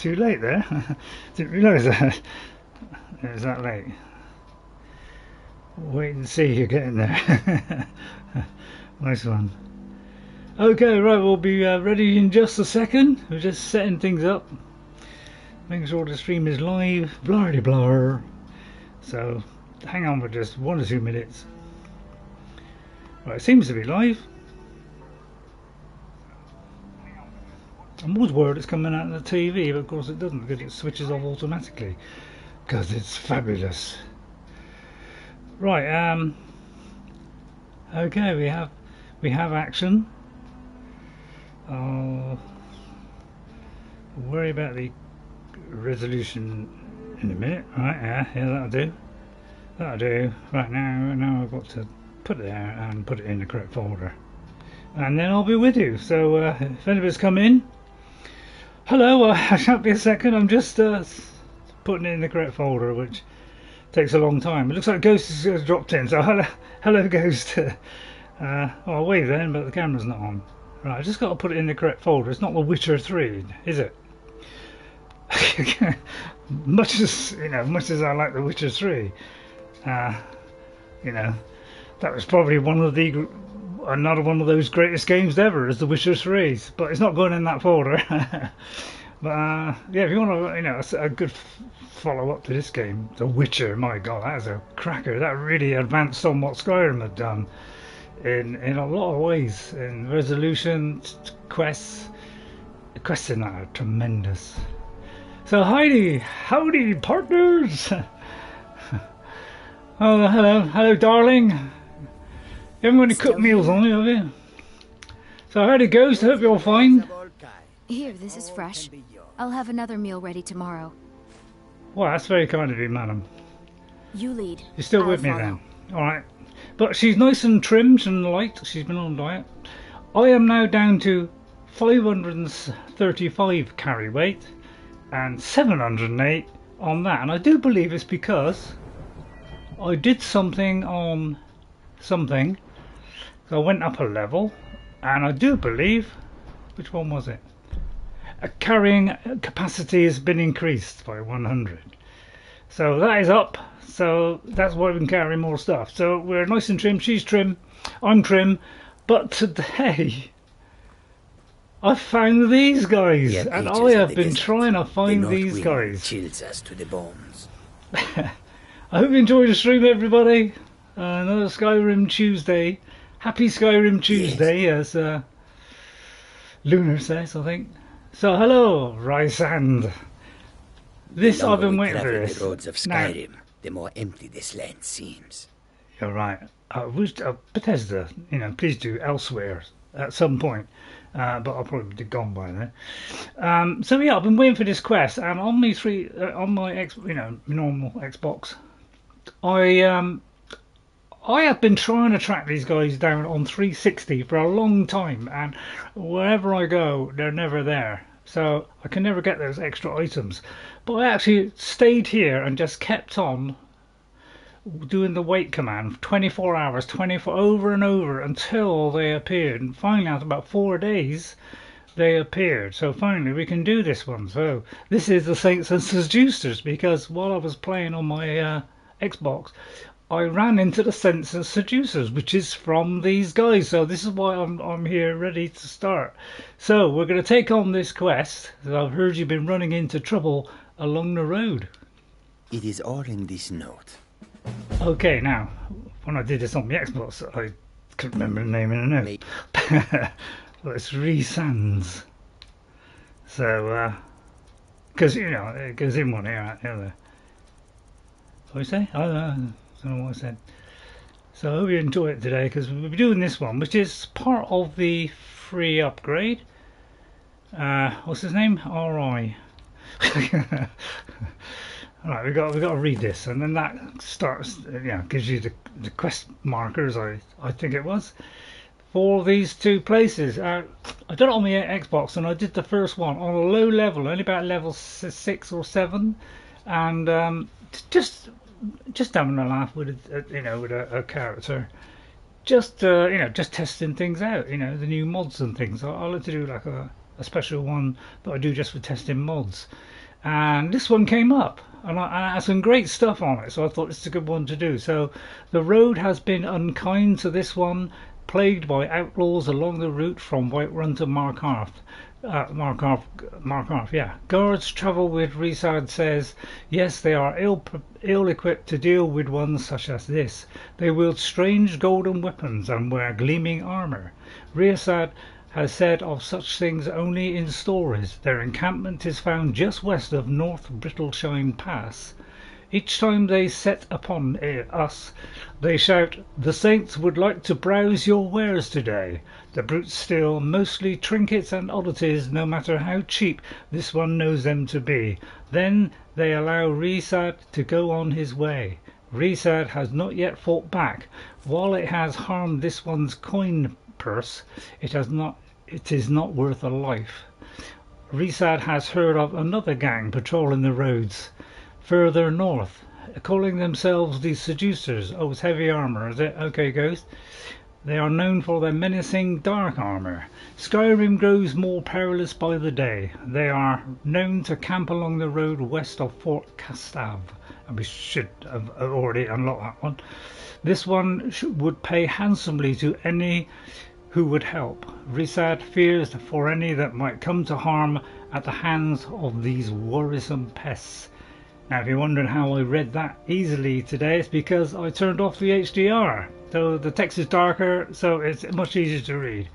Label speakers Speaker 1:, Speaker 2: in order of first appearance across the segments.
Speaker 1: too late there. Didn't realise that it was that late. Wait and see, you're getting there. Nice one. Okay, right, we'll be ready in just a second. We're just setting things up, making sure the stream is live. Blardy blar. So hang on for just 1 or 2 minutes. Right, it seems to be live. I'm always worried it's coming out of the TV, but of course it doesn't, because it switches off automatically. Because it's fabulous. Right, okay, we have action. I'll worry about the resolution in a minute. Right, yeah, that'll do. That'll do. Right, now I've got to put it there and put it in the correct folder. And then I'll be with you. So if anybody's come in, hello, I shan't be a second. I'm just putting it in the correct folder, which takes a long time. It looks like Ghost has dropped in. So hello Ghost. I'll wave then, but the camera's not on. Right, I just got to put it in the correct folder. It's not The Witcher 3, is it? much as I like The Witcher 3, that was probably another one of those greatest games ever, is The Witcher 3. But it's not going in that folder. But yeah, if you want to, a good follow-up to this game, The Witcher. My God, that is a cracker. That really advanced on what Skyrim had done in a lot of ways. In resolution, quests in that are tremendous. So howdy partners. Oh, hello, darling. You haven't got any cooked meals on you, have you? So how'd it go? I hope you're all fine.
Speaker 2: Here, this is fresh. I'll have another meal ready tomorrow.
Speaker 1: Well, that's very kind of you, madam.
Speaker 2: You lead.
Speaker 1: You're still with me then? Alright. But she's nice and trimmed and light. She's been on diet. I am now down to 535 carry weight and 708 on that. And I do believe it's because I did something on something. So I went up a level. And I do believe... Which one was it? Carrying capacity has been increased by 100. So that is up. So that's why we can carry more stuff. So we're nice and trim. She's trim. I'm trim. But today I found these guys. And I have been trying to find these guys.
Speaker 3: Chills us to the bones.
Speaker 1: I hope you enjoyed the stream, everybody. Another Skyrim Tuesday. Happy Skyrim Tuesday, as Lunar says, I think. So hello, Ri'saad. This I've been waiting for this.
Speaker 3: The roads of Skyrim, the more empty this land seems.
Speaker 1: You're right. Bethesda, please do elsewhere at some point. But I'll probably be gone by then. So yeah, I've been waiting for this quest, and on my normal Xbox, I have been trying to track these guys down on 360 for a long time, and wherever I go, they're never there. So I can never get those extra items. But I actually stayed here and just kept on doing the wait command 24 hours, over and over until they appeared. And finally, after about 4 days, they appeared. So finally, we can do this one. So this is the Saints and Seducers, because while I was playing on my Xbox, I ran into the Saints and Seducers, which is from these guys. So this is why I'm here ready to start. So we're going to take on this quest. I've heard you've been running into trouble along the road.
Speaker 3: It is all in this note.
Speaker 1: Okay, now, when I did this on the Xbox, I couldn't remember the name in the note. Well, it's Ri'saad. So, because, it goes in one ear out the other. What do you say? I don't know what I said. So I hope you enjoy it today, because we'll be doing this one, which is part of the free upgrade. What's his name? R.I. Alright, we got to read this, and then that starts, gives you the quest markers, I think it was, for these two places. I did it on the Xbox, and I did the first one on a low level, only about level 6 or 7, and just having a laugh with a character, just testing things out, the new mods and things. I like to do like a a special one that I do just for testing mods. And this one came up, and I had some great stuff on it, so I thought it's a good one to do. So the road has been unkind to this one, plagued by outlaws along the route from Whiterun to Markarth. Markarth, yeah. Guards travel with Ri'saad says, yes, they are ill-equipped to deal with ones such as this. They wield strange golden weapons and wear gleaming armour. Ri'saad has said of such things only in stories. Their encampment is found just west of North Brittleshine Pass. Each time they set upon us, they shout, the saints would like to browse your wares today. The brutes steal mostly trinkets and oddities, no matter how cheap this one knows them to be. Then they allow Ri'saad to go on his way. Ri'saad has not yet fought back. While it has harmed this one's coin purse, it is not worth a life. Ri'saad has heard of another gang patrolling the roads further north, calling themselves the Seducers. Oh, it's heavy armour, is it? Okay, Ghost. They are known for their menacing dark armour. Skyrim grows more perilous by the day. They are known to camp along the road west of Fort Castav, and we should have already unlocked that one. This one would pay handsomely to any who would help. Ri'saad fears for any that might come to harm at the hands of these worrisome pests. Now, if you're wondering how I read that easily today, it's because I turned off the HDR. So the text is darker, so it's much easier to read.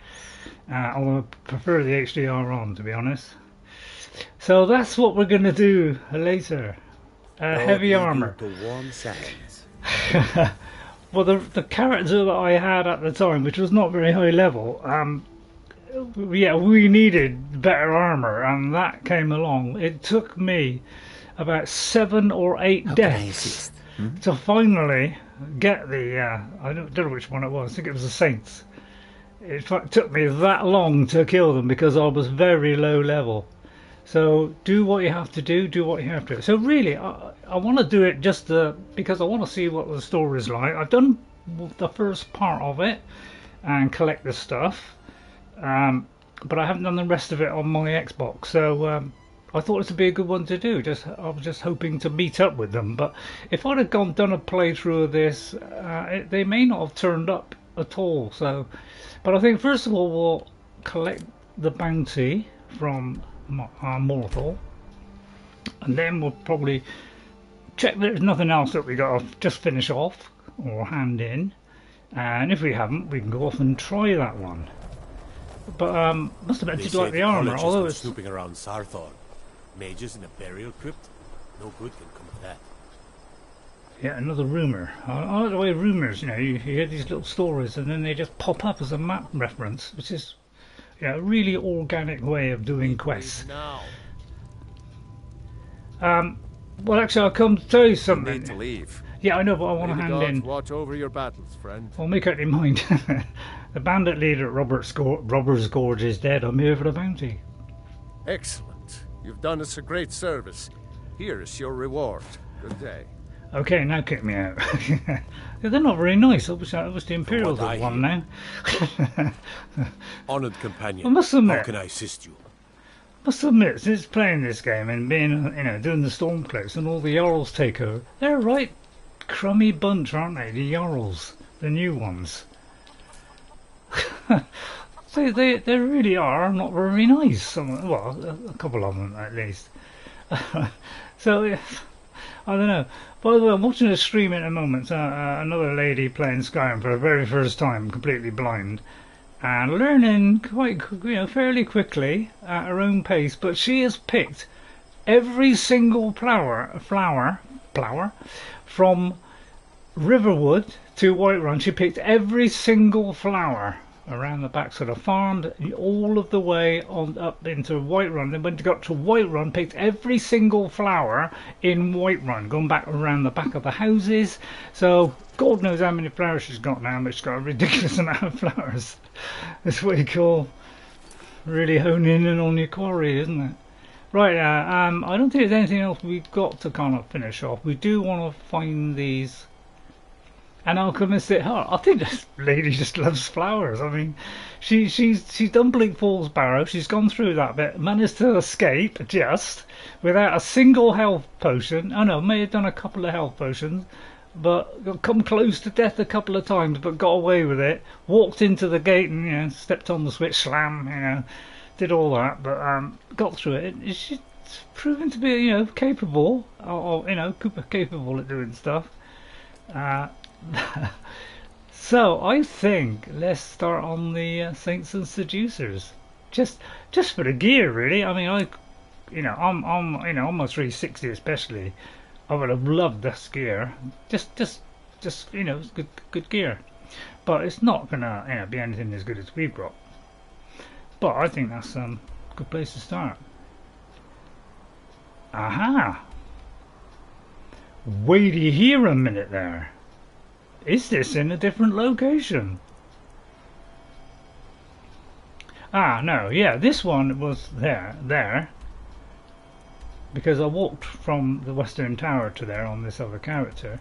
Speaker 1: Although I prefer the HDR on, to be honest. So that's what we're going to do later. Heavy armour. Well, the character that I had at the time, which was not very high level, yeah, we needed better armour, and that came along. It took me about 7 or 8 deaths to finally get the I don't know which one it was. I think it was the Saints. It took me that long to kill them because I was very low level. So do what you have to do what you have to. So really I want to do it just because I want to see what the story is like. I've done the first part of it and collect the stuff, but I haven't done the rest of it on my Xbox. So I thought this would be a good one to do. I was just hoping to meet up with them. But if I'd have done a playthrough of this, they may not have turned up at all. So, but I think first of all we'll collect the bounty from Morthal, and then we'll probably check there's nothing else that we got to just finish off or hand in. And if we haven't, we can go off and try that one. But must have been to like the armour, although it's
Speaker 4: snooping around Sarthor. Mages in a burial crypt? No good can come of that.
Speaker 1: Yeah, another rumour. I like the way rumours, you hear these little stories and then they just pop up as a map reference, which is a really organic way of doing quests. Well, actually, I'll come to tell you something.
Speaker 4: You need to leave.
Speaker 1: Yeah, I know, but I want to hand in.
Speaker 4: Watch over your battles, friend.
Speaker 1: Well, make out your mind. The bandit leader at Robbers Gorge is dead. I'm here for the bounty.
Speaker 4: Excellent. You've done us a great service. Here is your reward. Good day.
Speaker 1: Okay, now kick me out. They're not very nice. I wish the Imperials had won now.
Speaker 4: Honoured companion,
Speaker 1: I must admit,
Speaker 4: how can I assist you?
Speaker 1: Since playing this game and being, doing the Stormcloaks and all the Jarls take over, they're a right crummy bunch, aren't they? The Jarls, the new ones. They really are not very nice. Well, a couple of them at least. So I don't know. By the way, I'm watching a stream in a moment. Another lady playing Skyrim for the very first time, completely blind, and learning quite fairly quickly at her own pace. But she has picked every single flower from Riverwood to Whiterun. She picked every single flower around the back, sort of farmed all of the way on up into Whiterun. Then when she got to Whiterun, picked every single flower in Whiterun, going back around the back of the houses. So God knows how many flowers she's got now, but she's got a ridiculous amount of flowers. That's what you call really honing in on your quarry, isn't it? Right, I don't think there's anything else we've got to kind of finish off. We do want to find these And Alchemist at heart. I think this lady just loves flowers. I mean, she's done Bleak Falls Barrow. She's gone through that bit, managed to escape just without a single health potion. Oh no, may have done a couple of health potions, but come close to death a couple of times, but got away with it. Walked into the gate and stepped on the switch, slam. Did all that, but got through it. She's proven to be capable, or capable at doing stuff. So I think let's start on the Saints and Seducers, just for the gear, really. I mean, I'm on my 360 especially. I would have loved this gear, just it's good gear, but it's not gonna be anything as good as we've got. But I think that's a good place to start. Aha! Wait here a minute there. Is this in a different location? Ah, no, yeah, this one was there. Because I walked from the Western Tower to there on this other character.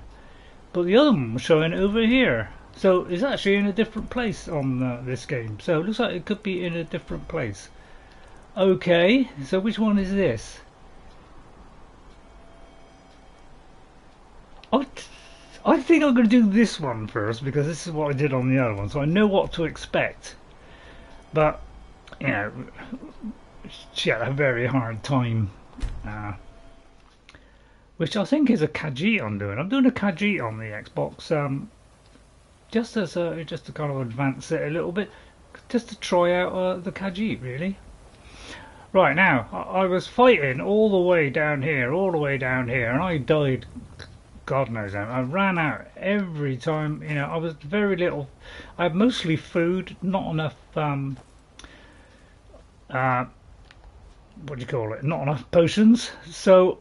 Speaker 1: But the other one was showing over here. So it's actually in a different place on this game. So it looks like it could be in a different place. Okay, so which one is this? I think I'm going to do this one first because this is what I did on the other one, so I know what to expect. But she had a very hard time, which I think is a Khajiit I'm doing. I'm doing a Khajiit on the Xbox, just to kind of advance it a little bit, just to try out the Khajiit, really. Right, now I was fighting all the way down here, and I died. God knows how. I ran out every time. I was very little. I had mostly food, not enough. What do you call it? Not enough potions. So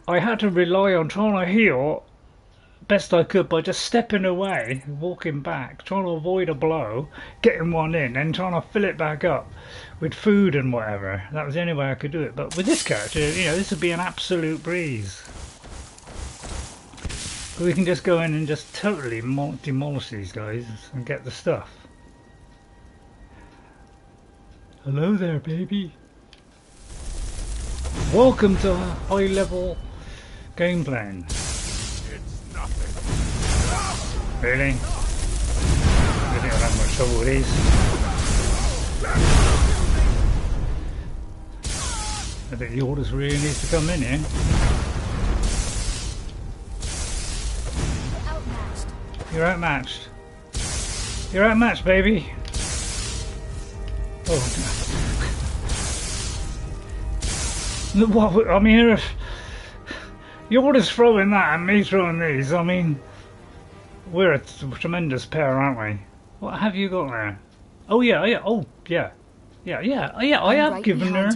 Speaker 1: I had to rely on trying to heal best I could by just stepping away, walking back, trying to avoid a blow, getting one in, and trying to fill it back up with food and whatever. That was the only way I could do it. But with this character, this would be an absolute breeze. We can just go in and just totally demolish these guys and get the stuff. Hello there, baby. Welcome to high level game playing.
Speaker 4: It's nothing.
Speaker 1: Really? I don't have much trouble with these. I think the orders really needs to come in here. You're outmatched. You're outmatched, baby. Oh. What? I mean, you're just throwing that and me throwing these. I mean, we're a tremendous pair, aren't we? What have you got there? Oh yeah. Oh yeah. I have given her.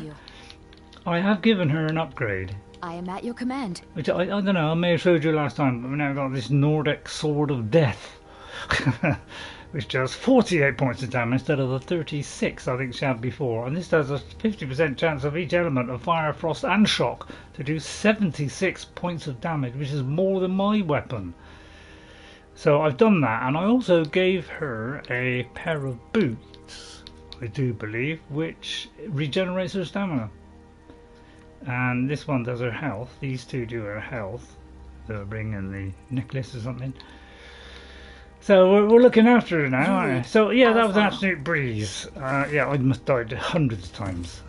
Speaker 1: I have given her an upgrade.
Speaker 2: I am at your command.
Speaker 1: Which I don't know, I may have showed you last time, but we now got this Nordic Sword of Death, which does 48 points of damage instead of the 36 I think she had before. And this does a 50% chance of each element of fire, frost and shock to do 76 points of damage, which is more than my weapon. So I've done that, and I also gave her a pair of boots, I do believe, which regenerates her stamina. And this one does her health. These two do her health. They'll bring in the necklace or something. So we're looking after her now, aren't we? So yeah, that was an absolute breeze. Yeah, I must have died hundreds of times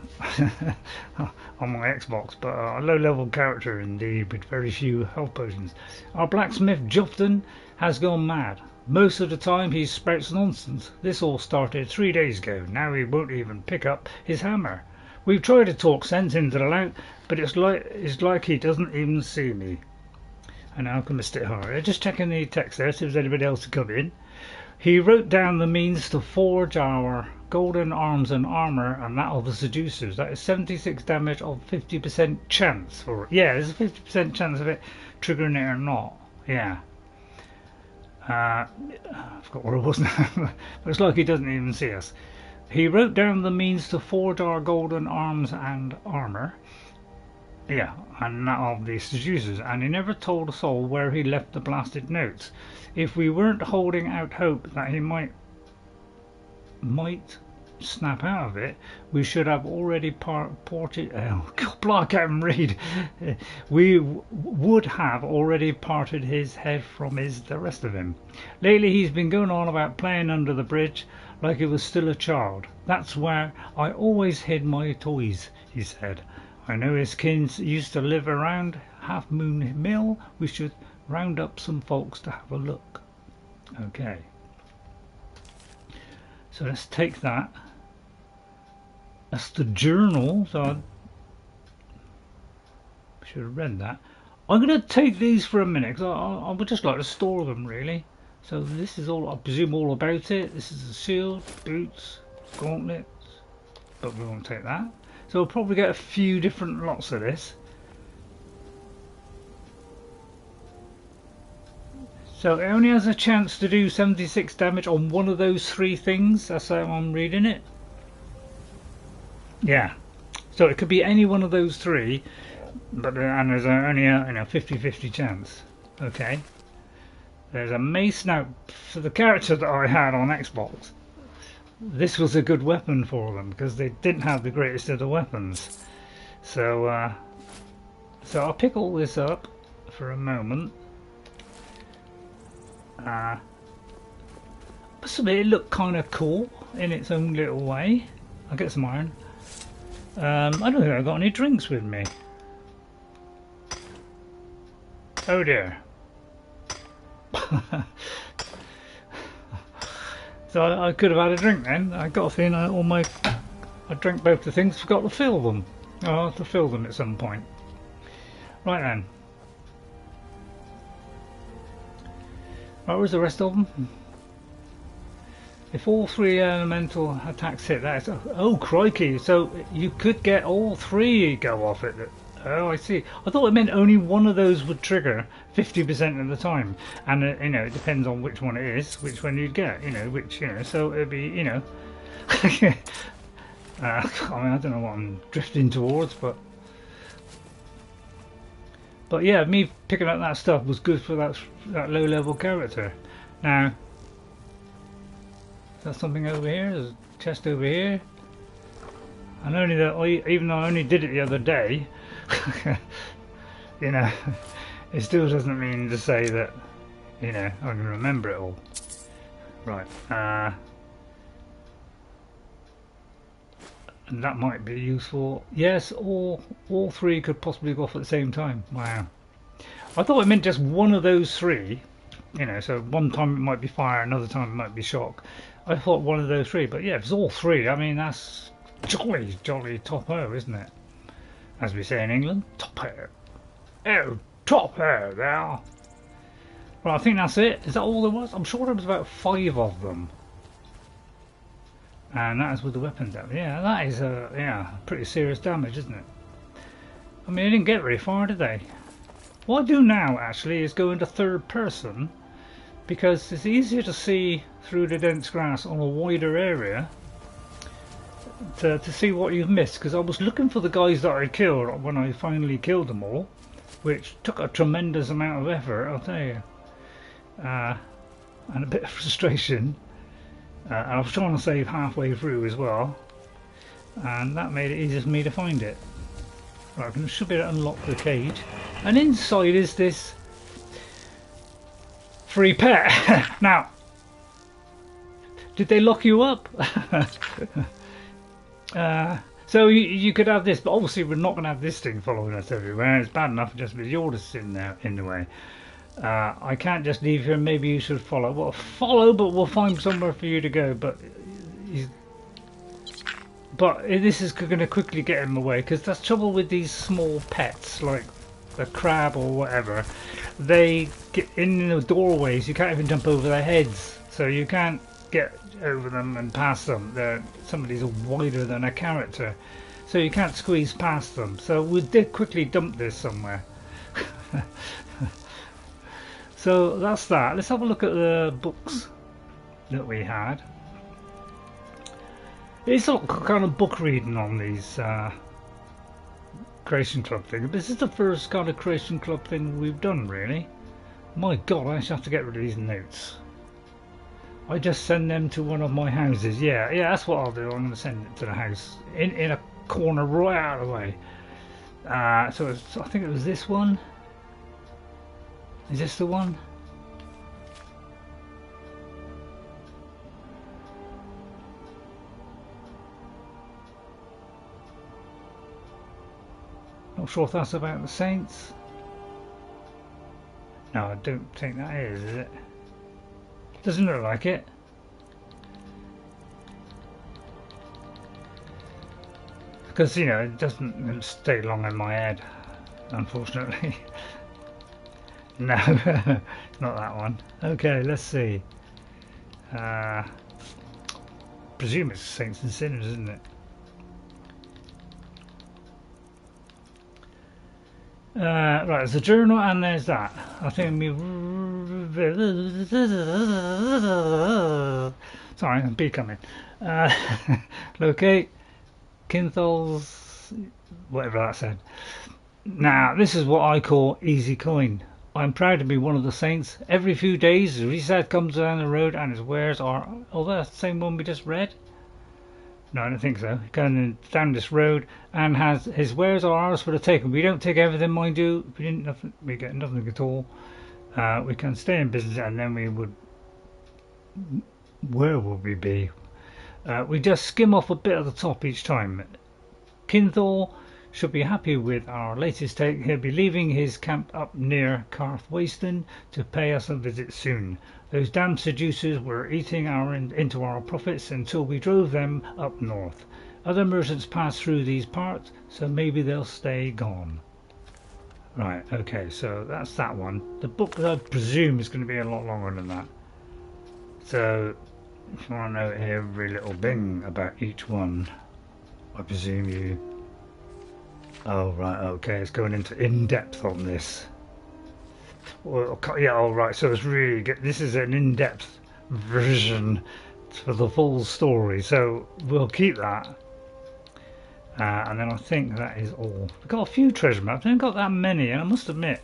Speaker 1: on my Xbox, but a low-level character indeed with very few health potions. Our blacksmith Joften has gone mad. Most of the time he spouts nonsense. This all started 3 days ago. Now he won't even pick up his hammer. We've tried to talk sense into the light, but it's like he doesn't even see me. And Alchemist at heart. Just checking the text there, see if there's anybody else to come in. He wrote down the means to forge our golden arms and armour and that of the Seducers. That is 76 damage of 50% chance for it. Yeah, there's a 50% chance of it triggering it or not. Yeah. I forgot what it was now. Looks like he doesn't even see us. He wrote down the means to forge our golden arms and armour. Yeah, and that of the Seducers, and he never told a soul where he left the blasted notes. If we weren't holding out hope that he might snap out of it, we should have already ported. Oh God, I can't even read. We would have already parted his head from the rest of him. Lately, he's been going on about playing under the bridge like he was still a child. That's where I always hid my toys, he said. I know his kins used to live around Half Moon Mill. We should round up some folks to have a look. Okay. So let's take that. That's the journal. So I should have read that. I'm going to take these for a minute because I would just like to store them really. So this is all, I presume, all about it. This is the shield, boots, gauntlets, but we won't take that. So we'll probably get a few different lots of this. So it only has a chance to do 76 damage on one of those three things. That's how I'm reading it. Yeah. So it could be any one of those three, but and there's only a 50-50 chance. Okay. There's a mace now. For the character that I had on Xbox, this was a good weapon for them because they didn't have the greatest of the weapons. So so I'll pick all this up for a moment. It looked kind of cool in its own little way. I'll get some iron. I don't think I've got any drinks with me. Oh dear. So I could have had a drink then. I got a feeling I drank both the things, forgot to fill them. I'll have to fill them at some point. Right then. Right, where's the rest of them? If all three elemental attacks hit, that is... Oh, crikey! So you could get all three go off it. Oh, I see. I thought it meant only one of those would trigger 50% of the time. And, you know, it depends on which one it is, which one you'd get, you know, which, you know, so it'd be, you know... I mean, I don't know what I'm drifting towards, but yeah, me picking up that stuff was good for that low-level character. Now, is that something over here? There's a chest over here. And only that, even though I only did it the other day, you know, it still doesn't mean to say that, you know, I can remember it all. Right. And that might be useful. Yes, all three could possibly go off at the same time. Wow. I thought it meant just one of those three. You know, so one time it might be fire, another time it might be shock. I thought one of those three, but yeah, if it's all three, I mean, that's jolly top-o, isn't it? As we say in England, top-o. Oh, top-o there. Well, I think that's it. Is that all there was? I'm sure there was about 5 of them. And that is with the weapon damage. Yeah, that is pretty serious damage, isn't it? I mean, they didn't get very far, did they? What I do now, actually, is go into third person, because it's easier to see through the dense grass on a wider area to see what you've missed. Because I was looking for the guys that I killed when I finally killed them all, which took a tremendous amount of effort, I'll tell you, and a bit of frustration. I was trying to save halfway through as well, and that made it easier for me to find it. Right, I should be able to unlock the cage, and inside is this free pet. Now, did they lock you up? So you could have this, but obviously we're not going to have this thing following us everywhere. It's bad enough just with Jordis in there in the way. I can't just leave here. Maybe you should follow. Well, follow, but we'll find somewhere for you to go. But this is going to quickly get in the way, because that's trouble with these small pets like the crab or whatever. They get in the doorways. You can't even jump over their heads, so you can't get over them and past them. Some of these are wider than a character, so you can't squeeze past them. So we did quickly dump this somewhere. So that's that. Let's have a look at the books that we had. It's a lot kind of book reading on these Creation Club thing. This is the first kind of Creation Club thing we've done, really. My God, I actually have to get rid of these notes. I just send them to one of my houses. Yeah, that's what I'll do. I'm going to send it to the house in a corner right out of the way. So I think it was this one. Is this the one? Not sure if that's about the Saints. No, I don't think that is it? Doesn't look like it. Because, you know, it doesn't stay long in my head, unfortunately. No, it's not that one. Okay, let's see. Presume it's Saints and Sinners, isn't it? Right, there's a journal and there's that. I think sorry, I'm becoming. Locate Kinthal's, whatever that said. Now, this is what I call easy coin. I'm proud to be one of the Saints. Every few days, Ri'saad comes down the road and his wares are... Oh, that's the same one we just read? No, I don't think so. Going down this road and has his wares are ours for the taking. We don't take everything, mind you. We get nothing at all. We can stay in business, and then we would... Where would we be? We just skim off a bit of the top each time. Kinthal should be happy with our latest take. He'll be leaving his camp up near Carthwasten to pay us a visit soon. Those damn seducers were eating into our profits until we drove them up north. Other merchants pass through these parts, so maybe they'll stay gone. Right, okay, so that's that one. The book, I presume, is going to be a lot longer than that. So, if you want to know every little thing about each one, I presume you... Oh, right, okay, it's going into in-depth on this. Well, yeah, all right. So it's really good. This is an in-depth version for the full story. So we'll keep that, and then I think that is all. We've got a few treasure maps. I haven't got that many, and I must admit,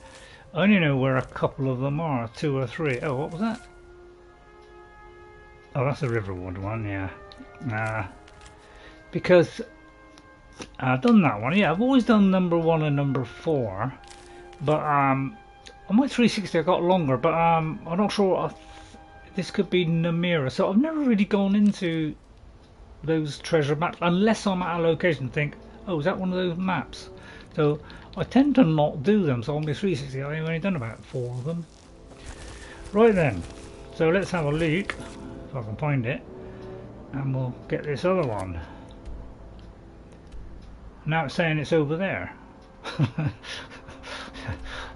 Speaker 1: I only know where a couple of them are, 2 or 3. Oh, what was that? Oh, that's the Riverwood one. Yeah, because I've done that one. Yeah, I've always done number 1 and number 4, but on my 360 I got longer, but I'm not sure. This could be Namira, so I've never really gone into those treasure maps unless I'm at a location and think, oh, is that one of those maps? So I tend to not do them. So on my 360 I've only done about 4 of them. Right then, so let's have a look if I can find it, and we'll get this other one. Now it's saying it's over there.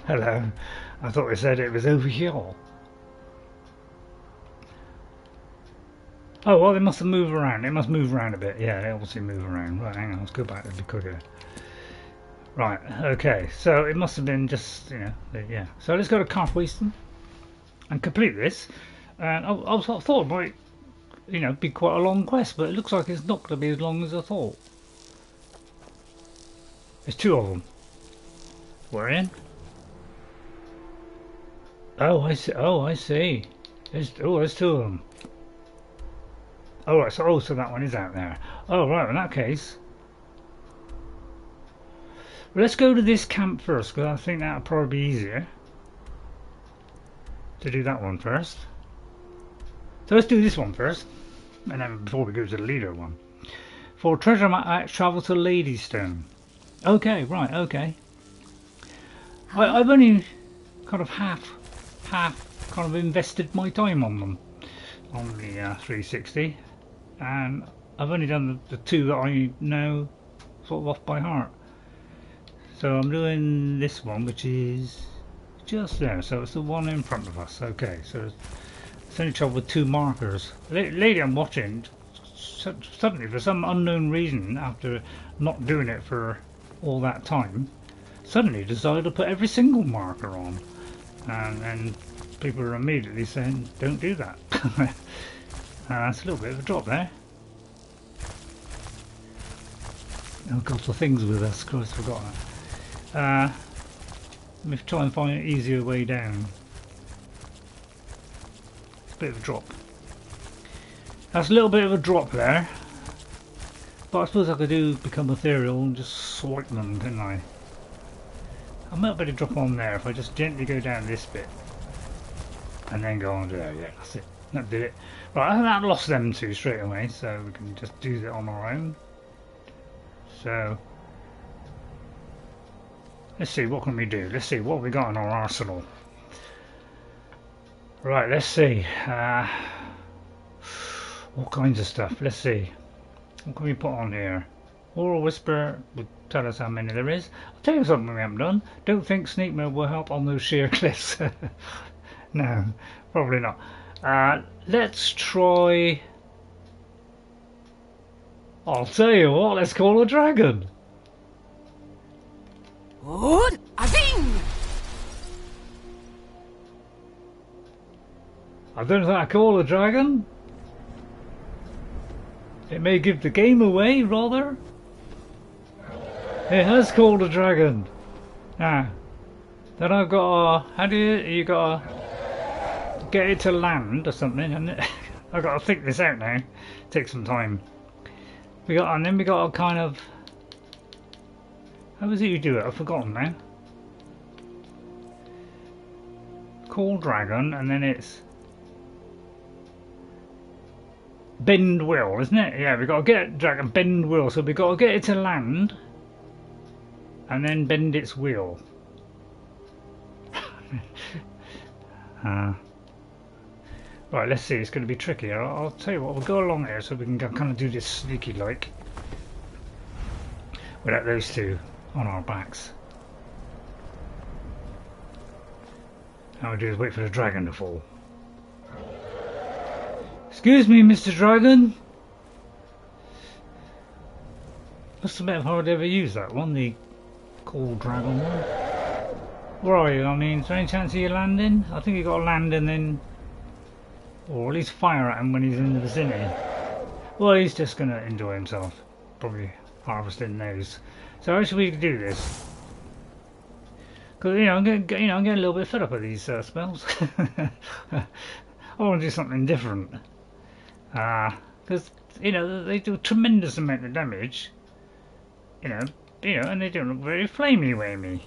Speaker 1: Hello, I thought it said it was over here. Oh, well, they must have moved around. It must move around a bit. Yeah, they obviously move around. Right, hang on, let's go back. It'll be quicker. Right, okay, so it must have been just, you know, yeah. So let's go to Carthwasten and complete this. And I thought it might, you know, be quite a long quest, but it looks like it's not going to be as long as I thought. There's 2 of them. We're in. Oh, I see. Oh, I see. There's 2 of them. Oh, right. So, so that one is out there. Oh, right. In that case, well, let's go to this camp first, because I think that'll probably be easier to do that one first. So let's do this one first, and then before we go to the leader one. For treasure map, travel to Ladystone. Okay, right. Okay. I've only kind of half kind of invested my time on them on the 360, and I've only done the 2 that I know sort of off by heart. So I'm doing this one, which is just there, so it's the one in front of us. Okay, so it's only trouble with 2 markers. Lady I'm watching suddenly, for some unknown reason, after not doing it for all that time, suddenly decided to put every single marker on, and people are immediately saying don't do that. That's a little bit of a drop there. Oh, got the things with us, of course, forgot that. Let me try and find an easier way down. It's a bit of a drop. That's a little bit of a drop there. But I suppose I could do become ethereal and just swipe them, couldn't I? I might better drop on there if I just gently go down this bit. And then go on to there. Yeah, that's it. That did it. Right, I think that lost them two straight away, so we can just do that on our own. So let's see, what can we do? Let's see what we got in our arsenal. Right, let's see. All kinds of stuff. Let's see. What can we put on here? Oral Whisper would tell us how many there is. I'll tell you something we haven't done. Don't think sneak mode will help on those sheer cliffs. No, probably not. Let's try... I'll tell you what, let's call a dragon.
Speaker 5: Good. Ading.
Speaker 1: I don't know if I call a dragon. It may give the game away, rather. It has called a dragon. Ah. Then I've got a... How do you got to get it to land or something, and I've got to think this out now. Take some time. And then we got a kind of... How was it you do it? I've forgotten now. Call dragon, and then it's... Bend will, isn't it? Yeah, we got to get dragon, bend will. So we got to get it to land, and then bend its wheel. Right, let's see. It's going to be tricky. I'll tell you what. We'll go along here so we can kind of do this sneaky like, without those two on our backs. All we do is wait for the dragon to fall. Excuse me, Mr. Dragon. Must admit I've hardly ever used that one, the call dragon one. Where are you? I mean, is there any chance of you landing? I think you got to land and then, or at least fire at him when he's in the vicinity. Well, he's just going to enjoy himself, probably harvesting those. So how should we do this? Because I'm getting a little bit fed up with these spells. I want to do something different. Because they do a tremendous amount of damage. And they don't look very flamey-wamey.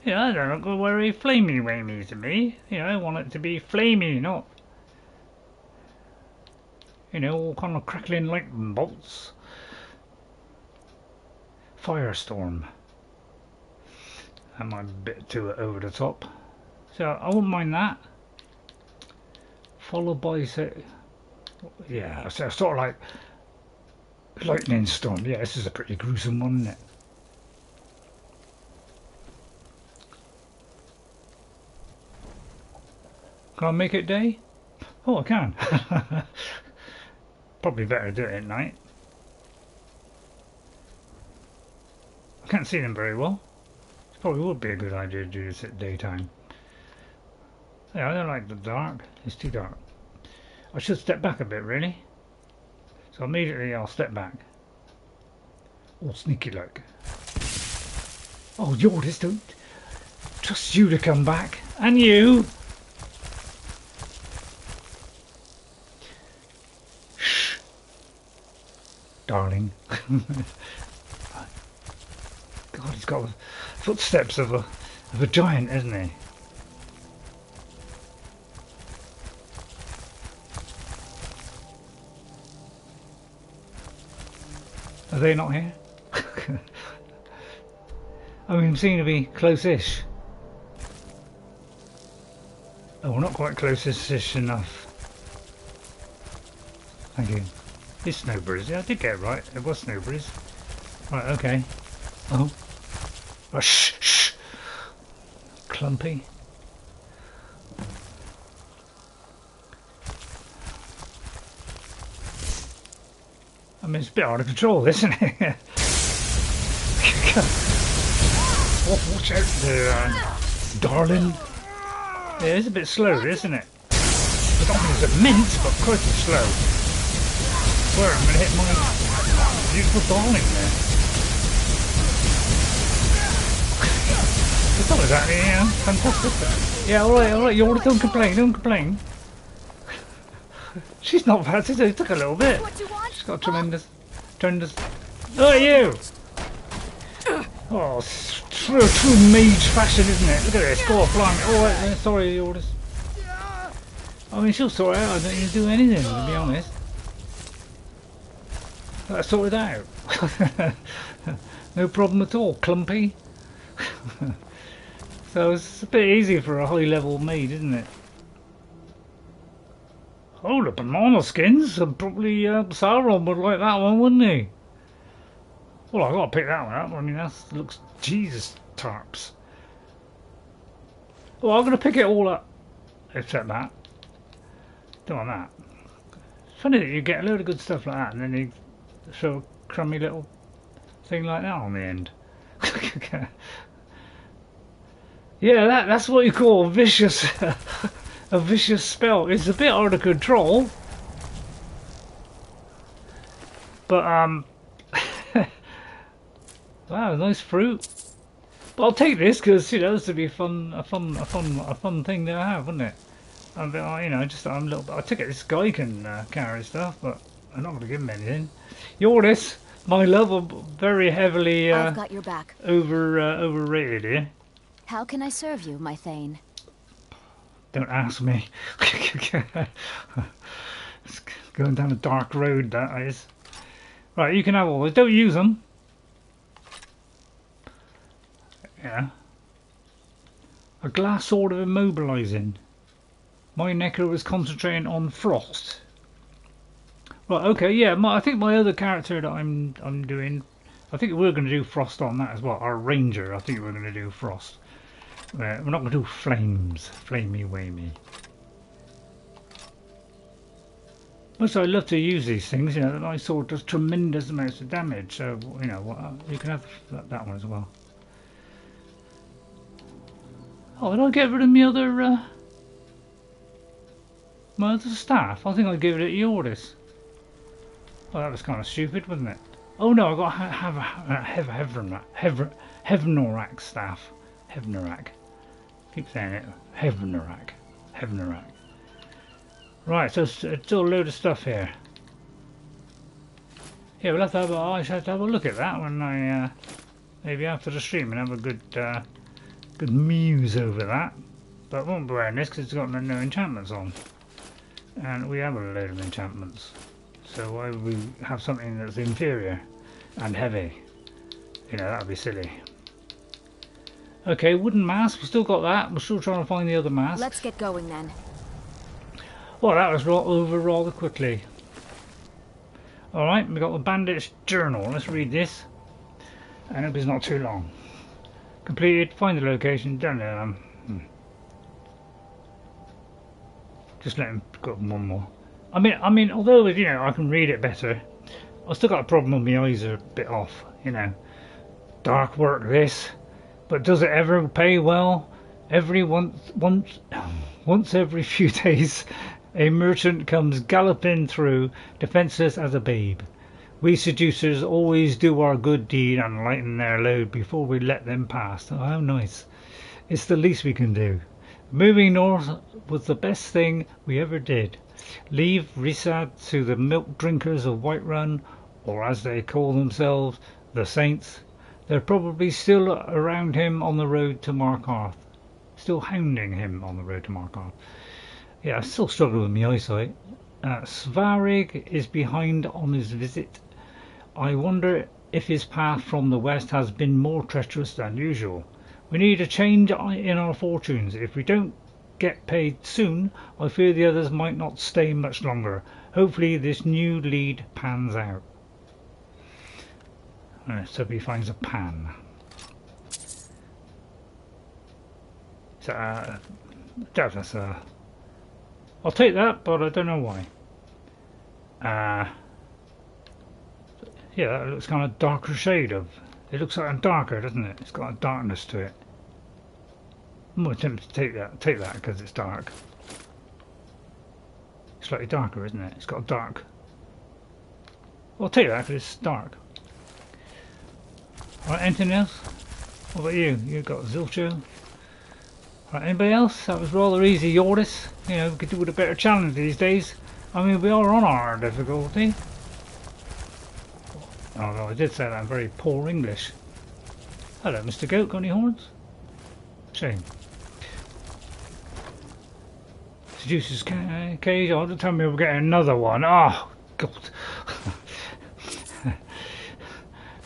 Speaker 1: They don't look very flamey-wamey to me. I want it to be flamey, not all kind of crackling lightning bolts. Firestorm. That might be a bit too over the top. So I wouldn't mind that. Followed by yeah, so sort of like lightning storm. Yeah, this is a pretty gruesome one, isn't it? Can I make it day? Oh, I can. Probably better do it at night. I can't see them very well. It probably would be a good idea to do this at daytime. Yeah, I don't like the dark. It's too dark. I should step back a bit, really. So immediately I'll step back. All sneaky like. Oh, Jordis, don't trust you to come back. And you. Shh. Darling. God, he's got the footsteps of a giant, isn't he? Are they not here? I mean, seem to be close-ish. Oh, not quite close-ish enough. Thank you. It's Snowberries. Yeah, I did get it right. It was Snowberries. Right, okay. Oh. Oh, shh, shh. Clumpy. I mean, it's a bit hard to control, isn't it? Watch out there, darling. Yeah, it's a bit slow, isn't it? I don't think it's immense, but of course it's slow. I swear I'm going to hit my beautiful darling there. It's not exactly, fantastic. Yeah, alright, you already don't complain. She's not bad, it took a little bit. She's got tremendous. Oh, you! Oh, true mage fashion, isn't it? Look at this, go flying. Oh, sorry, Jordis. I mean, she'll sort it out. I don't need to do anything, to be honest. Let's sort it out. No problem at all, clumpy. So it's a bit easy for a high level mage, isn't it? Oh, the banana skins. Probably Sauron would like that one, wouldn't he? Well, I've got to pick that one up. I mean, that looks Jesus tarps. Well, I'm going to pick it all up. Except that. Don't want that. It's funny that you get a load of good stuff like that and then you throw a crummy little thing like that on the end. Yeah, that's what you call a vicious spell. It's a bit hard to control. But wow, nice fruit. But I'll take this because this would be a fun thing to have, wouldn't it? I'm a little bit. I take it this guy can carry stuff, but I'm not going to give him anything. Jordis, my love, are very heavily
Speaker 2: I've got your back.
Speaker 1: overrated here.
Speaker 2: How can I serve you, my Thane?
Speaker 1: Don't ask me. It's going down a dark road, that is. Right, you can have all those. Don't use them. Yeah. A glass sword of immobilizing. My necker was concentrating on frost. Right, okay, yeah. I think my other character that I'm doing, I think we're going to do frost on that as well. Our ranger, I think we're going to do frost. We're not going to do flames, flamey wamey. Also, I love to use these things. The nice sword does tremendous amounts of damage. So you can have that one as well. Oh, did I get rid of my other staff? I think I gave it to Jordis. Oh, that was kind of stupid, wasn't it? Oh no, I got to have a Hevnorak staff. Hevnorak. Keep saying it. Hevnorak. Right, so it's still a load of stuff here. Yeah, we'll have to I should have to have a look at that when I maybe after the stream and have a good muse over that. But I won't be wearing this because it's got no enchantments on. And we have a load of enchantments. So why would we have something that's inferior and heavy? That would be silly. Okay, wooden mask, we still got that. We're still trying to find the other mask.
Speaker 2: Let's get going then.
Speaker 1: Well, that was over rather quickly. Alright, we got the Bandits journal. Let's read this. I hope it's not too long. Completed, find the location, done. Just let him go one more. I mean, although I can read it better, I've still got a problem with my eyes are a bit off. Dark work this, but does it ever pay well? Once every few days, a merchant comes galloping through, defenseless as a babe. We seducers always do our good deed and lighten their load before we let them pass. Oh, how nice. It's the least we can do. Moving north was the best thing we ever did. Leave Ri'saad to the milk drinkers of Whiterun, or as they call themselves, the Saints. They're probably still around him on the road to Markarth. Still hounding him on the road to Markarth. Yeah, I still struggle with my eyesight. Svarig is behind on his visit. I wonder if his path from the west has been more treacherous than usual. We need a change in our fortunes. If we don't get paid soon, I fear the others might not stay much longer. Hopefully this new lead pans out. So he finds a pan. So, that's I'll take that, but I don't know why. Yeah, that looks kind of darker shade of. It looks like darker, doesn't it? It's got a darkness to it. I'm more tempted to take that because it's dark. It's slightly darker, isn't it? It's got a dark. I'll take that because it's dark. Alright, anything else? What about you? You got Zilcho. Right, anybody else? That was rather easy, Jordis. You know, we could do with a better challenge these days. I mean, we are on our difficulty. Oh no, I did say that in very poor English. Hello, Mr. Goat, got any horns? Shame. Seducer's cage. Oh, don't tell me we're getting another one. Oh, God.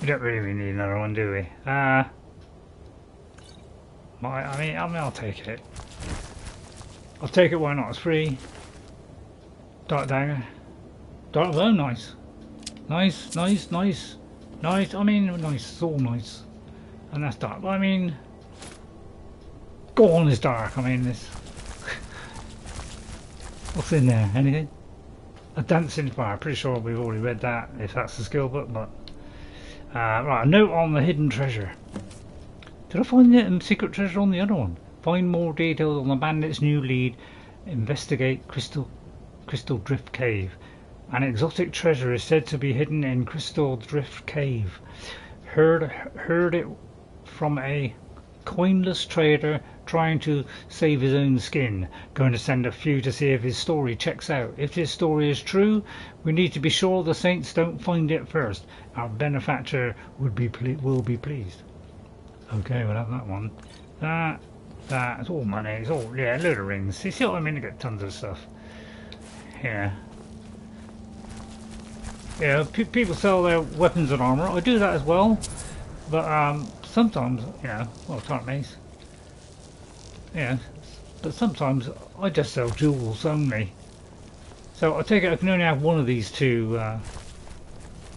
Speaker 1: We don't really need another one, do we? I mean, I'll take it. I'll take it. Why not? It's free. Dark dagger. Dark bow. Nice. Nice. Nice. Nice. Nice. I mean, nice. It's all nice. And that's dark. I mean, go on. It's dark. I mean, this. What's in there? Anything? A dancing fire. Pretty sure we've already read that. If that's the skill book, but right. A note on the hidden treasure. Did I find the secret treasure on the other one? Find more details on the bandits' new lead. Investigate Crystaldrift Cave. An exotic treasure is said to be hidden in Crystaldrift Cave. Heard it from a coinless trader trying to save his own skin. Going to send a few to see if his story checks out. If his story is true, we need to be sure the saints don't find it first. Our benefactor will be pleased. Okay, we'll have that one. That, it's all money, it's all, yeah, a load of rings. You see what I mean? I get tons of stuff. Yeah. Yeah, people sell their weapons and armour. I do that as well. But, sometimes, you know, well, can't mace. Yeah, but sometimes I just sell jewels only. So I take it I can only have one of these two,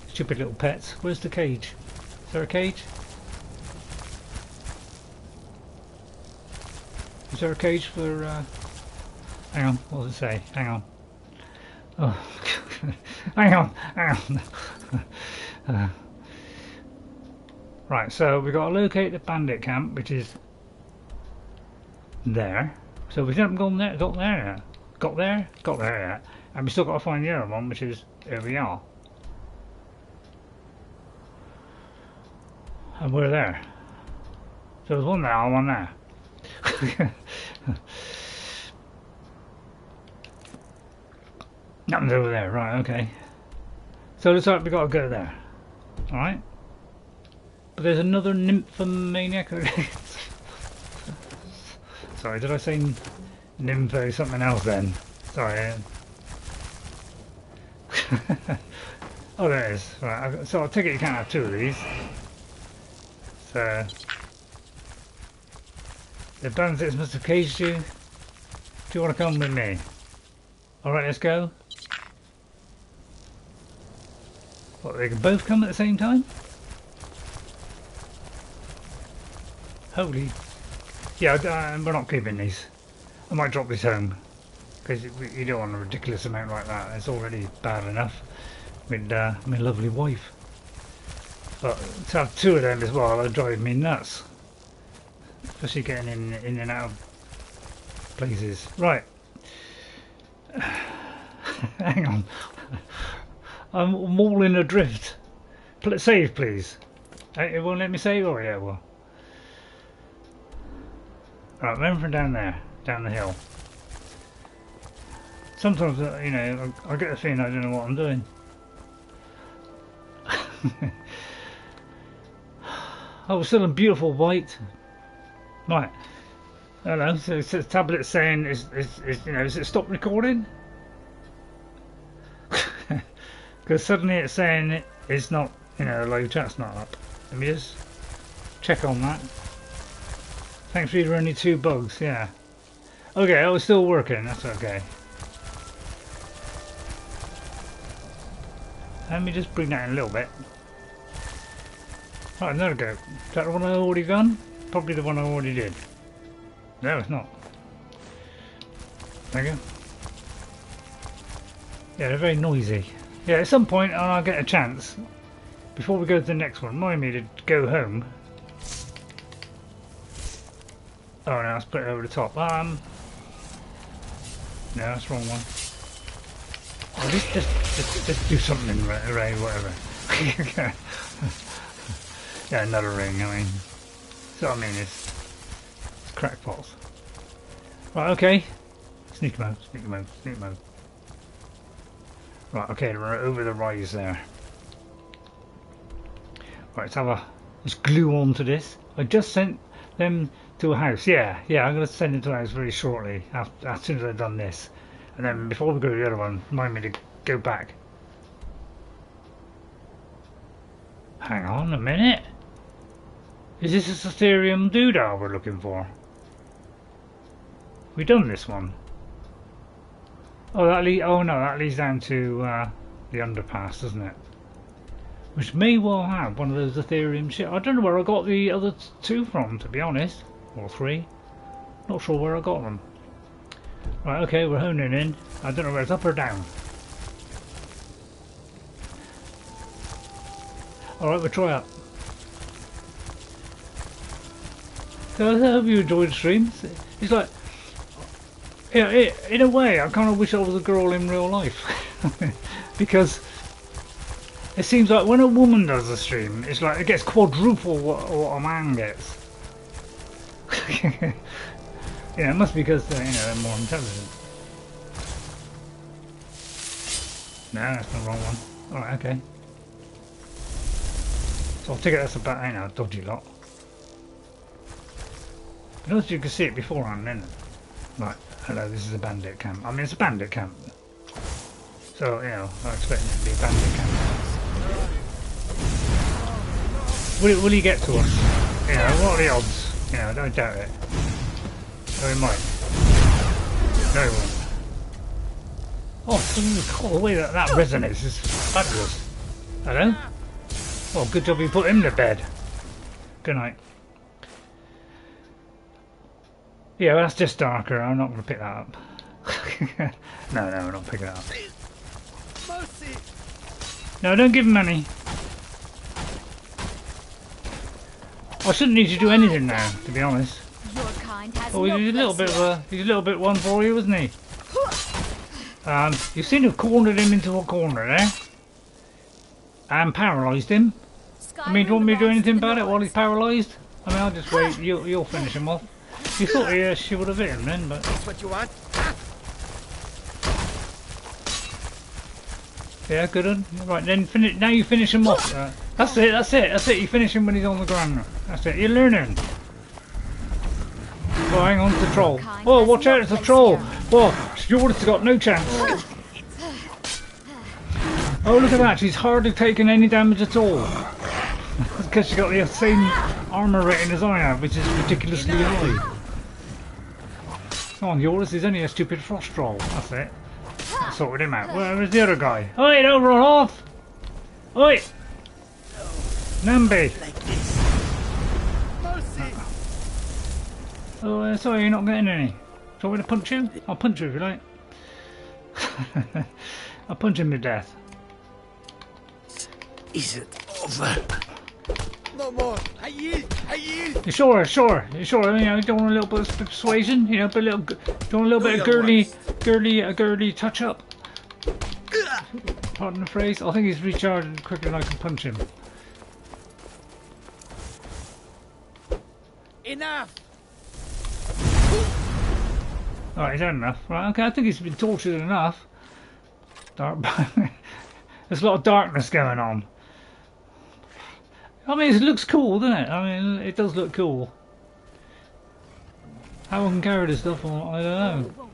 Speaker 1: stupid little pets. Where's the cage? Is there a cage? Is there a cage for, hang on, what does it say? Hang on. Oh, hang on. Right, so we've got to locate the bandit camp, which is there. So we haven't got there yet. And we still got to find the other one, which is, here we are. And we're there. So there's one there, one there. Nothing's over there, right, okay. So looks like we got to go there. Alright. But there's another nymphomaniac. Sorry, did I say nympho something else then? Sorry. Oh, there it is. Right, so I'll take it you can't have two of these. So the bandits must have caged you. Do you want to come with me? Alright, let's go. What, they can both come at the same time? Holy. Yeah, we're not keeping these. I might drop this home. Because you don't want a ridiculous amount like that. It's already bad enough with my lovely wife. But to have two of them as well, that'll drive me nuts. Especially getting in and out of places. Right. Hang on. I'm all in adrift. Save, please. It won't let me save? Oh, yeah, well. Right, remember from down there, down the hill. Sometimes, you know, I get a feeling I don't know what I'm doing. Oh, we're still in beautiful white. Right. Hello. So it's a tablet saying, is it stop recording? Because suddenly it's saying it's not, you know, live chat's not up. Let me just check on that. Thankfully there are only 2 bugs, yeah. Okay, I was still working, that's okay. Let me just bring that in a little bit. Right, another go. Is that the one I already done? Probably the one I already did. No, it's not. There you go. Yeah, they're very noisy. Yeah, at some point I'll get a chance. Before we go to the next one, remind me to go home. Oh no, let's put it over the top. No, that's the wrong one. Oh, just do something, Ray, whatever. Yeah, another ring, I mean. So I mean, it's crackpots. Right, okay. Sneak mode, sneak mode, sneak mode. Right, okay, we're over the rise there. Right, let's glue on to this. I just sent them to a house. Yeah, I'm going to send them to a house very shortly, as soon as I've done this. And then before we go to the other one, remind me to go back. Hang on a minute. Is this a Ethereum doodah we're looking for? We done this one? Oh, oh no, that leads down to the underpass, doesn't it? Which may well have one of those Ethereum shit. I don't know where I got the other two from, to be honest. Or three. Not sure where I got them. Right, okay, we're honing in. I don't know where it's up or down. Alright, we'll try up. So I hope you enjoyed the stream. It's like, yeah, in a way, I kind of wish I was a girl in real life. Because it seems like when a woman does a stream, it's like it gets quadruple what a man gets. Yeah, it must be because they're more intelligent. No, that's the wrong one. Alright, okay. So I'll take it that's about a dodgy lot. But also you can see it beforehand, then. Right, hello, this is a bandit camp. I mean, it's a bandit camp. So, I expect it to be a bandit camp. Will he get to us? What are the odds? I don't doubt it. Oh, he might. No, he won't. Oh, the way that resonates is fabulous. Hello? Oh, good job you put him to bed. Good night. Yeah, well, that's just darker. I'm not going to pick that up. No, we're not picking it up. No, don't give him money. I shouldn't need to do anything now, to be honest.
Speaker 2: Your kind has
Speaker 1: Oh, he's a little bit one for you, isn't he? You seem to have cornered him into a corner there. And paralysed him. I mean, do you want me to do anything about it while he's paralysed? I mean, I'll just wait. You'll finish him off. You thought she would have hit him then, but...
Speaker 3: That's what you want?
Speaker 1: Yeah, good one. Right, then now you finish him off. That's it. You finish him when he's on the ground. That's it. You're learning. Oh, hang on, it's a troll. Oh, watch out, it's a troll. Whoa, Jordis got no chance. Oh, look at that. She's hardly taken any damage at all. Because she got the same armour rating as I have, which is ridiculously high. Come on, Jordis is only a stupid frost troll. That's it. I sorted him out. Where's the other guy? Oi, don't run off! Oi! Namby! Oh, sorry, you're not getting any. Do you want me to punch you? I'll punch you if you like. I'll punch him to death.
Speaker 3: Is it over? No more. I yield.
Speaker 1: You sure? You sure? You don't want a little bit of persuasion? Don't want a little bit of girly touch up? Pardon the phrase. I think he's recharged quicker than I can punch him.
Speaker 3: Enough.
Speaker 1: Alright, he's had enough. Right, okay, I think he's been tortured enough. There's a lot of darkness going on. I mean, it looks cool, doesn't it? I mean, it does look cool. How one can carry this stuff, I don't know.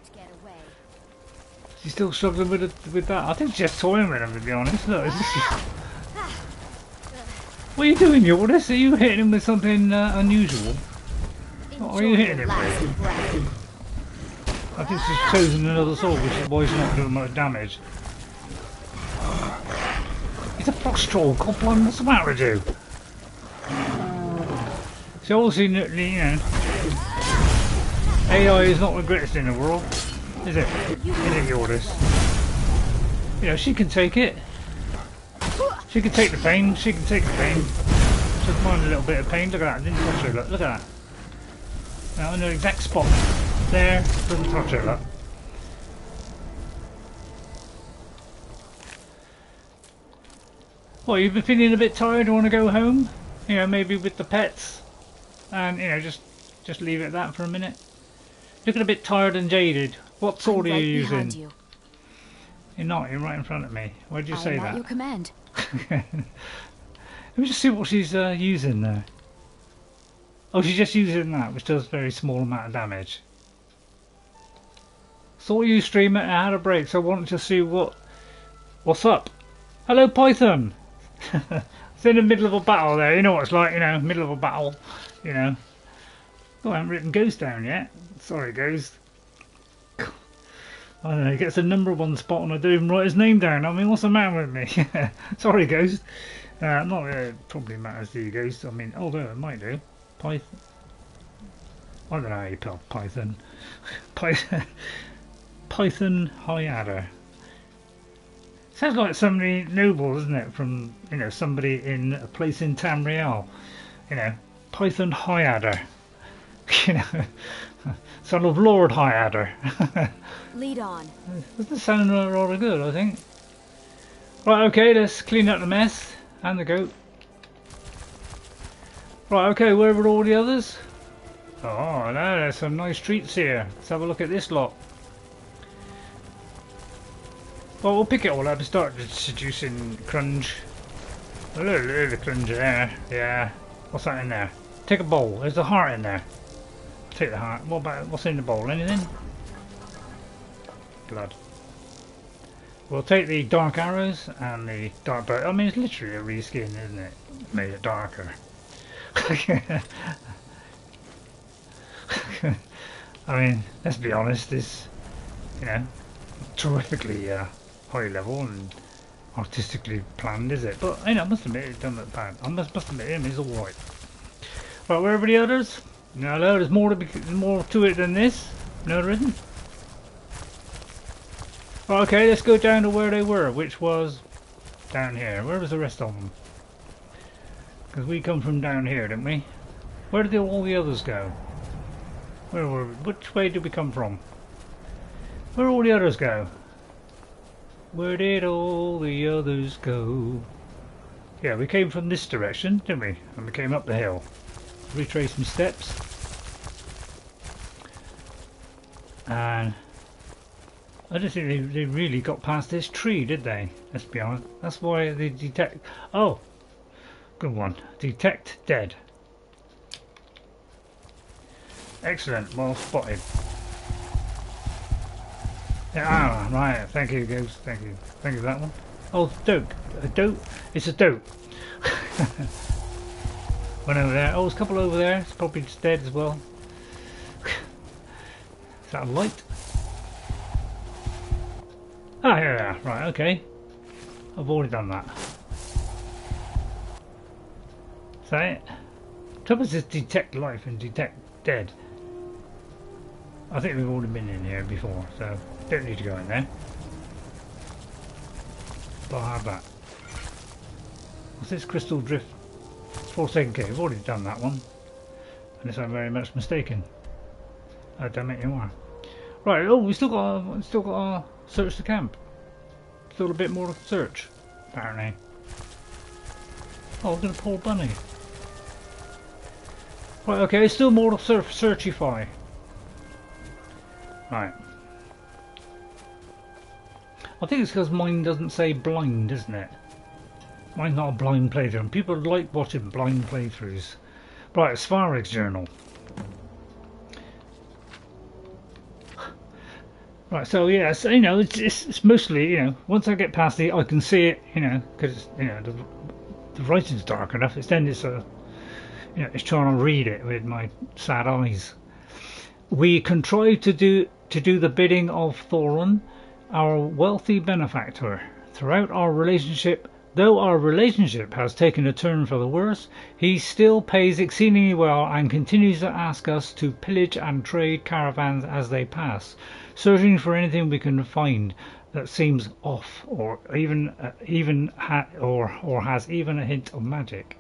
Speaker 1: She's still struggling with that. I think she's just toying with him, to be honest. Look, what are you doing, Jordis? Are you hitting him with something unusual? What are you hitting him with? I think she's chosen another sword, which is why she's not doing much damage. He's a frost troll, Copland, what's the matter with you? So obviously, AI is not the greatest in the world, is it? Is it, Jordis? She can take it. She can take the pain, She'll mind a little bit of pain. Look at that, didn't touch her, look at that. Now, in the exact spot. There, doesn't touch her, look. What, you've been feeling a bit tired, want to go home? Maybe with the pets? and you know, just leave it at that for a minute. Looking a bit tired and jaded. What sword are you using? You're not. You're right in front of me. Why did you say that?
Speaker 2: At your command.
Speaker 1: Let me just see what she's using there. Oh, she's just using that, which does a very small amount of damage. Saw you stream it and I had a break, so I wanted to see what's up. Hello, Python. It's in the middle of a battle there. You know what it's like, you know, middle of a battle, you know. Oh, I haven't written Ghost down yet. Sorry, Ghost. I don't know, he gets a #1 spot and I don't even write his name down. I mean, what's the matter with me? Sorry, Ghost. Not really, it probably matters to you, Ghost. I mean, although it might do. Python. I don't know how you spell Python. Python High Adder. Sounds like somebody noble, doesn't it? From, you know, somebody in a place in Tamriel. You know, Python High Adder. You know, son of Lord High Adder.
Speaker 2: Lead on.
Speaker 1: Doesn't sound rather good, I think. Right, okay, let's clean up the mess and the goat. Right, okay, where were all the others? Oh, no, there's some nice treats here. Let's have a look at this lot. Well, we'll pick it all up and start seducing Crunge. A little Crunge there. Yeah. What's that in there? Take a bowl. There's a heart in there. Take the heart. What about what's in the bowl? Anything? Blood. We'll take the dark arrows and the dark bow. I mean, it's literally a reskin, isn't it? Made it darker. I mean, let's be honest. This, you know, terrifically high level and artistically planned, is it? But you know, I must admit it doesn't look bad. I must admit him is all right. Right, where are the others? No, there's more to it than this. No, there isn't. Right, okay, let's go down to where they were, which was down here. Where was the rest of them? Because we come from down here, didn't we? Where did all the others go? Where were we? Which way did we come from? Where did all the others go? Where did all the others go? Yeah, we came from this direction, didn't we? And we came up the hill. Retrace some steps. And I don't think they really got past this tree, did they? Let's be honest. That's why they detect... Oh! Good one. Detect dead. Excellent. Well spotted. Yeah, right. Thank you, Ghost. Thank you. Thank you for that one. Oh, dope. A dope? It's a dope. One over there. Oh, there's a couple over there. It's probably just dead as well. Is that a light? Ah, here we are. Right, okay. I've already done that. Is that it? Trouble is detect life and detect dead. I think we've already been in here before, so don't need to go in there. But I'll have that. What's this? Crystaldrift? 4 K. We've already done that one. Unless I'm very much mistaken. Oh, damn it, you are. Right, oh, we still got search the camp. Still a bit more to search, apparently. Oh, we're gonna pull bunny. Right, okay, still more to searchify. Right. I think it's because mine doesn't say blind, isn't it? Mine's not a blind playthrough, and people like watching blind playthroughs. Right, Svarig's journal. Right, so yeah, so, you know, it's mostly, you know, once I get past it, I can see it, you know, because you know the writing's dark enough. It's then it's you know, it's trying to read it with my sad eyes. We contrive to do the bidding of Thoron, our wealthy benefactor. Throughout our relationship, though our relationship has taken a turn for the worse, he still pays exceedingly well and continues to ask us to pillage and trade caravans as they pass, searching for anything we can find that seems off, or has even a hint of magic.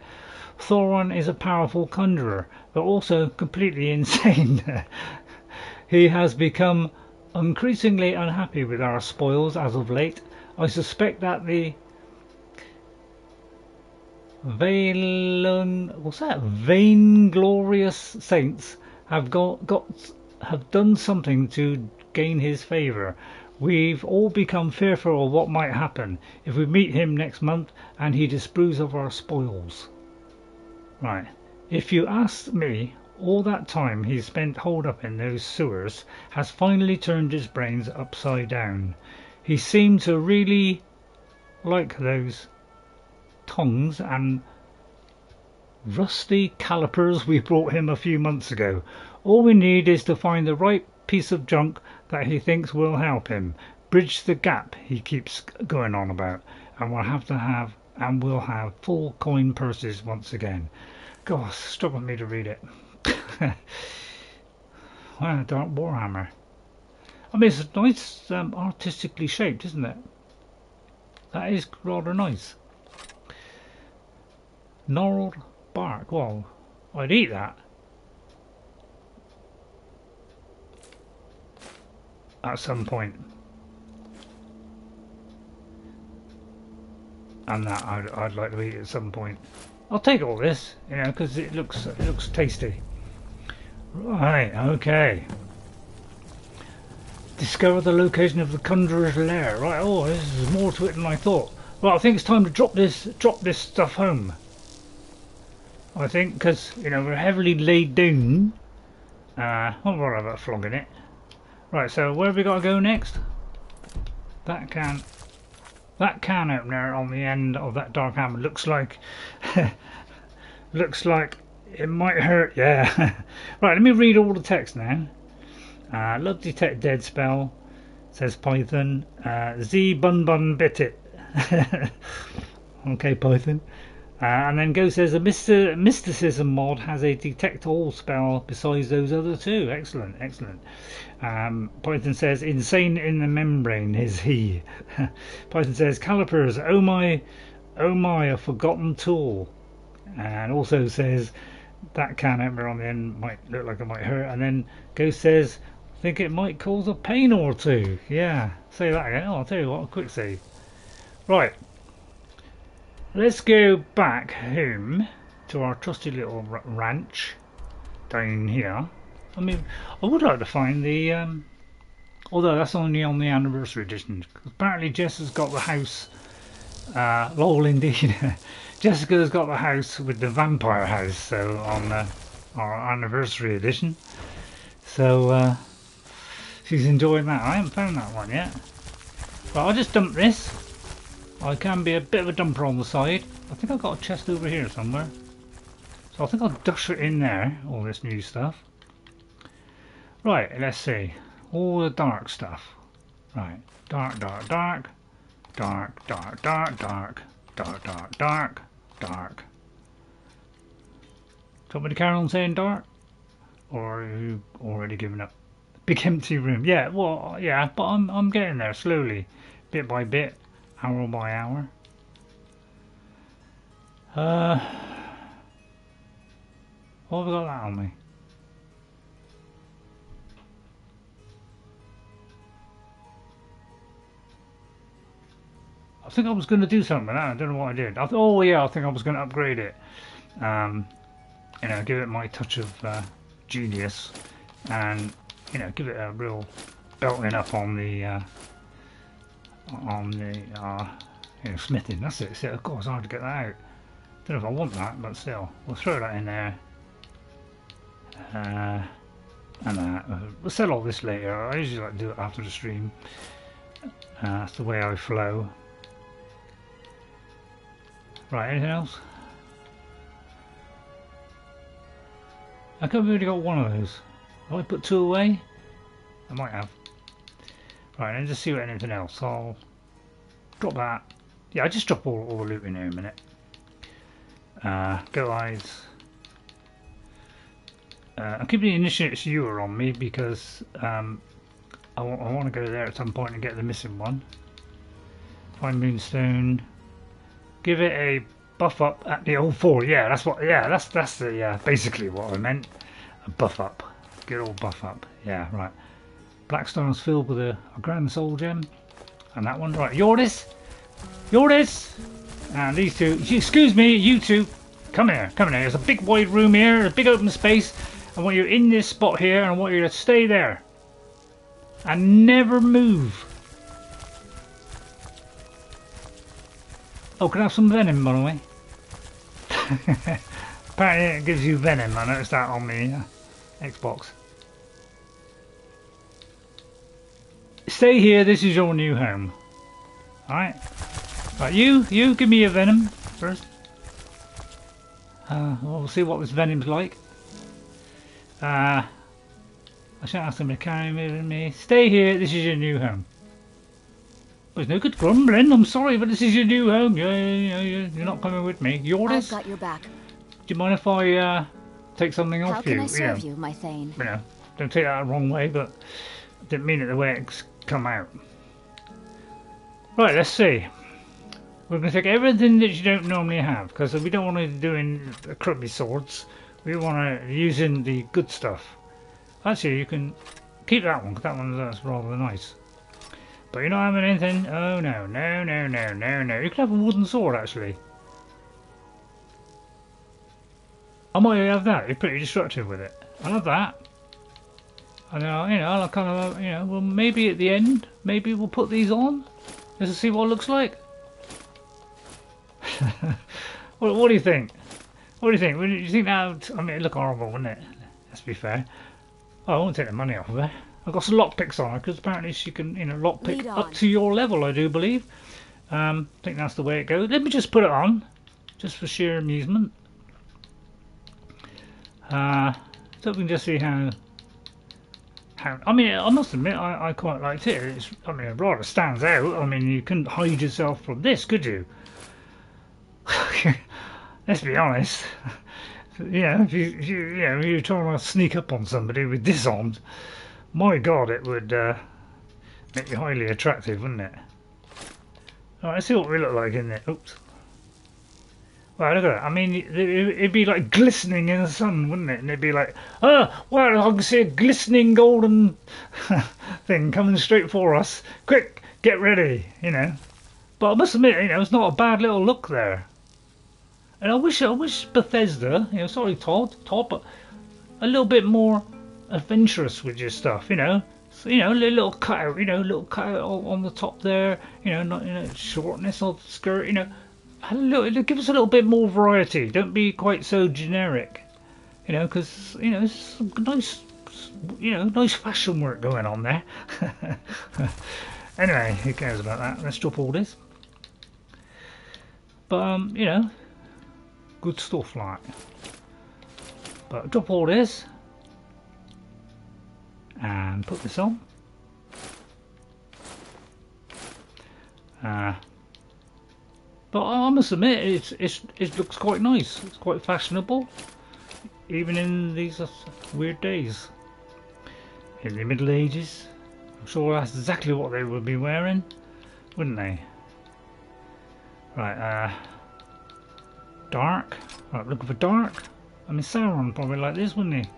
Speaker 1: Thoron is a powerful conjurer, but also completely insane. He has become increasingly unhappy with our spoils as of late. I suspect that What's that? Vainglorious saints have have done something to gain his favour. We've all become fearful of what might happen if we meet him next month and he disapproves of our spoils. Right. If you ask me, all that time he's spent holed up in those sewers has finally turned his brains upside down. He seemed to really like those tongs and rusty calipers we brought him a few months ago. All we need is to find the right piece of junk that he thinks will help him bridge the gap he keeps going on about, and we'll have full coin purses once again. God, struggling me to read it. Wow, Dark Warhammer. I mean, it's nice, artistically shaped, isn't it? That is rather nice. Gnarled bark. Well, I'd eat that. At some point. And that I'd like to eat at some point. I'll take all this, you know, because it looks tasty. Right, okay. Discover the location of the Conjurer's lair. Right, oh, this is more to it than I thought. Well, I think it's time to drop this stuff home. I think, because, you know, we're heavily laid down. I'll worry about flogging it. Right, so where have we got to go next? That can opener on the end of that dark hammer looks like it might hurt. Yeah. Right, let me read all the text now. Love detect dead spell, says Python. Z bun bun bit it. Okay, Python. And then Go says a mysticism mod has a detect all spell besides those other two. Excellent, excellent. Python says insane in the membrane is he. Python says calipers, oh my, a forgotten tool. And also says that can opener on the end might look like it might hurt. And then Go says think it might cause a pain or two. Yeah, say that again. Oh, I'll tell you what, a quick save. Right, let's go back home to our trusty little ranch down here. I mean, I would like to find the although that's only on the anniversary edition. Apparently Jess has got the house, lol indeed. Jessica's got the house with the vampire house, so on our anniversary edition. So she's enjoying that. I haven't found that one yet. But I'll just dump this. I can be a bit of a dumper on the side. I think I've got a chest over here somewhere. So I think I'll dash it in there, all this new stuff. Right, let's see. All the dark stuff. Right. Dark, dark, dark. Dark, dark, dark, dark. Dark, dark, dark. Dark. Do you want me to carry on saying dark? Or are you already given up? Big empty room. Yeah, well, yeah, but I'm getting there slowly. Bit by bit. Hour by hour. What have I got that on me? I think I was going to do something with that. I don't know what I did. Oh yeah, I think I was going to upgrade it. You know, give it my touch of genius, and you know, give it a real belting up on the you know, smithing. That's it. See, of course, it's hard to get that out. Don't know if I want that, but still, we'll throw that in there. And that. We'll sell all this later. I usually like to do it after the stream. That's the way I flow. Right, anything else? I could have only got one of those. Have I put two away? I might have. Right, and just see what anything else. I'll drop that. Yeah, I just drop all the loot in here in a minute. Go eyes. I'm keeping the initiate sewer on me because I want to go there at some point and get the missing one. Find moonstone. Give it a buff up at the old 4. Yeah, that's what. Yeah, that's the basically what I meant. A buff up. Get all buff up. Yeah, right. Black Star's filled with a grand soul gem, and that one. Right, Jordis. Jordis. And these two, excuse me, you two, come here, come here. There's a big wide room here, a big open space. I want you in this spot here, and I want you to stay there. And never move. Oh, can I have some venom, by the way? Apparently it gives you venom, I noticed that on the Xbox. Stay here, this is your new home. Alright. Right, you give me your venom first. We'll see what this venom's like. I shan't ask them to carry me with me. Stay here, this is your new home. There's no good grumbling, I'm sorry, but this is your new home. You're not coming with me. Jordis?
Speaker 2: I've got your back.
Speaker 1: Do you mind if I take something off you?
Speaker 2: How can I serve you, my Thane?
Speaker 1: You know, don't take that the wrong way, but I didn't mean it the way it's come out. Right, let's see. We're going to take everything that you don't normally have, because we don't want to do in crummy swords. We want to use in the good stuff. Actually, you can keep that one, because that's rather nice. But you're not having anything. Oh no, no, no, no, no, no. You can have a wooden sword, actually. I might have that. You're pretty destructive with it. I'll have that. And I'll kind of, well, maybe at the end, maybe we'll put these on just to see what it looks like. What do you think? What do you think? Do you think that? I mean, it'd look horrible, wouldn't it? Let's be fair. Oh, I won't take the money off of her. I've got some lockpicks on her because apparently she can, lockpick up to your level, I do believe. I think that's the way it goes. Let me just put it on, just for sheer amusement. So we can just see how. I mean, I must admit, I quite liked it. It rather stands out. I mean, you couldn't hide yourself from this, could you? Let's be honest. If you're trying to sneak up on somebody with this on, my God, it would make you highly attractive, wouldn't it? Alright, let's see what we look like in there. Oops. Well, look at that. I mean, it'd be like glistening in the sun, wouldn't it? And it'd be like, oh, well, I can see a glistening golden thing coming straight for us. Quick, get ready, But I must admit, it's not a bad little look there. And I wish Bethesda, sorry Todd, but a little bit more adventurous with your stuff, So, little cutout, little cutout on the top there, not, shortness of the skirt, give us a little bit more variety. Don't be quite so generic, because it's some nice, nice fashion work going on there. Anyway, who cares about that? Let's drop all this. But good stuff like. But drop all this and put this on. But I must admit, it looks quite nice. It's quite fashionable, even in these weird days. In the Middle Ages, I'm sure that's exactly what they would be wearing, wouldn't they? Right, dark. Right, looking for dark. I mean, Sauron probably like this, wouldn't he?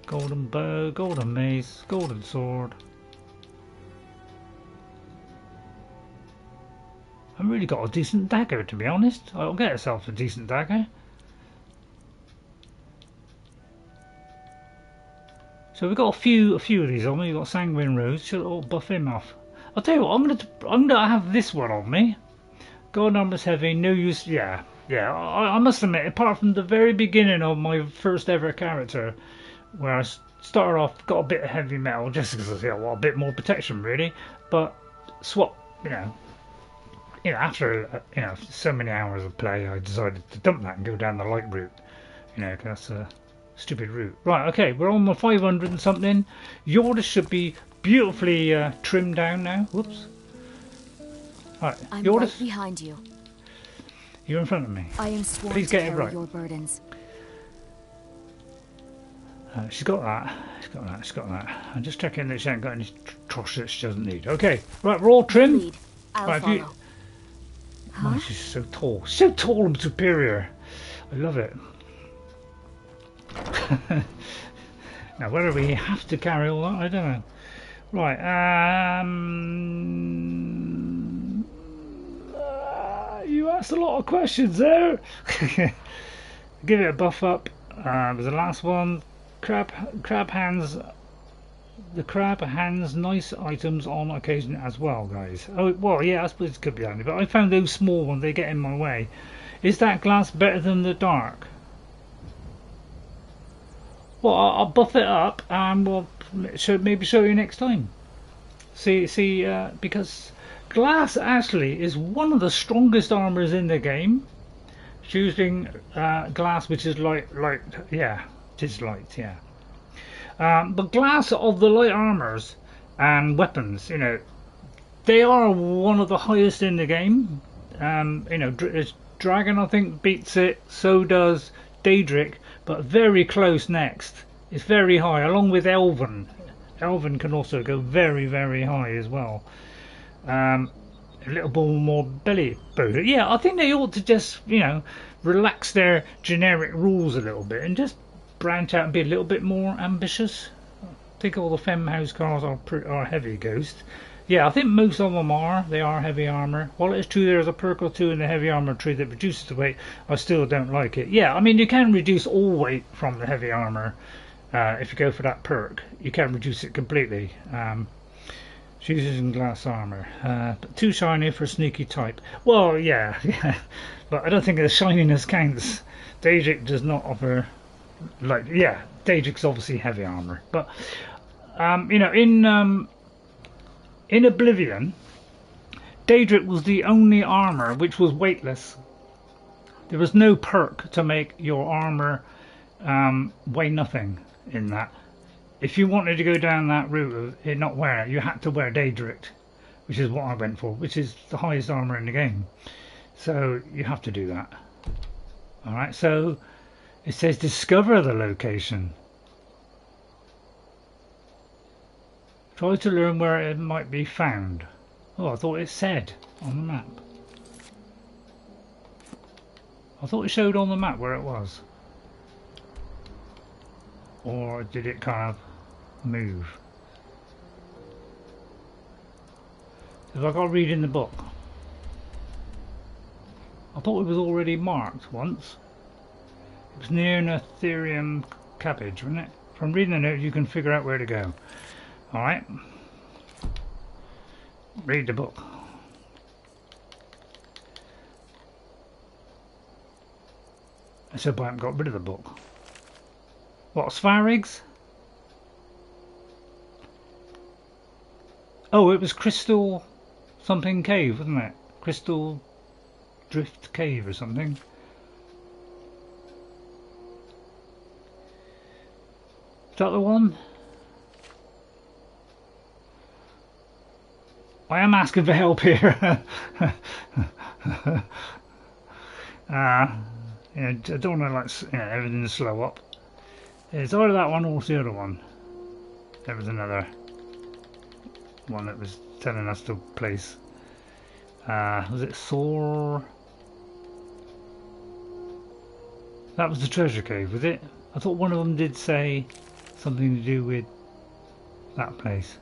Speaker 1: Golden bow, golden mace, golden sword. I've really got a decent dagger, to be honest. I'll get myself a decent dagger. So we've got a few of these on me. We've got Sanguine Rose. Should all buff him off. I'll tell you what. I'm gonna have this one on me. God numbers heavy. No use. Yeah. I must admit, apart from the very beginning of my first ever character, where I started off, got a bit of heavy metal just because I want a bit more protection, really. But swap, after so many hours of play, I decided to dump that and go down the light route. Cause that's a stupid route. Right, okay, we're on the 500 and something. Jordis should be beautifully trimmed down now. Whoops. Right,
Speaker 2: I'm
Speaker 1: Jordis,
Speaker 2: right behind you.
Speaker 1: You're in front of me.
Speaker 2: I am sworn
Speaker 1: Please
Speaker 2: to
Speaker 1: get it
Speaker 2: carry
Speaker 1: right.
Speaker 2: your burdens.
Speaker 1: She's got that. She's got that. I'm just checking that she ain't got any trash that she doesn't need. Okay, right, we're all trimmed.
Speaker 2: Lead. I'll
Speaker 1: Right,
Speaker 2: follow.
Speaker 1: Oh, she's so tall and superior. I love it. Now, whether we have to carry all that, I don't know. Right, That's a lot of questions there. Give it a buff up. Was the last one. Crab hands. The crab hands nice items on occasion as well, guys. Oh well, yeah, I suppose it could be handy, but I found those small ones, they get in my way. Is that glass better than the dark? Well, I'll buff it up and we'll maybe show you next time. See, because glass actually is one of the strongest armors in the game. Choosing glass, which is light, yeah, it is light, yeah. But glass of the light armors and weapons, you know, they are one of the highest in the game. You know, Dragon I think beats it, so does Daedric, but very close next. It's very high, along with Elven. Elven can also go very, very high as well. A little bit more belly booster. Yeah, I think they ought to just, you know, relax their generic rules a little bit and just branch out and be a little bit more ambitious. I think all the Fem House cars are heavy Ghost. Yeah, I think most of them are. They are heavy armor. While it's true there's a perk or two in the heavy armor tree that reduces the weight, I still don't like it. Yeah, I mean you can reduce all weight from the heavy armor if you go for that perk. You can reduce it completely. She's using glass armor, but too shiny for a sneaky type. Well, yeah, but I don't think the shininess counts. Daedric does not offer, like, yeah, Daedric's obviously heavy armor, but you know, in Oblivion, Daedric was the only armor which was weightless. There was no perk to make your armor weigh nothing in that. If you wanted to go down that route of it not wearing it, you had to wear Daedric, which is what I went for, which is the highest armor in the game. So you have to do that. Alright, so it says discover the location. Try to learn where it might be found. Oh, I thought it said on the map. I thought it showed on the map where it was. Or did it kind of move? Have I got to read in the book? I thought it was already marked once. It was near an Ethereum cabbage, wasn't it? From reading the note you can figure out where to go. Alright. Read the book. I said I haven't got rid of the book. What, Svarig's? Oh, it was Crystal something cave, wasn't it? Crystal Drift cave or something. Is that the one? I am asking for help here. Yeah, I don't want to like, you know, everything to slow up. It's either that one or it's the other one. There was another one that was telling us the place. Was it Thor? That was the treasure cave, was it? I thought one of them did say something to do with that place.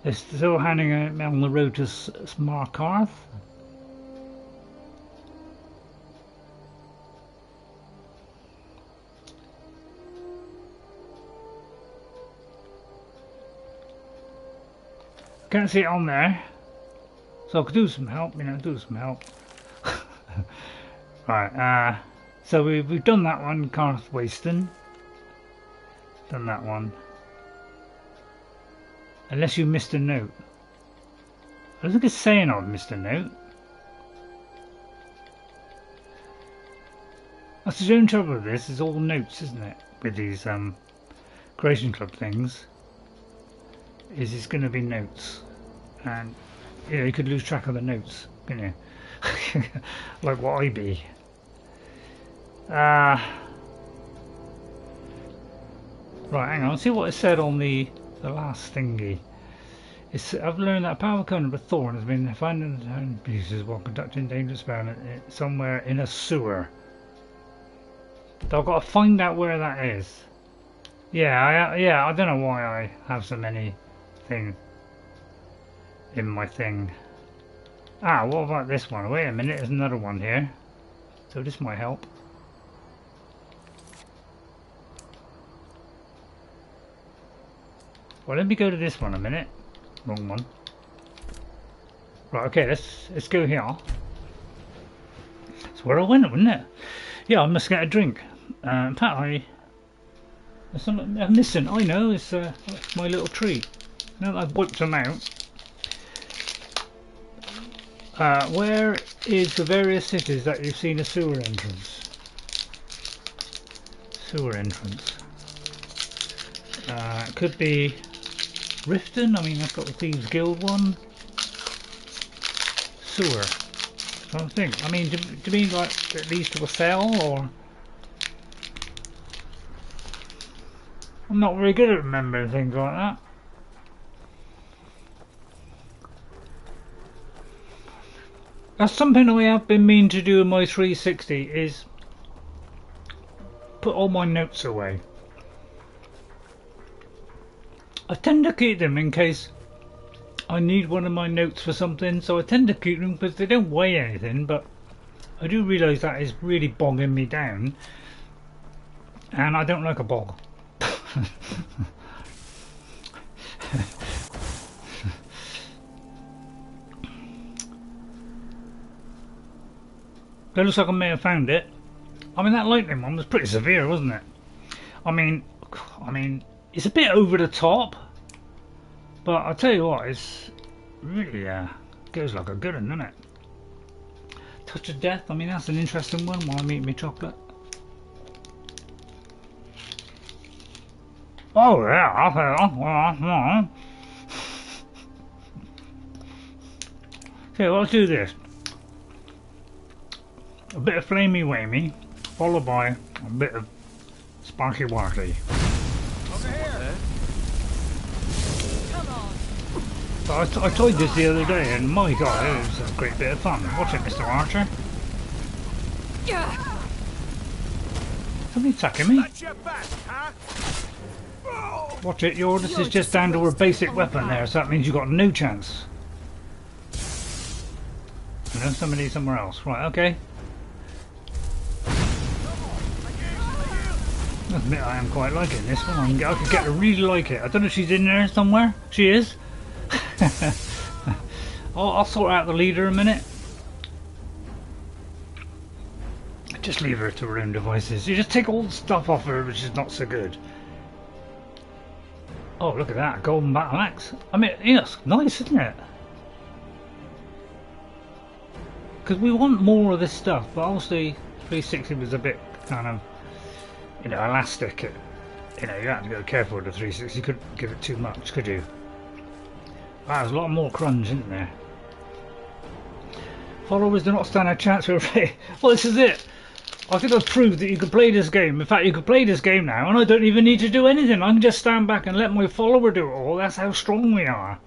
Speaker 1: They're still handing out on the road to Smarkarth. Can't see it on there, so I could do some help, you know, do some help. Right, so we've done that one, Carth Waston. Done that one. Unless you missed a note. I don't think it's saying I've missed a note. That's the only trouble with this, is all notes, isn't it? With these Creation Club things. Is it's going to be notes, and you know, you could lose track of the notes, couldn't you? Like what I be. Right, hang on, let's see what it said on the last thingy. I've learned that a powerful component of Thoron has been found in pieces while conducting dangerous experiment somewhere in a sewer. So I've got to find out where that is. Yeah, I don't know why I have so many things in my thing. Ah, what about this one? Wait a minute, there's another one here. So this might help. Well, let me go to this one a minute. Wrong one. Right, okay, let's go here. That's where I went, wasn't it? Yeah, I must get a drink. In fact, there's something I'm missing. I know, it's my little treat. Now that I've wiped them out. Where is the various cities that you've seen a sewer entrance? Sewer entrance. It could be Riften. I mean, I've got the Thieves Guild one. Sewer. I don't think. I mean, do you mean like it leads to a cell, or? I'm not very good at remembering things like that. That's something I have been meaning to do in my 360 is put all my notes away. I tend to keep them in case I need one of my notes for something, so I tend to keep them because they don't weigh anything, but I do realise that is really bogging me down, and I don't like a bog. It looks like I may have found it. I mean, that lightning one was pretty severe, wasn't it? I mean, it's a bit over the top, but I'll tell you what, it's really goes like a good one, doesn't it? Touch of Death. I mean, that's an interesting one. While I'm eating my chocolate. Oh yeah, okay, well, let's do this. A bit of flamey whamey, followed by a bit of sparky warky.
Speaker 4: Over here.
Speaker 1: So I tried this the other day, and my god, it was a great bit of fun. Watch it, Mr. Archer. Somebody attacking me. Watch it, this is just down to a basic weapon there, so that means you've got no chance. You know, somebody somewhere else. Right, okay. I admit I am quite liking this one. I could get to really like it. I don't know if she's in there somewhere. She is. I'll sort out the leader a minute. Just leave her to her own devices. You just take all the stuff off her, which is not so good. Oh, look at that golden battle axe. I mean, yeah, it's nice, isn't it? Because we want more of this stuff, but obviously 360 was a bit kind of, you know, elastic. You know, you have to go careful with the 360. You couldn't give it too much, could you? Wow, there's a lot more crunch, isn't there? Followers do not stand a chance for a well, this is it. I think I've proved that you can play this game. In fact, you can play this game now, and I don't even need to do anything. I can just stand back and let my follower do it all. That's how strong we are.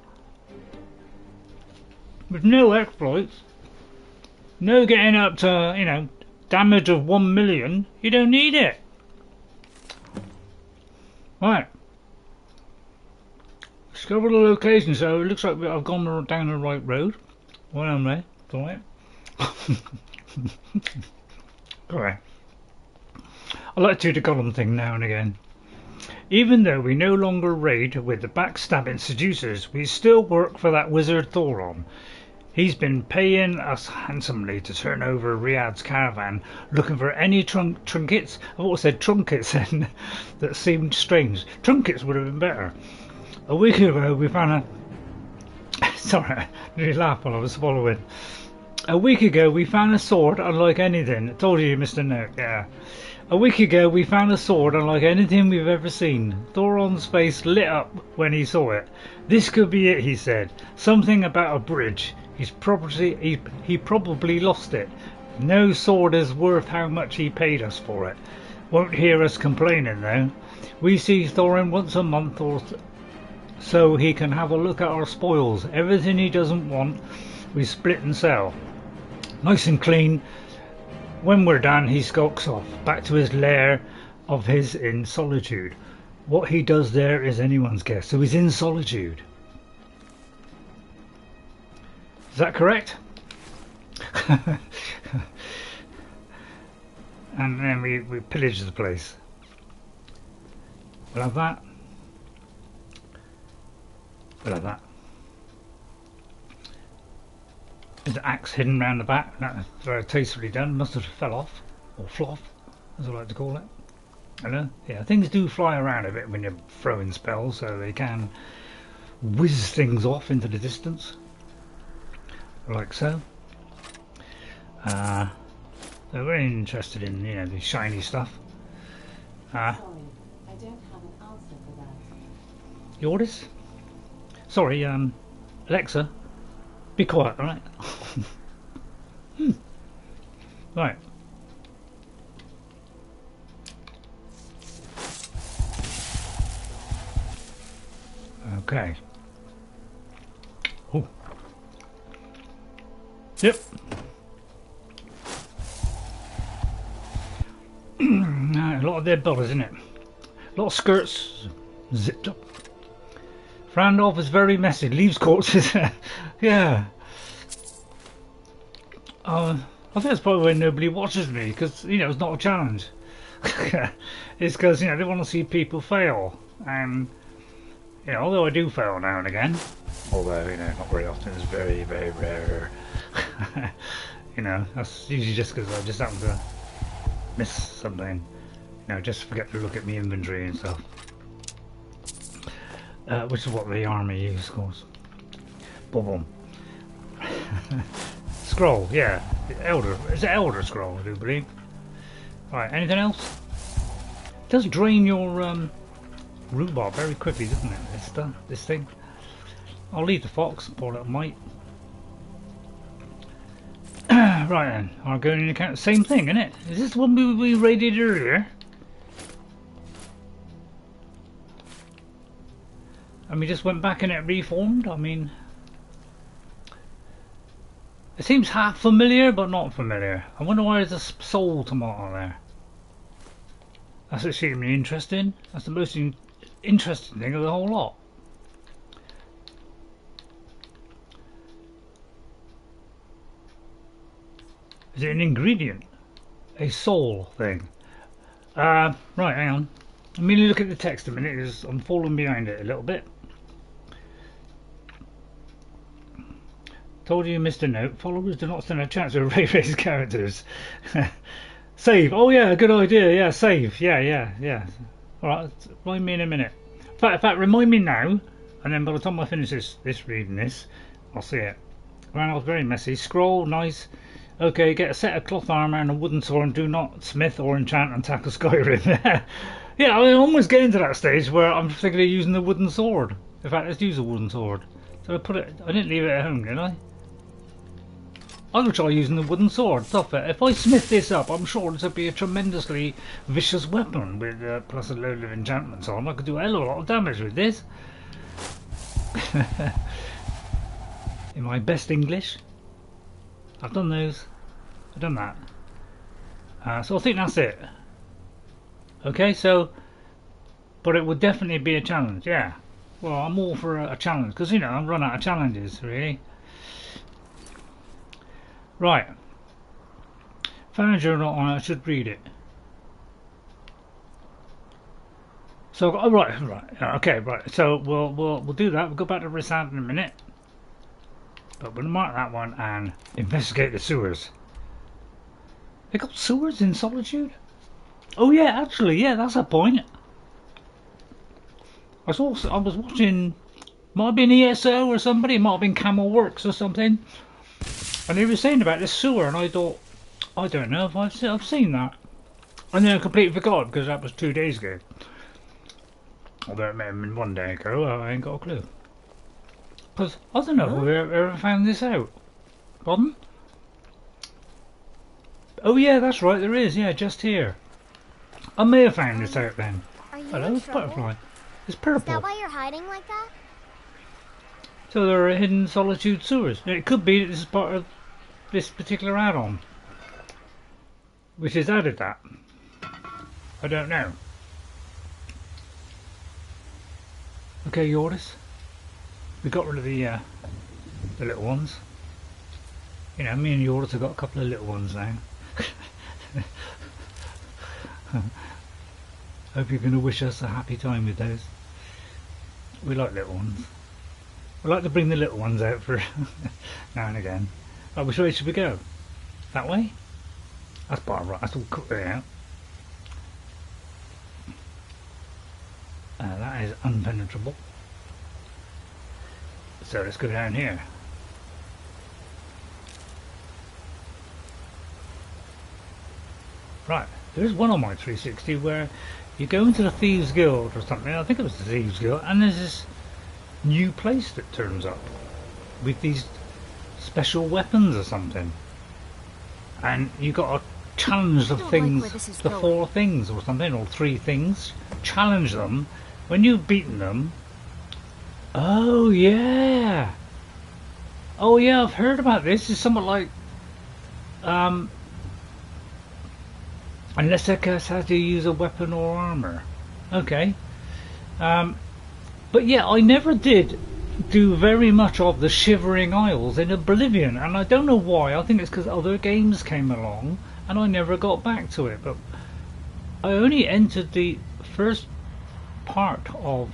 Speaker 1: With no exploits, no getting up to, you know, damage of 1 million. You don't need it. Right. Discover the location. So it looks like I've gone down the right road. Well, I'm there. It's alright. Alright. I like to do the column thing now and again. Even though we no longer raid with the backstabbing seducers, we still work for that wizard Thoron. He's been paying us handsomely to turn over Ri'saad's caravan, looking for any trinkets. I've always said trunkets then, that seemed strange. Trunkets would have been better. A week ago we found a... Sorry, I nearly laughed while I was swallowing. A week ago we found a sword unlike anything. I told you, Mr. Nook, yeah. A week ago we found a sword unlike anything we've ever seen. Thoron's face lit up when he saw it. This could be it, he said. Something about a bridge. He probably lost it. No sword is worth how much he paid us for it. Won't hear us complaining though. We see Thoron once a month or so he can have a look at our spoils. Everything he doesn't want, we split and sell. Nice and clean. When we're done, he skulks off, back to his lair of his in Solitude. What he does there is anyone's guess. So he's in Solitude. Is that correct? And then we pillage the place. We'll have that. We'll have that. There's an axe hidden round the back. That's very tastefully done. Must have fell off. Or floff, as I like to call it. I know. Yeah, things do fly around a bit when you're throwing spells, so they can whiz things off into the distance. Like so. They're very interested in, you know, the shiny stuff.
Speaker 6: Sorry, I don't have an answer for that.
Speaker 1: Jordis? Sorry, Alexa, be quiet, alright? Right. Okay. Oh. Yep. A lot of dead bodies, isn't it? A lot of skirts zipped up. Frandalf is very messy. Leaves corpses. Yeah. I think that's probably why nobody watches me, because, you know, it's not a challenge. It's because, you know, they want to see people fail. And, you know, although I do fail now and again, although, you know, not very often, it's very, very rare. You know, that's usually just because I just happen to miss something. You know, just forget to look at my inventory and stuff. Which is what the army use, of course. Boom, boom. Scroll, yeah. Elder. It's an elder scroll, I do believe. Right, anything else? It does drain your rhubarb very quickly, doesn't it? This thing. I'll leave the fox, poor little mite. Right then, I'll go in the account. Same thing, isn't it? Is this the one we raided earlier? And we just went back and it reformed? I mean, it seems half familiar but not familiar. I wonder why there's a soul tomato there. That's extremely interesting. That's the most interesting thing of the whole lot. Is it an ingredient? A soul thing? Right, hang on. Let me look at the text a minute, because I'm falling behind it a little bit. Told you you missed a note. Followers do not stand a chance with race characters. Save. Oh yeah, good idea. Yeah, save. Yeah. Alright, remind me in a minute. In fact, remind me now, and then by the time I finish reading this, I'll see it. Randall's very messy. Scroll, nice. Okay, get a set of cloth armour and a wooden sword and do not smith or enchant and tackle Skyrim. Yeah, I'm almost getting to that stage where I'm thinking of using the wooden sword. In fact, let's use a wooden sword. So I didn't leave it at home, did I? I'm going to try using the wooden sword. Stop it. If I smith this up, I'm sure this would be a tremendously vicious weapon with plus a load of enchantments on. I could do a hell of a lot of damage with this. In my best English. I've done those. I've done that. So I think that's it. Okay, so... But it would definitely be a challenge, yeah. Well, I'm all for a challenge, because, you know, I've run out of challenges, really. Right. Found a journal on it, I should read it. So, oh, right, okay, right. So we'll do that. We'll go back to Ri'saad in a minute. But we'll mark that one and investigate the sewers. They got sewers in Solitude? Oh yeah, actually, yeah, that's a point. I was watching, might have been ESO or somebody, it might have been Camel Works or something, and they were saying about this sewer, and I thought, I don't know if I've seen that, and then I completely forgot because that was 2 days ago. Although it may have been 1 day ago, I ain't got a clue. Because I don't know if we ever found this out. Pardon? Oh yeah, that's right, there is, yeah, just here. I may have found this out then. Hello, it's butterfly. It's purple.
Speaker 7: Is that why you're hiding like that?
Speaker 1: So there are hidden Solitude sewers. It could be that this is part of this particular add-on, which has added that. I don't know. Okay, Jordis. We got rid of the little ones. You know, me and Jordis have got a couple of little ones now. Hope you're going to wish us a happy time with those. We like little ones. We like to bring the little ones out for now and again. Right, which way should we go? That way? That's about right. That's all cut out. That is unpenetrable. So let's go down here. Right, there's one on my 360 where you go into the Thieves Guild or something, I think it was the Thieves Guild, and there's this new place that turns up with these special weapons or something. And you got to challenge the things, the 4 things or something, or 3 things, challenge them. When you've beaten them, oh yeah, I've heard about this. It's somewhat like unless a curse has to use a weapon or armour. Okay. But yeah, I never did do very much of the Shivering Isles in Oblivion, and I don't know why. I think it's because other games came along and I never got back to it. But I only entered the first part of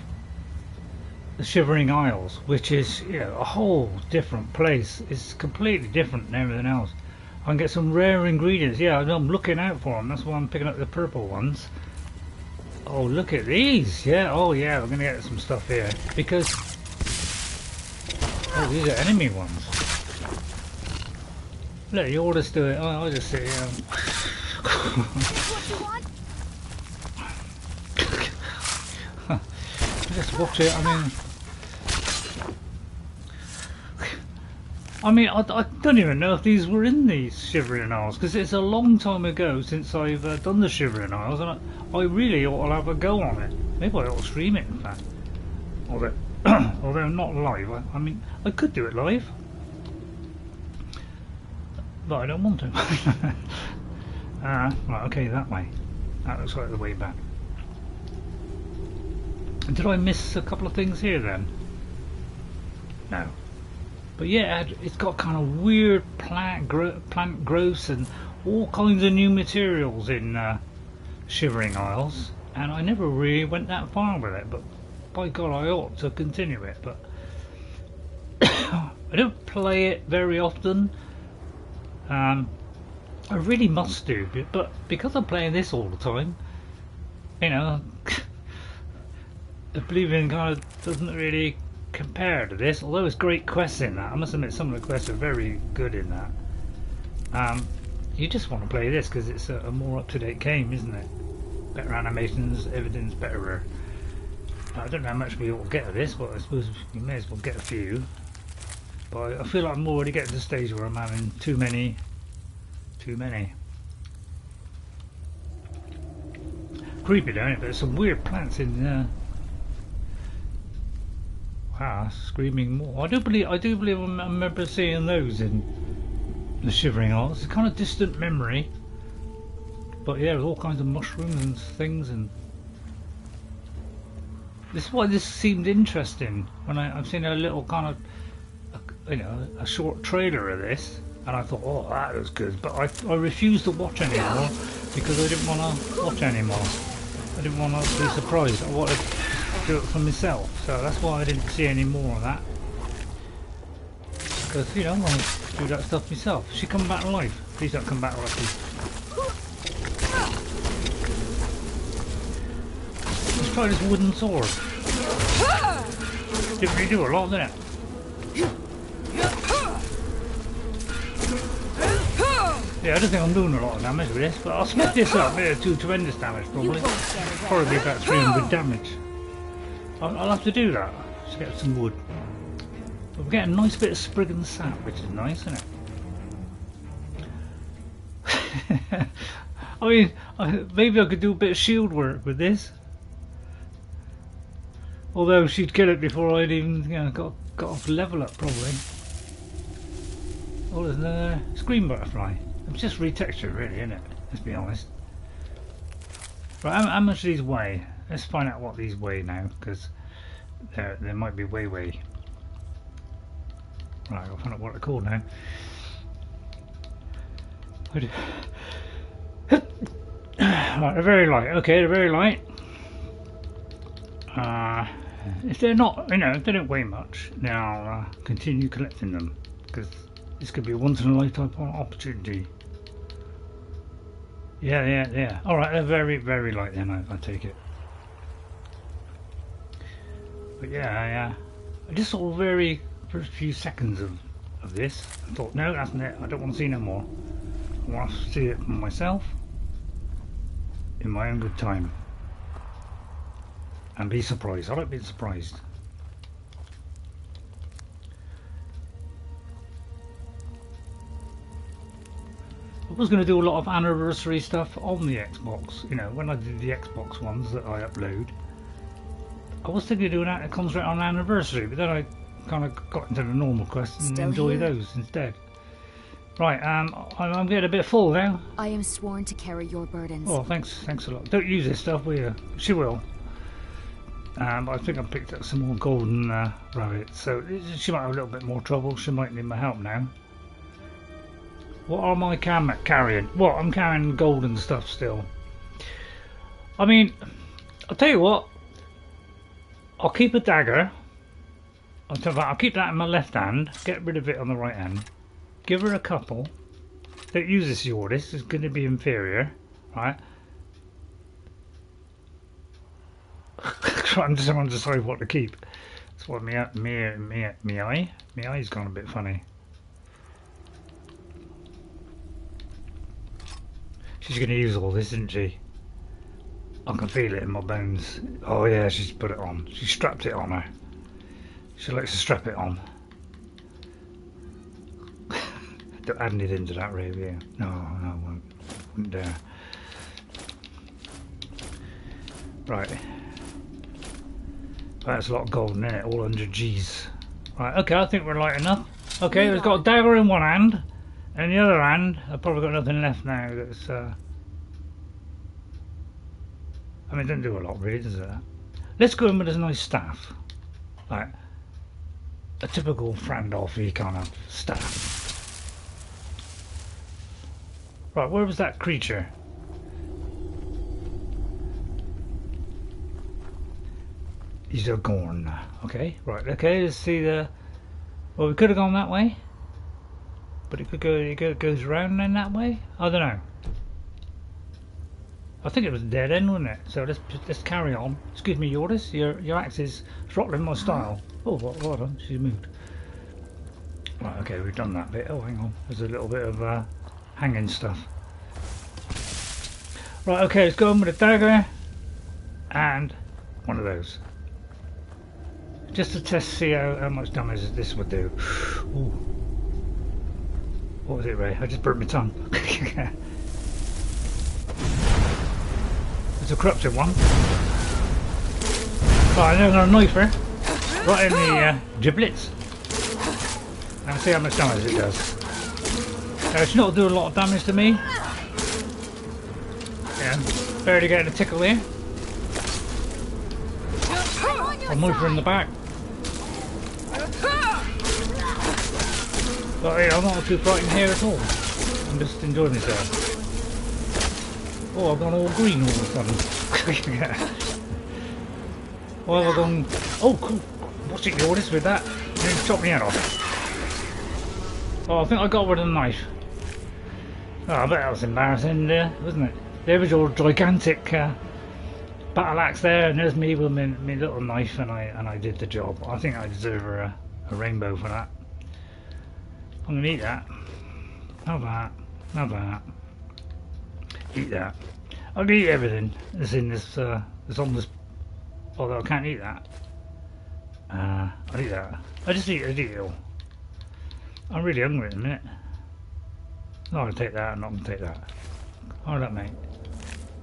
Speaker 1: the Shivering Isles, which is, you know, a whole different place. It's completely different than everything else. I can get some rare ingredients. Yeah, I'm looking out for them. That's why I'm picking up the purple ones. Oh, look at these. Yeah, oh yeah, we're going to get some stuff here. Because... oh, these are enemy ones. Let the orders do it. Oh, I'll just sit here. Just watch it. I mean, I don't even know if these were in these Shivering Isles, because it's a long time ago since I've done the Shivering Isles, and I really ought to have a go on it. Maybe I ought to stream it, in fact. Although not live. I mean, I could do it live, but I don't want to. Right, okay, that way. That looks like the way back. Did I miss a couple of things here then? No. But yeah, it's got kind of weird plant growths and all kinds of new materials in Shivering Isles, and I never really went that far with it, but by God I ought to continue it. But I don't play it very often. I really must do, but because I'm playing this all the time, you know, Oblivion kind of doesn't really compare to this, although it's great quests in that. I must admit some of the quests are very good in that. You just want to play this because it's a more up-to-date game, isn't it? Better animations, everything's better. I don't know how much we ought to get of this, but I suppose we may as well get a few. But I feel like I'm already getting to the stage where I'm having too many. Creepy, don't it? But there's some weird plants in there. Wow, screaming more. I do believe I remember seeing those in the Shivering Isles. It's a kind of distant memory, but yeah, there's all kinds of mushrooms and things, and this is why this seemed interesting when I've seen a little kind of, you know, a short trailer of this, and I thought, oh, that was good, but I refused to watch anymore because I didn't want to watch anymore. I didn't want to be surprised. I wanted do it for myself, so that's why I didn't see any more of that, because, you know, I want to do that stuff myself. She come back to life. Please don't come back to life, please. Let's try this wooden sword. Didn't really do a lot, did it? Yeah, I don't think I'm doing a lot of damage with this, but I'll split this up. It'll do tremendous damage, probably. Probably about 300 damage. I'll have to do that to get some wood. But we're getting a nice bit of sprig and sap, which is nice, isn't it? I mean, maybe I could do a bit of shield work with this. Although she'd kill it before I'd even, you know, got off level up, probably. Oh, there's another screen butterfly. It's just retextured, really, isn't it? Let's be honest. Right, how much do these weigh? Let's find out what these weigh now, because they might be way. Right, I'll find out what they're called now. Right, they're very light. Okay, they're very light. If they're not, if they don't weigh much, then I'll continue collecting them, because this could be a once in a lifetime opportunity. Yeah. Alright, they're very, very light then, I take it. But yeah, I just saw very first few seconds of this and thought, no, that's it, I don't want to see no more. I want to see it for myself in my own good time. And be surprised. I like being surprised. I was going to do a lot of anniversary stuff on the Xbox. When I did the Xbox ones that I upload, I was thinking of doing that concentrate on anniversary, but then I kind of got into the normal quests and enjoy those instead. Right, I'm getting a bit full now.
Speaker 2: I am sworn to carry your burdens.
Speaker 1: Oh, thanks a lot. Don't use this stuff, will you? She will. But I think I picked up some more golden rabbits, so she might have a little bit more trouble. She might need my help now. What am I carrying? Well, I'm carrying golden stuff still. I mean, I'll tell you what. I'll keep a dagger. I'll keep that in my left hand. Get rid of it on the right hand. Give her a couple. Don't use this Jordis. It's going to be inferior, right? I'm just trying to decide what to keep. That's what my eye's gone a bit funny. She's going to use all this, isn't she? I can feel it in my bones. Oh yeah, she's put it on. She strapped it on her. She likes to strap it on. Don't add anything to that review. No, I won't. Wouldn't dare. Right. That's a lot of gold in it, all 100 G's. Right, okay, I think we're light enough. Okay, we've got a dagger in one hand, and in the other hand, I've probably got nothing left now that's, I mean, it doesn't do a lot really, does it? Let's go in with a nice staff. Like, a typical Frandalf kind of staff. Right, where was that creature? He's a gorn. Okay, right, okay, let's see the... Well, we could have gone that way. But it could go, it goes around then that way? I don't know. I think it was a dead end, wasn't it? So let's carry on. Excuse me, Jordis, your axe is throttling my style. Oh, hold on, she's moved. Right, okay, we've done that bit. Oh, hang on, there's a little bit of hanging stuff. Right, okay, let's go on with a dagger and one of those. Just to test, see how much damage this would do. Ooh. What was it, Ray? I just burnt my tongue. It's a corrupted one. Right, I'm going to knife her right in the giblets and see how much damage it does. She's not doing a lot of damage to me. Yeah, barely getting a tickle here. I'll move her in the back. But yeah, I'm not too frightened here at all. I'm just enjoying myself. Oh, I've gone all green all of a sudden. Yeah. Well, I've gone... Oh, cool. What's it, Jordis, with that? You need to chop me head off. Oh, I think I got rid of the knife. Oh, I bet that was embarrassing there, wasn't it? There was your gigantic battle axe there, and there's me with my little knife, and I did the job. I think I deserve a rainbow for that. I'm gonna eat that. Have that. Have that. Eat that. I'm gonna eat everything that's in this. That's on this. Although I can't eat that. I'll eat that. I eat it all. I'm really hungry at the minute. I'm not gonna take that. I'm not gonna take that. Hard up, mate.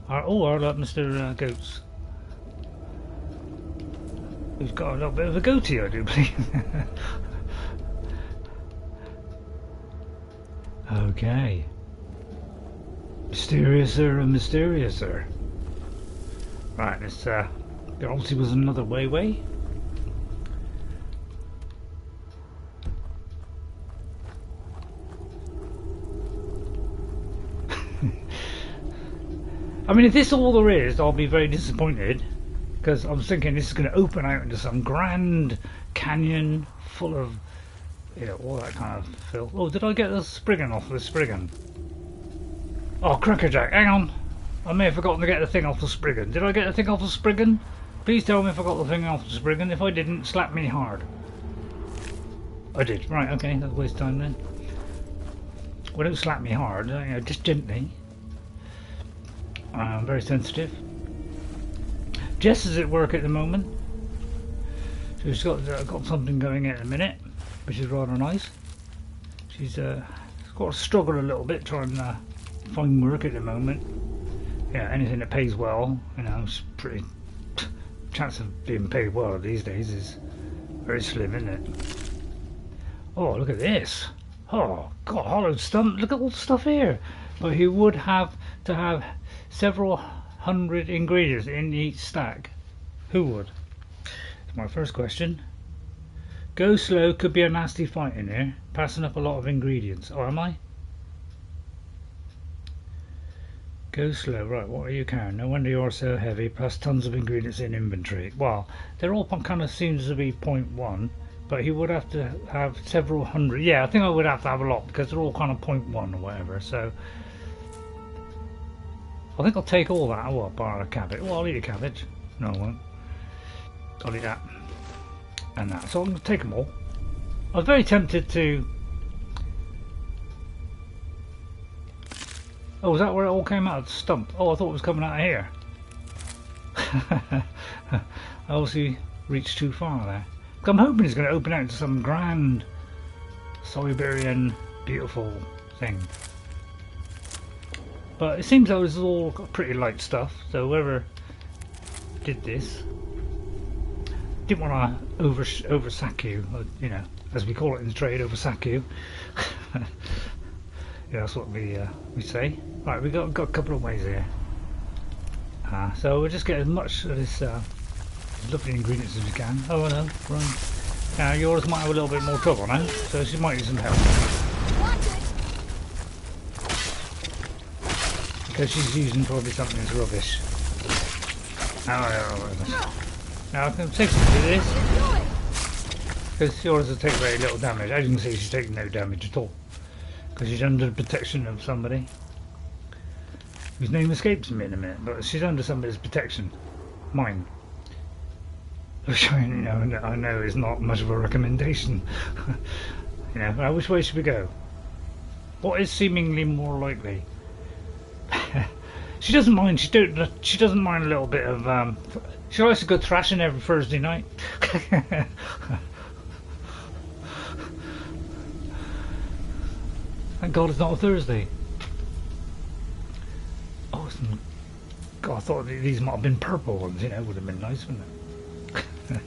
Speaker 1: Hard up, Mr. Goats. Who's got a little bit of a goatee, I do believe. Okay. Mysteriouser and mysteriouser. Right, let's there obviously was another way. I mean, if this is all there is, I'll be very disappointed. Because I was thinking this is going to open out into some grand canyon full of, you know, all that kind of filth. Oh, did I get the Spriggan off the Spriggan? Oh, crackerjack, hang on. I may have forgotten to get the thing off the Spriggan. Did I get the thing off the Spriggan? Please tell me if I got the thing off the Spriggan. If I didn't, slap me hard. I did. Right, okay, that's a waste of time then. Well, don't slap me hard, you know, just gently. I'm very sensitive. Jess is at work at the moment. So she's got something going at the minute, which is rather nice. She's got to struggle a little bit trying to find work at the moment. Yeah, anything that pays well, you know, it's pretty. Chance of being paid well these days is very slim, isn't it? Oh, look at this! Oh, God, hollow stump! Look at all the stuff here. But he would have to have several hundred ingredients in each stack. Who would? That's my first question. Go slow could be a nasty fight in here. Passing up a lot of ingredients. Oh, am I? Go slow, right, what are you carrying? No wonder you're so heavy, plus tons of ingredients in inventory. Well, they're all kind of seems to be 0.1, but he would have to have several hundred. Yeah, I think I would have to have a lot, because they're all kind of 0.1 or whatever, so I think I'll take all that. Oh, what, bar of cabbage? Well, I'll eat a cabbage. No, I won't. I'll eat that. And that. So I'm going to take them all. I was very tempted to... Oh, was that where it all came out of the stump? Oh, I thought it was coming out of here. I obviously reached too far there. I'm hoping it's going to open out into some grand Siberian beautiful thing. But it seems though it's all pretty light stuff, so whoever did this didn't want to oversack you, you know, as we call it in the trade, oversack you. Yeah, that's what we say. Right, we've got a couple of ways here. So we'll just get as much of this lovely ingredients as we can. Oh no, right. Now yours might have a little bit more trouble now, so she might need some help. Because she's using probably something that's rubbish. Now I can safely do this. Because yours will take very little damage. As you can see, she's taking no damage at all. Because she's under the protection of somebody whose name escapes me in a minute, but she's under somebody's protection. Mine. Which I know is not much of a recommendation. You know, which way should we go? What is seemingly more likely? She doesn't mind. She doesn't mind a little bit of. She likes to go thrashing every Thursday night. Thank God it's not a Thursday. Oh, God, I thought these might have been purple ones, you know, would have been nice, wouldn't it?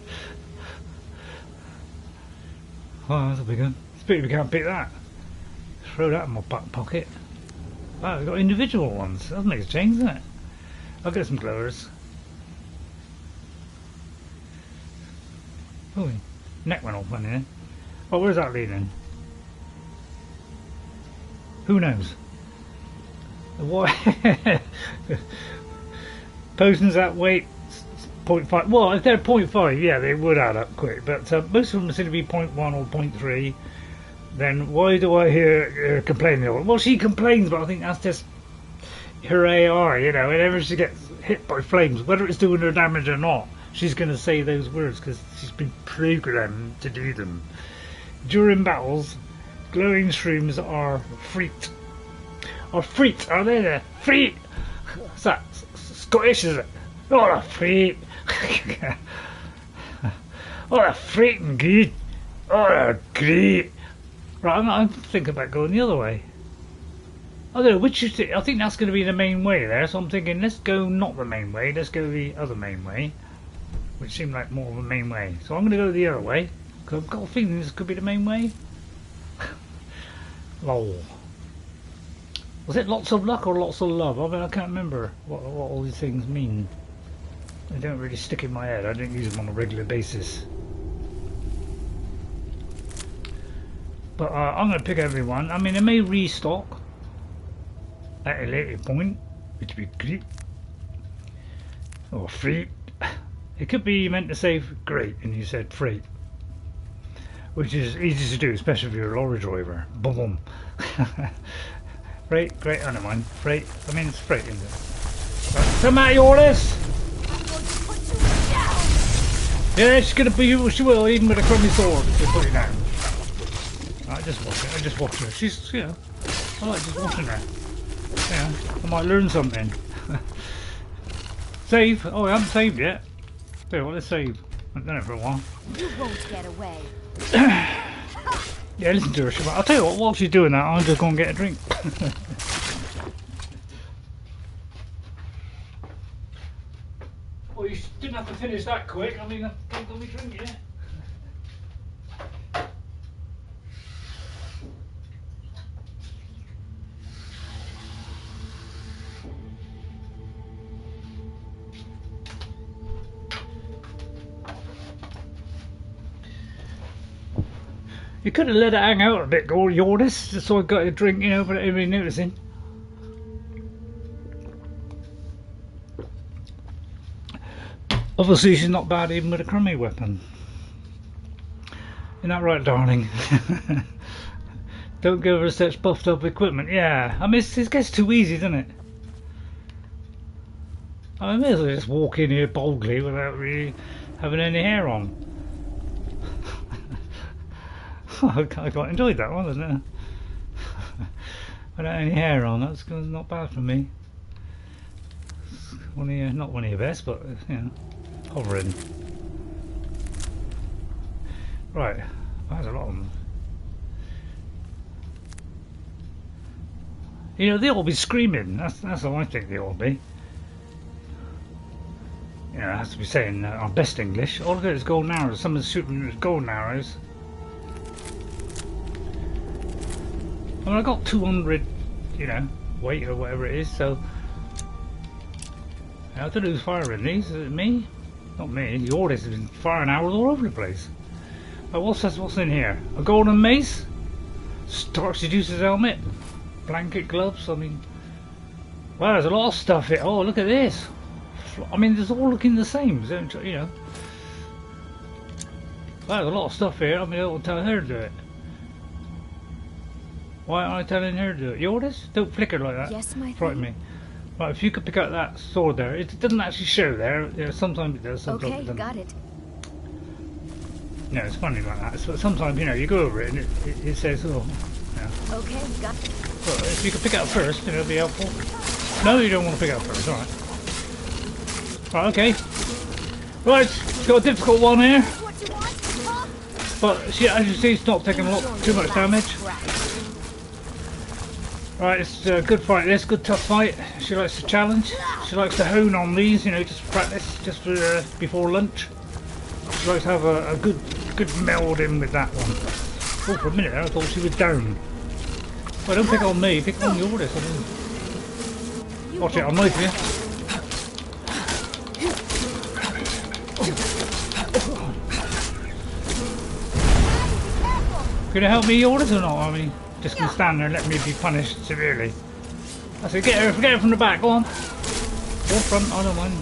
Speaker 1: Oh, that's a big one. It's a pity we can't pick that. Throw that in my back pocket. Wow, we've got individual ones. That makes a change, doesn't it? I'll get some glowers. Oh, neck went all funny then. Oh, where's that leading? Who knows? What? Potions that weight 0.5. Well, if they're 0.5, yeah, they would add up quick. But most of them seem to be 0.1 or 0.3. Then why do I hear her complaining? Well, she complains, but I think that's just her AR, you know. Whenever she gets hit by flames, whether it's doing her damage or not, she's going to say those words because she's been programmed to do them. During battles, glowing shrooms are freaked. Or freaked, are they there? Freak! What's that? Scottish, is it? Oh, a freak! Oh, a freaking good! Oh, great! Right, I'm thinking about going the other way. I don't know, which is it? I think that's going to be the main way there, so I'm thinking let's go not the main way, let's go the other main way. Which seemed like more of a main way. So I'm going to go the other way, because I've got a feeling this could be the main way. Lol. Was it lots of luck or lots of love? I mean, I can't remember what all these things mean. They don't really stick in my head. I don't use them on a regular basis. But I'm going to pick everyone. I mean, they may restock at a later point, which would be great. Or freight. It could be meant to say great and you said freight. Which is easy to do, especially if you're a lorry driver. Boom boom. Freight, great, I don't mind. Freight, I mean it's freight, isn't it? Right, come at Jordis! Yeah, she's gonna be what she will, even with a crummy sword, if you put it down. Right, just watch it, I just watch her. She's, you know, I like just watching her. Yeah, I might learn something. Save? Oh, I haven't saved yet. So what, let's save. I've done it for a while.
Speaker 2: You won't get away.
Speaker 1: Yeah, listen to her. I'll tell you what, while she's doing that, I'll just go and get a drink. Well, you didn't have to finish that quick. I mean, I've got me drink yet. You could have let it hang out a bit, Jordis, just so I got a drink, you know, but everybody noticing. Obviously, she's not bad even with a crummy weapon. Isn't that right, darling? Don't give her such buffed up equipment. Yeah, I mean, it gets too easy, doesn't it? I may as well just walk in here boldly without really having any hair on. I quite enjoyed that one, wasn't it? Without any hair on, that's not bad for me. One of your, not one of your best, but you know, hovering. Right, there's a lot of them. You know, they all be screaming. That's how I think they all be. You know, I have to be saying our best English. All of it is golden arrows. Someone's shooting with golden arrows. I mean, I got 200, you know, weight or whatever it is, so I don't know who's firing these. Is it me? Not me. Jordis has been firing arrows all over the place. Oh, what's in here? A golden mace, Dark Seducer's helmet, blanket gloves. I mean, wow, there's a lot of stuff here. Oh, look at this. I mean, it's all looking the same, you know. Wow, there's a lot of stuff here. I mean, I'll tell her to do it. Why aren't I telling her to do it? Jordis? Don't flicker like that.
Speaker 2: Yes, my
Speaker 1: frighten me. Right, if you could pick up that sword there. It doesn't actually show there. Yeah, sometimes it does, sometimes it doesn't.
Speaker 2: Got it.
Speaker 1: No, it's funny like that. So sometimes, you know, you go over it and it says, oh, yeah.
Speaker 2: Okay, got it.
Speaker 1: Well, if you could pick it up first, you know, it'd be helpful. No, you don't want to pick it up first, alright. Right, okay. Right, she's got a difficult one here. But she, as you see, it's not taking too much damage. Right, it's a good fight this, good tough fight. She likes to challenge. She likes to hone on these, you know, just practice, just before lunch. She likes to have a good meld in with that one. Oh, for a minute there, I thought she was down. Well, don't pick on me, pick on Jordis. I mean, watch it, I'll knife you. Can you help me, Jordis, or not? I mean, just gonna stand there and let me be punished severely. I said, get her from the back, go on. Or front, I don't mind.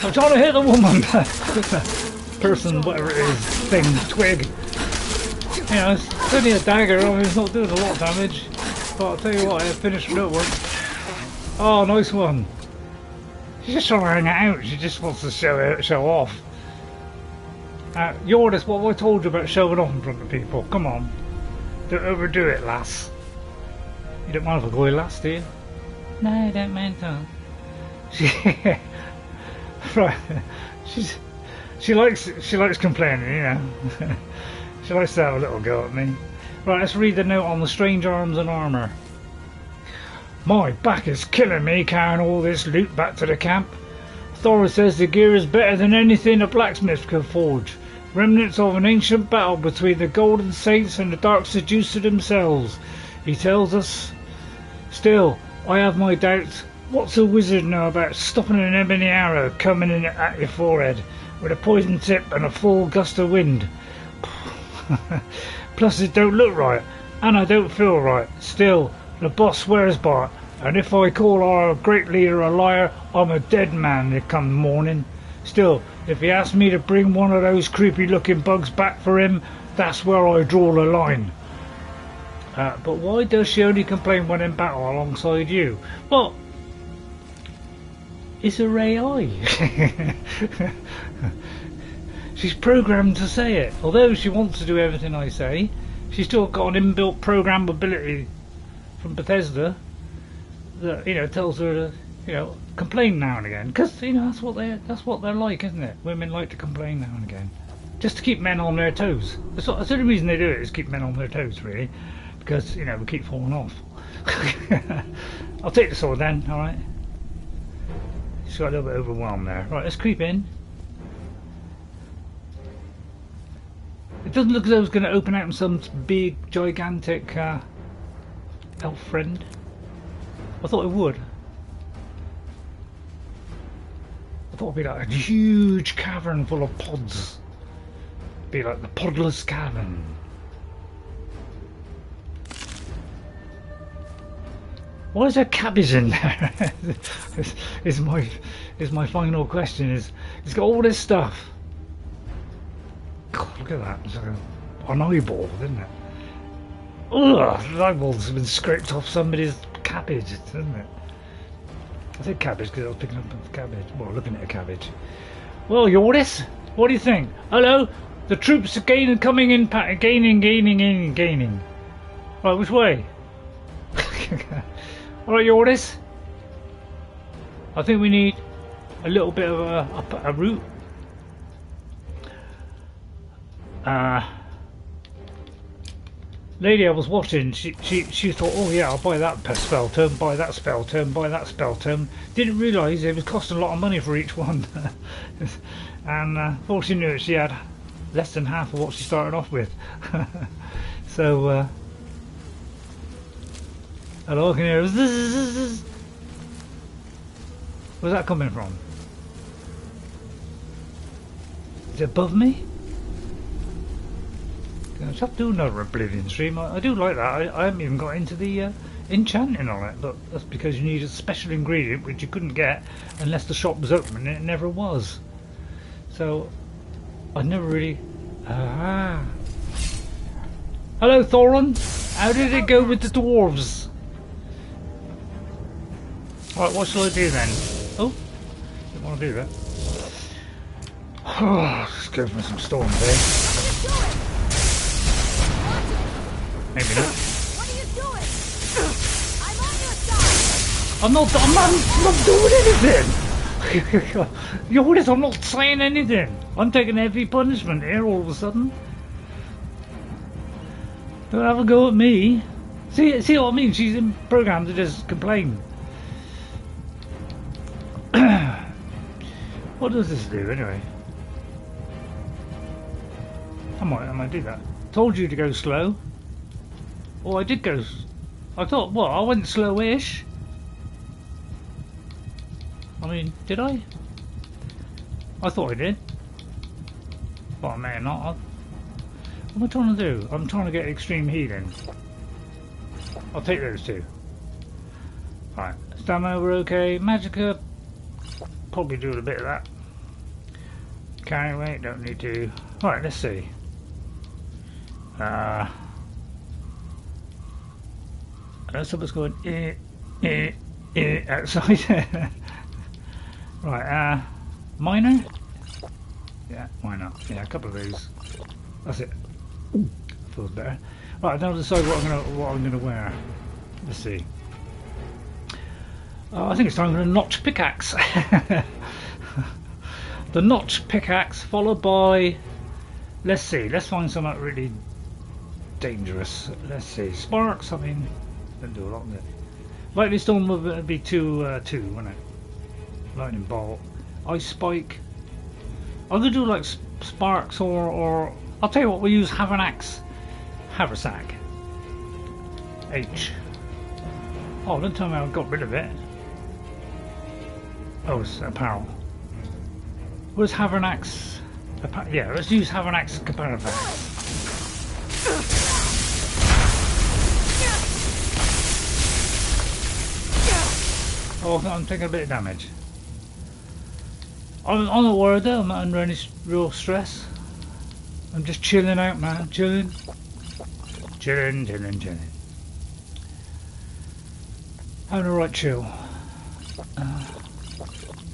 Speaker 1: I'm trying to hit the woman. Person, whatever it is, thing, twig. You know, it's only a dagger, I mean, it's not doing a lot of damage. But I'll tell you what, I finished that one. Oh, nice one. She's just trying to hang it out. She just wants to show off. Jordis, what have I told you about showing off in front of people? Come on. Don't overdo it, lass. You don't mind if I go last, do you? No, I don't mind, Tom. Right. She likes complaining, you know. She likes to have a little go at me. Right, let's read the note on the strange arms and armour. My back is killing me carrying all this loot back to the camp. Thoron says the gear is better than anything a blacksmith could forge. Remnants of an ancient battle between the Golden Saints and the Dark Seducer themselves, he tells us. Still, I have my doubts. What's a wizard know about stopping an ebony arrow coming in at your forehead with a poison tip and a full gust of wind. Plus it don't look right, and I don't feel right. Still, the boss swears by it, and if I call our great leader a liar, I'm a dead man it come morning. Still, if he asks me to bring one of those creepy looking bugs back for him, that's where I draw the line. But why does she only complain when in battle alongside you? Well, it's her AI. She's programmed to say it. Although she wants to do everything I say, she's still got an inbuilt programmability from Bethesda that tells her to complain now and again. Because that's what they're like, isn't it? Women like to complain now and again, just to keep men on their toes. That's the only reason they do it, is keep men on their toes, really. Because we keep falling off. I'll take the sword then. All right. She's got a little bit overwhelmed there. Right, let's creep in. It doesn't look as though it's going to open out in some big, gigantic elf friend. I thought it would. I thought it'd be like a huge cavern full of pods. Be like the podless cavern. Why is there cabbage in there? is my final question. It's got all this stuff. God, look at that. It's like an eyeball, isn't it? Ugh, the eyeball's been scraped off somebody's cabbage, isn't it? I said cabbage because I was picking up a cabbage. Well, looking at a cabbage. Well, Jordis, what do you think? Hello? The troops are coming in, gaining. Right, which way? Alright, Jordis. I think we need a little bit of a route. Lady I was watching, she thought, oh yeah, I'll buy that spell tome, buy that spell tome, buy that spell tome. Didn't realise it was costing a lot of money for each one. And before she knew it, she had less than half of what she started off with. So, hello, I can hear zzz. Where's that coming from? Is it above me? I just have to do another Oblivion stream. I do like that. I haven't even got into the enchanting on it, but that's because you need a special ingredient which you couldn't get unless the shop was open, and it never was. So I never really. Hello, Thoron. How did it go with the dwarves? Right, what shall I do then? Oh, didn't want to do that. Oh, let's go for some storms, eh? Maybe not.
Speaker 5: What are you doing? I'm on your side.
Speaker 1: I'm not doing anything. Jordis, I'm not saying anything. I'm taking heavy punishment here all of a sudden. Don't have a go at me. See what I mean? She's programmed to just complain. What does this do anyway? I might do that. Told you to go slow. Oh, I did go. I thought, what? I went slowish. I mean, did I? I thought I did. But I may have not. What am I trying to do? I'm trying to get extreme healing. I'll take those two. Right. Stamina, we're okay. Magicka, probably do a bit of that. Carry weight, don't need to. Right, let's see. Someone's going outside. Right, minor? Yeah, why not? Yeah, a couple of these. That's it. Ooh, feels better. Right, now decide what I'm gonna wear. Let's see. I think it's time for a notch pickaxe. The notch pickaxe followed by. Let's see. Let's find something really dangerous. Let's see. Sparks. I mean. Don't do a lot of it. Lightning storm would be two, wouldn't it? Lightning bolt, ice spike. I'm gonna do like sparks or I'll tell you what. We use haversack. H. Oh, don't tell me I got rid of it. Oh, it's apparel. Was Havernak's... Yeah, let's use Havernak's comparative. Oh, I'm taking a bit of damage. I'm not worried though, I'm not under any real stress. I'm just chilling out, man, chilling. Chilling. Having a right chill.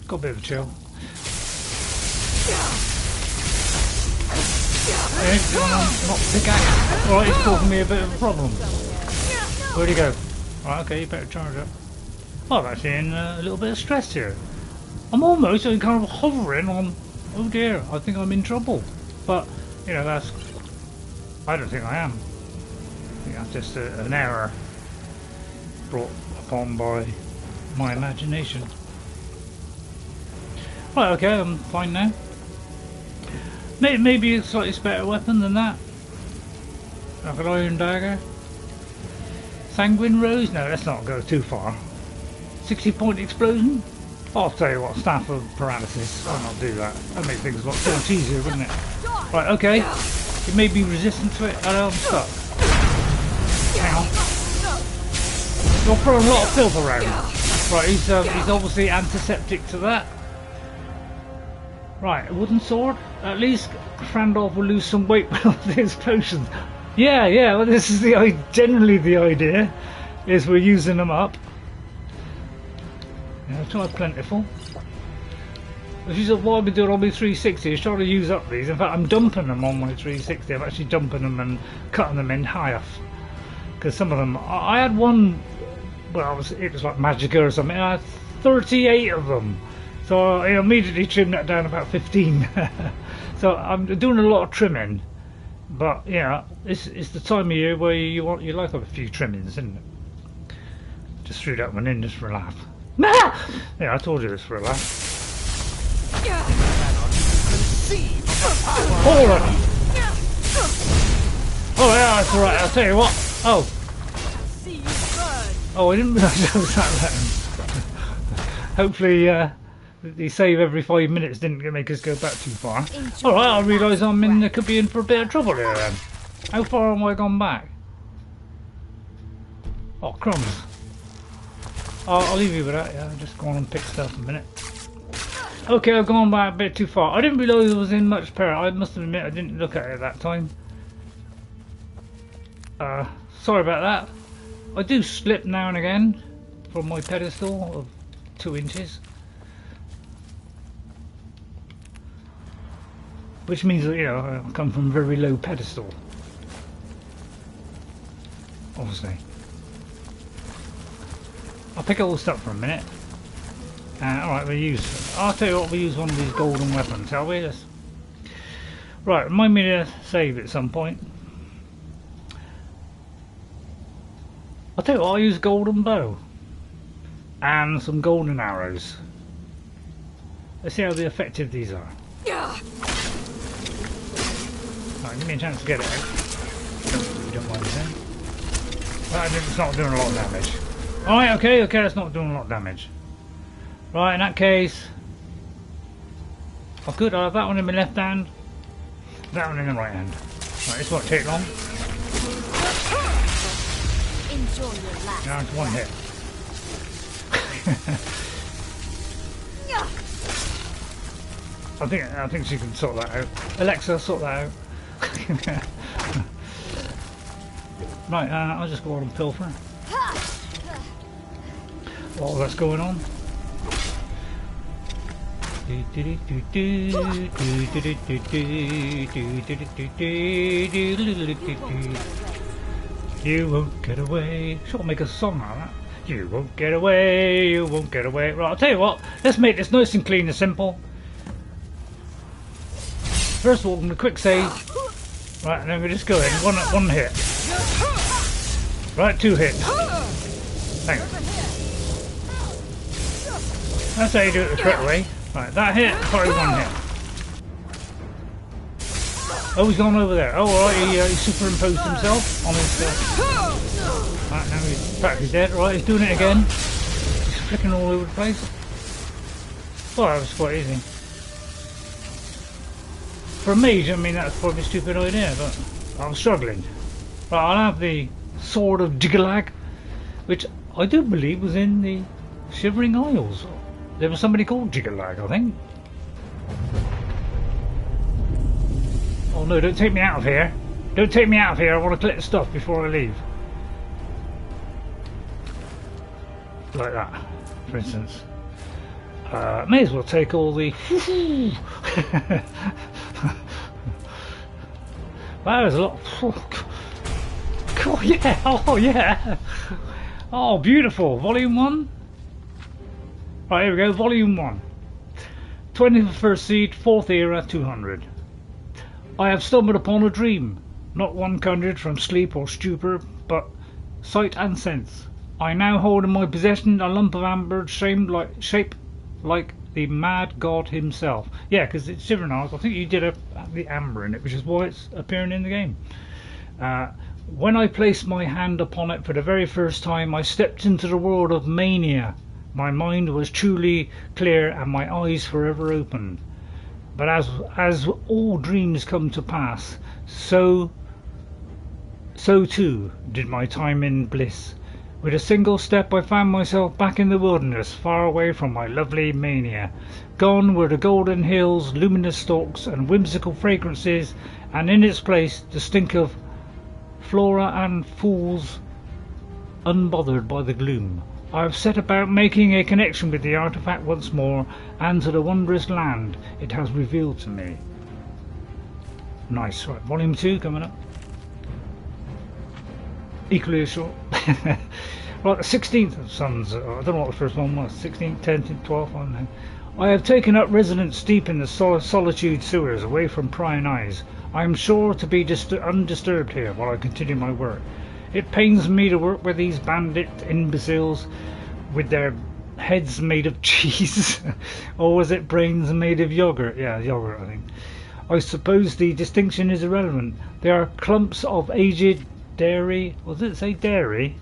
Speaker 1: Got a bit of a chill. Not pickaxe. Alright, it's causing me a bit of a problem. Where'd he go? Right, okay, you better charge up. I'm actually in a little bit of stress here. I'm almost kind of hovering on, oh dear, I think I'm in trouble. But, you know, that's, I don't think I am. I think that's just an error brought upon by my imagination. Right, okay, I'm fine now. Maybe a slightly better weapon than that. Like an iron dagger. Sanguine rose? No, let's not go too far. 60-point explosion? I'll tell you what, staff of paralysis. I'll not do that. That'd make things a lot so much easier, wouldn't it? Right, okay. It may be resistant to it. Oh, I'm stuck. Hang on. You're throwing a lot of filth around. Right, he's obviously antiseptic to that. Right, a wooden sword. At least Frandalf will lose some weight with his potions. Yeah, well this is generally the idea, is we're using them up. Yeah, try plentiful. Which is what I've been doing on my 360, is trying to use up these. In fact, I'm dumping them on my 360. I'm actually dumping them and cutting them in half. Because some of them, I had one, well, it was like Magicka or something, I had 38 of them. So I immediately trimmed that down about 15. So I'm doing a lot of trimming. But yeah, it's the time of year where you like a few trimmings, isn't it? Just threw that one in just for a laugh. Yeah, I told you this for a laugh. Oh yeah, that's alright, I'll tell you what. Oh, I didn't realise that was that loud. Hopefully the save every 5 minutes didn't make us go back too far. Alright, I realise I could be in for a bit of trouble here then. How far have I gone back? Oh, crumbs. I'll leave you with that, yeah, just go on and pick stuff a minute. Okay, I've gone back a bit too far. I didn't realise it was in much peril. I must admit I didn't look at it at that time. Sorry about that. I do slip now and again from my pedestal of 2 inches. Which means that, you know, I come from a very low pedestal. Obviously. I'll pick all this up for a minute. Alright, I'll tell you what, we'll use one of these golden weapons, shall we? Right, remind me to save at some point. I'll tell you what, I'll use golden bow. And some golden arrows. Let's see how effective these are. Right, give me a chance to get it out. You don't mind then. Right, it's not doing a lot of damage. Alright, okay, that's not doing a lot of damage. Right, in that case, I could have that one in my left hand, that one in the right hand. Right, this won't take long.
Speaker 5: Enjoy your last.
Speaker 1: Now it's one hit. I think she can sort that out. Alexa, sort that out. Right, I'll just go on and pilfer. While that's going on. You won't get away. Should I make a song out of that? You won't get away, you won't get away. Right, I'll tell you what, let's make this nice and clean and simple. First of all, I'm going to quick save. Right, and then we just go in, one hit. Right, 2 hits. Hang on. That's how you do it the correct way. Right, that hit, probably 1 hit. Oh, he's gone over there. Oh, alright, he superimposed himself on his... Right, now he's practically dead. Right, he's doing it again. He's flicking all over the place. Well, that was quite easy. For a mage, I mean, that's probably a stupid idea, but I'm struggling. Right, I'll have the Sword of Jyggalag, which I do believe was in the Shivering Isles. There was somebody called Jyggalag, I think. Oh no, don't take me out of here. Don't take me out of here, I want to collect stuff before I leave. Like that, for instance. May as well take all the... Wow, there's a lot... Oh yeah, oh yeah. Oh, beautiful. Volume 1. Right, here we go, Volume 1. 21st Seed, 4th Era, 200. I have stumbled upon a dream, not one conjured from sleep or stupor, but sight and sense. I now hold in my possession a lump of amber shaped like the mad god himself. Yeah, because it's Shivering Isles. I think you did the amber in it, which is why it's appearing in the game. When I placed my hand upon it for the very first time, I stepped into the world of mania. My mind was truly clear and my eyes forever open. But as all dreams come to pass, so too did my time in bliss. With a single step I found myself back in the wilderness, far away from my lovely mania. Gone were the golden hills, luminous stalks and whimsical fragrances, and in its place the stink of flora and fools, unbothered by the gloom. I have set about making a connection with the artifact once more, and to the wondrous land it has revealed to me. Nice, right, Volume 2 coming up. Equally as short. Right, the 16th of Suns, I don't know what the first one was, 16th, 10th, 12th, I don't know. I have taken up residence deep in the Solitude sewers, away from prying eyes. I am sure to be undisturbed here while I continue my work. It pains me to work with these bandit imbeciles with their heads made of cheese. Or was it brains made of yogurt? Yeah, yogurt, I think. I suppose the distinction is irrelevant. They are clumps of aged dairy. What does it say, dairy?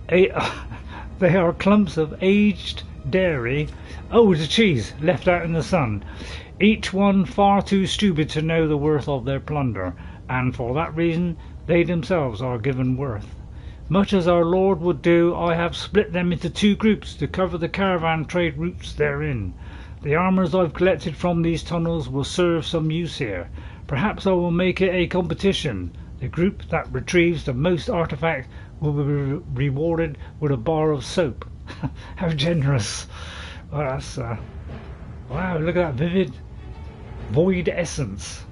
Speaker 1: They are clumps of aged dairy. Oh, the cheese left out in the sun. Each one far too stupid to know the worth of their plunder, and for that reason they themselves are given worth. Much as our Lord would do, I have split them into two groups to cover the caravan trade routes therein. The armours I've collected from these tunnels will serve some use here. Perhaps I will make it a competition. The group that retrieves the most artifact will be rewarded with a bar of soap. How generous. Well, that's, wow, look at that vivid void essence.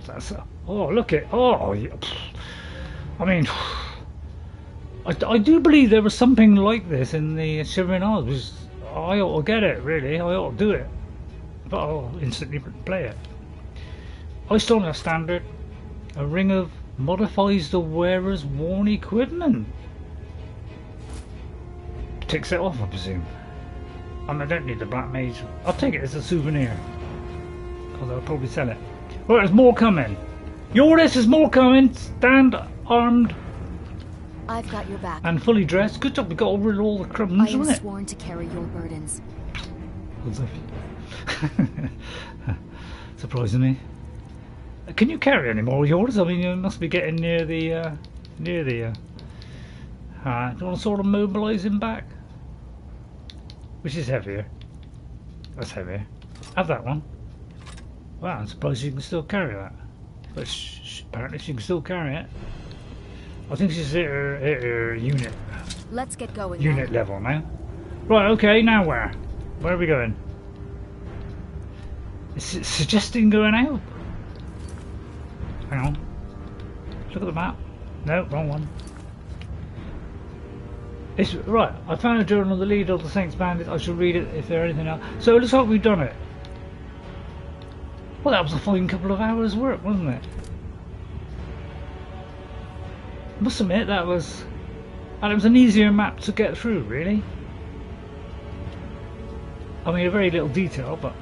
Speaker 1: That's, oh, look at, oh, I mean, I do believe there was something like this in the Shivering Isles. I ought to get it, really. I ought to do it. But I'll instantly play it. I still have standard. A ring of modifies the wearer's worn equipment. Ticks it off, I presume. I mean, I don't need the Black Mage. I'll take it as a souvenir. Although I'll probably sell it. Well, there's more coming. Jordis, there's more coming. Stand armed.
Speaker 2: I've got your back.
Speaker 1: And fully dressed. Good job, we got rid of all the crumbs,
Speaker 2: I am
Speaker 1: wasn't it?
Speaker 2: sworn to carry your burdens.
Speaker 1: Surprising me. Can you carry any more Jordis? I mean, you must be getting near the do you want to sort of mobilise him back? Which is heavier? That's heavier. Have that one. Wow, I'm surprised you can still carry that. But apparently she can still carry it. I think she's at her unit.
Speaker 2: Let's get going.
Speaker 1: Unit level now. Right, okay, now where? Where are we going? Is it suggesting going out? Hang on. Look at the map. No, wrong one. It's right. I found a journal of the leader of the Saints Bandits. I should read it if there's anything else. So it looks like we've done it. Well, that was a fine couple of hours work, wasn't it? I must admit that was, and it was an easier map to get through, really. I mean, a very little detail, but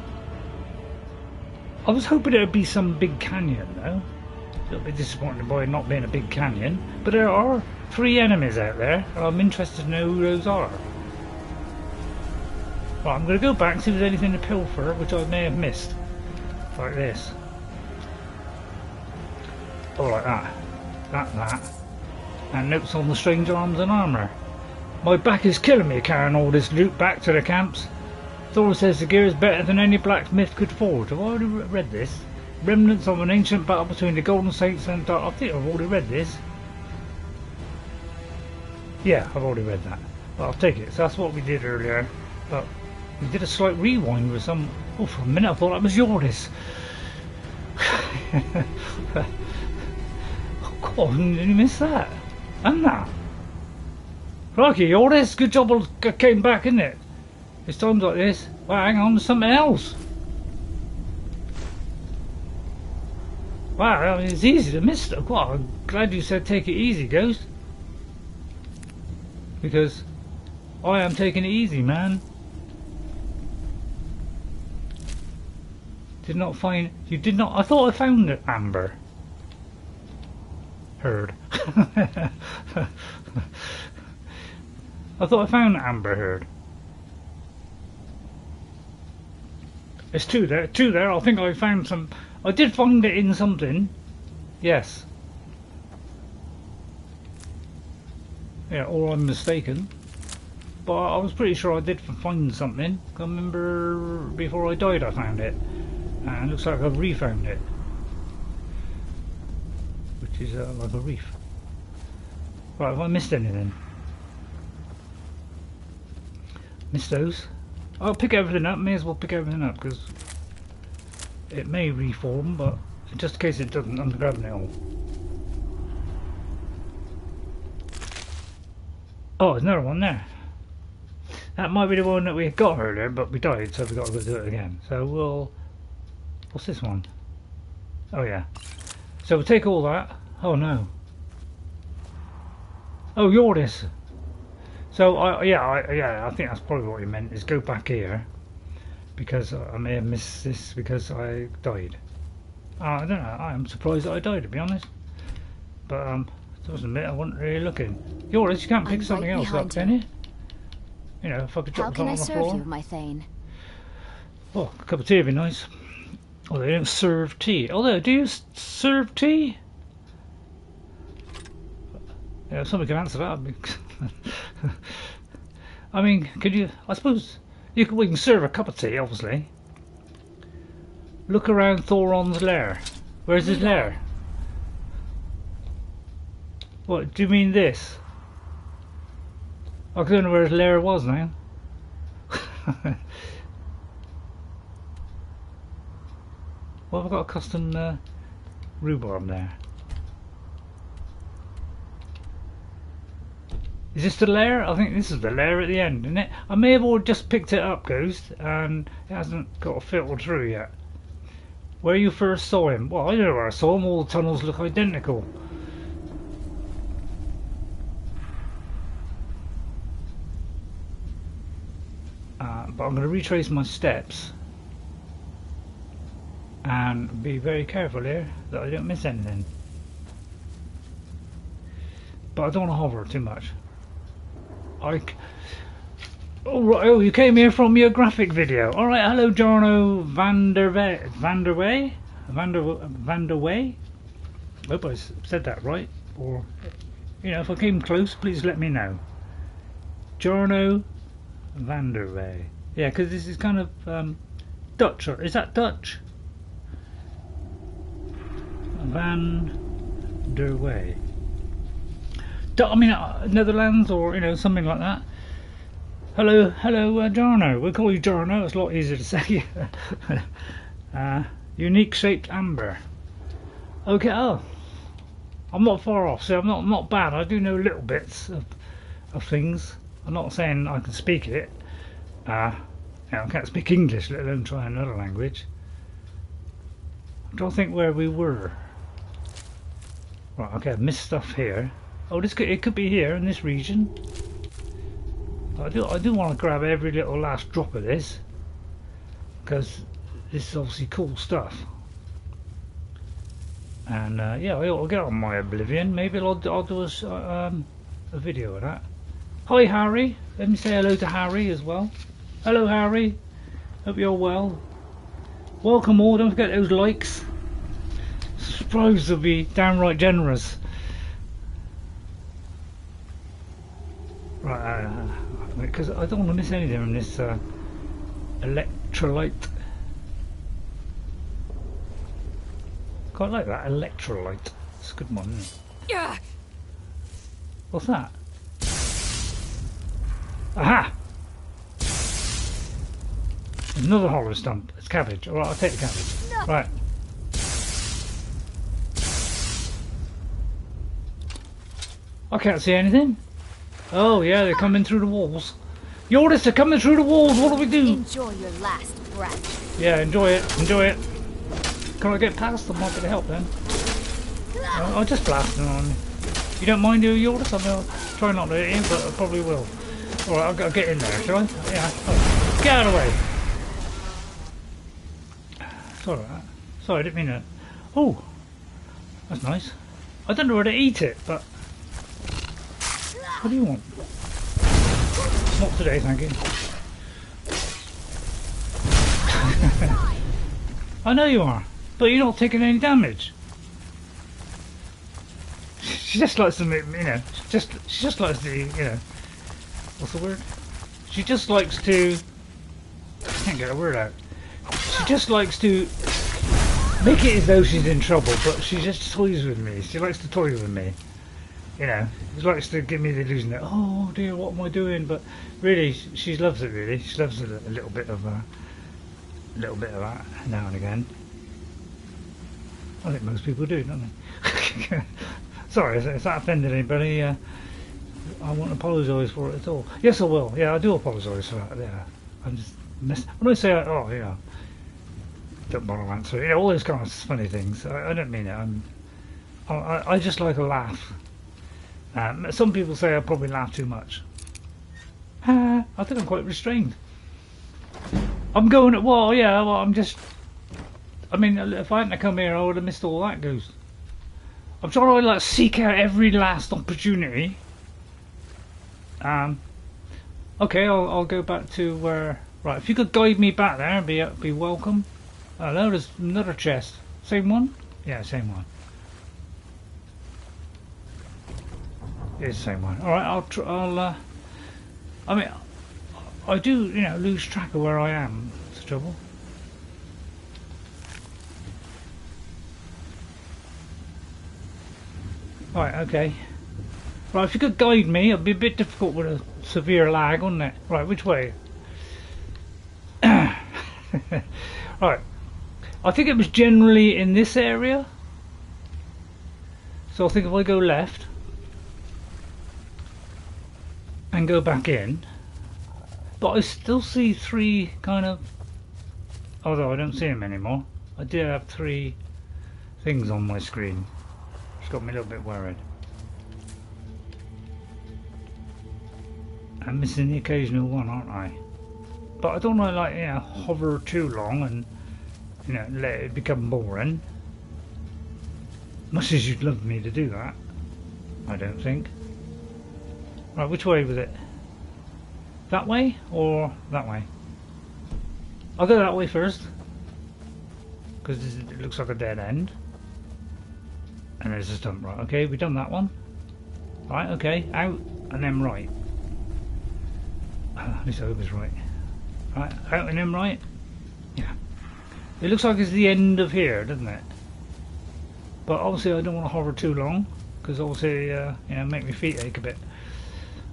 Speaker 1: I was hoping it would be some big canyon, though. A little bit disappointed by it not being a big canyon, but there are 3 enemies out there, and I'm interested to know who those are. Right, I'm going to go back and see if there's anything to pilfer, which I may have missed. like this. Or like that. That. And notes on the strange arms and armour. My back is killing me carrying all this loot back to the camps. Thoron says the gear is better than any blacksmith could forge. Have I already read this? Remnants of an ancient battle between the Golden Saints and Dark. I think I've already read this. Yeah, I've already read that. But I'll take it. So that's what we did earlier. But we did a slight rewind with some... Oh, for a minute I thought that was Jordis. Oh, God, did you miss that? And that. Crikey, Jordis, good job I came back, isn't it? It's times like this. Wow, hang on, there's something else. Wow, I mean, it's easy to miss stuff. Well, I'm glad you said take it easy, Ghost. Because I am taking it easy, man. Did not find... You did not... I thought I found it, Amber. Heard. I thought I found Amber Heard. There's two there. I think I found some... I did find it in something. Yes. Yeah, or I'm mistaken. But I was pretty sure I did find something. I remember before I died I found it. And it looks like I've refound it. Which is like a reef. Right, have I missed anything? Missed those? I'll pick everything up, may as well pick everything up because it may reform, but just in case it doesn't, I'm grabbing it all. Oh, there's another one there. That might be the one that we got earlier, but we died, so we got to go do it again. So we'll... What's this one? Oh yeah. So we'll take all that. Oh no. Oh, Jordis. So I think that's probably what he meant, is go back here because I may have missed this because I died. I don't know. I'm surprised that I died, to be honest. But I must admit I wasn't really looking. Jordis, you can't pick something else up, can you? You know, if I could drop something on the floor.
Speaker 2: How can I serve you, my Thane?
Speaker 1: Oh, a cup of tea would be nice. Oh, they don't serve tea. Although, do you serve tea? Yeah, if somebody can answer that. I mean, could you? I suppose we can serve a cup of tea, obviously. Look around Thoron's lair. Where's his lair? What do you mean this? I don't know where his lair was now. Well, I've got a custom rhubarb there. Is this the lair? I think this is the lair at the end, isn't it? I may have all just picked it up, Ghost, and it hasn't got a filter through yet. Where you first saw him? Well, I don't know where I saw him. All the tunnels look identical. But I'm going to retrace my steps and be very careful here that I don't miss anything. But I don't want to hover too much. Oh, you came here from your graphic video. Alright, hello Jarno Vanderway? Hope I said that right. Or, you know, if I came close, please let me know. Jarno Vanderway. Yeah, because this is kind of Dutch. Or is that Dutch? Vanderway. I mean, Netherlands or, you know, something like that. Hello, Jarno. We'll call you Jarno. It's a lot easier to say. Unique shaped amber. Okay. Oh, I'm not far off. So I'm not bad. I do know little bits of things. I'm not saying I can speak it. I can't speak English, let alone try another language. I'm trying to think where we were. Right. Okay. I've missed stuff here. Oh, it could be here in this region. I do want to grab every little last drop of this because this is obviously cool stuff. And yeah, I'll get on my Oblivion. Maybe I'll do a video of that. Hi Harry. Let me say hello to Harry as well. Hello Harry. Hope you're well. Welcome all, don't forget those likes. Surprised they'll be downright generous. Right, because I don't want to miss anything from this electrolyte. Quite like that, electrolyte. It's a good one, isn't it?
Speaker 5: Yeah.
Speaker 1: What's that? Aha! Another hollow stump. It's cabbage. Alright, I'll take the cabbage.
Speaker 5: No.
Speaker 1: Right. I can't see anything. Oh yeah, they're coming through the walls. Jordis, they're coming through the walls. What do we do?
Speaker 2: Enjoy your last breath.
Speaker 1: Yeah, enjoy it. Enjoy it. Can I get past them? Might be to help then. I'll just blast them on. You don't mind doing Jordis? I mean, I'll try not to hit him, but I probably will. Alright, I'll get in there, shall I? Yeah. Oh, get out of the way. Sorry about that. Sorry, I didn't mean that. Oh, that's nice. I don't know where to eat it, but what do you want? Not today, thank you. I know you are, but you're not taking any damage. She just likes to, you know, she just likes to, you know, what's the word? She just likes to, I can't get a word out. She just likes to make it as though she's in trouble, but she just toys with me. She likes to toy with me. You know, she likes to give me the illusion that, oh dear, what am I doing? But really, she loves it. Really, she loves a little bit of that now and again. I think most people do, don't they? Sorry, if that offended anybody, I won't apologise for it at all. Yes, I will. Yeah, I do apologise for that. Yeah, I'm just when I say, oh, you know, don't bother answering. You know, all those kind of funny things. I don't mean it. I just like a laugh. Some people say I probably laugh too much. I think I'm quite restrained. I'm going at well, yeah. Well, I'm just. I mean, if I hadn't come here, I would have missed all that goose. I'm trying to like seek out every last opportunity. Okay, I'll go back to where. Right, if you could guide me back there, be welcome. Hello, there's another chest. Same one? Yeah, same one. It's the same one. All right, I mean, I do, you know, lose track of where I am. That's the trouble. Right, okay. Right, if you could guide me, it'd be a bit difficult with a severe lag, wouldn't it? Right, which way? Right. I think it was generally in this area. So I think if I go left and go back in, but I still see three kind of, although I don't see them anymore. I did have three things on my screen. It's got me a little bit worried. I'm missing the occasional one, aren't I? But I don't want to, like, you know, hover too long and, you know, let it become boring. Much as you'd love me to do that, I don't think. Right, which way was it? That way or that way? I'll go that way first, because it looks like a dead end. And there's a stump. Right, okay, we've done that one. Right, okay, out and then right. At least I hope it's right. Right, out and then right. Yeah. It looks like it's the end of here, doesn't it? But obviously I don't want to hover too long, because obviously, you know, make my feet ache a bit.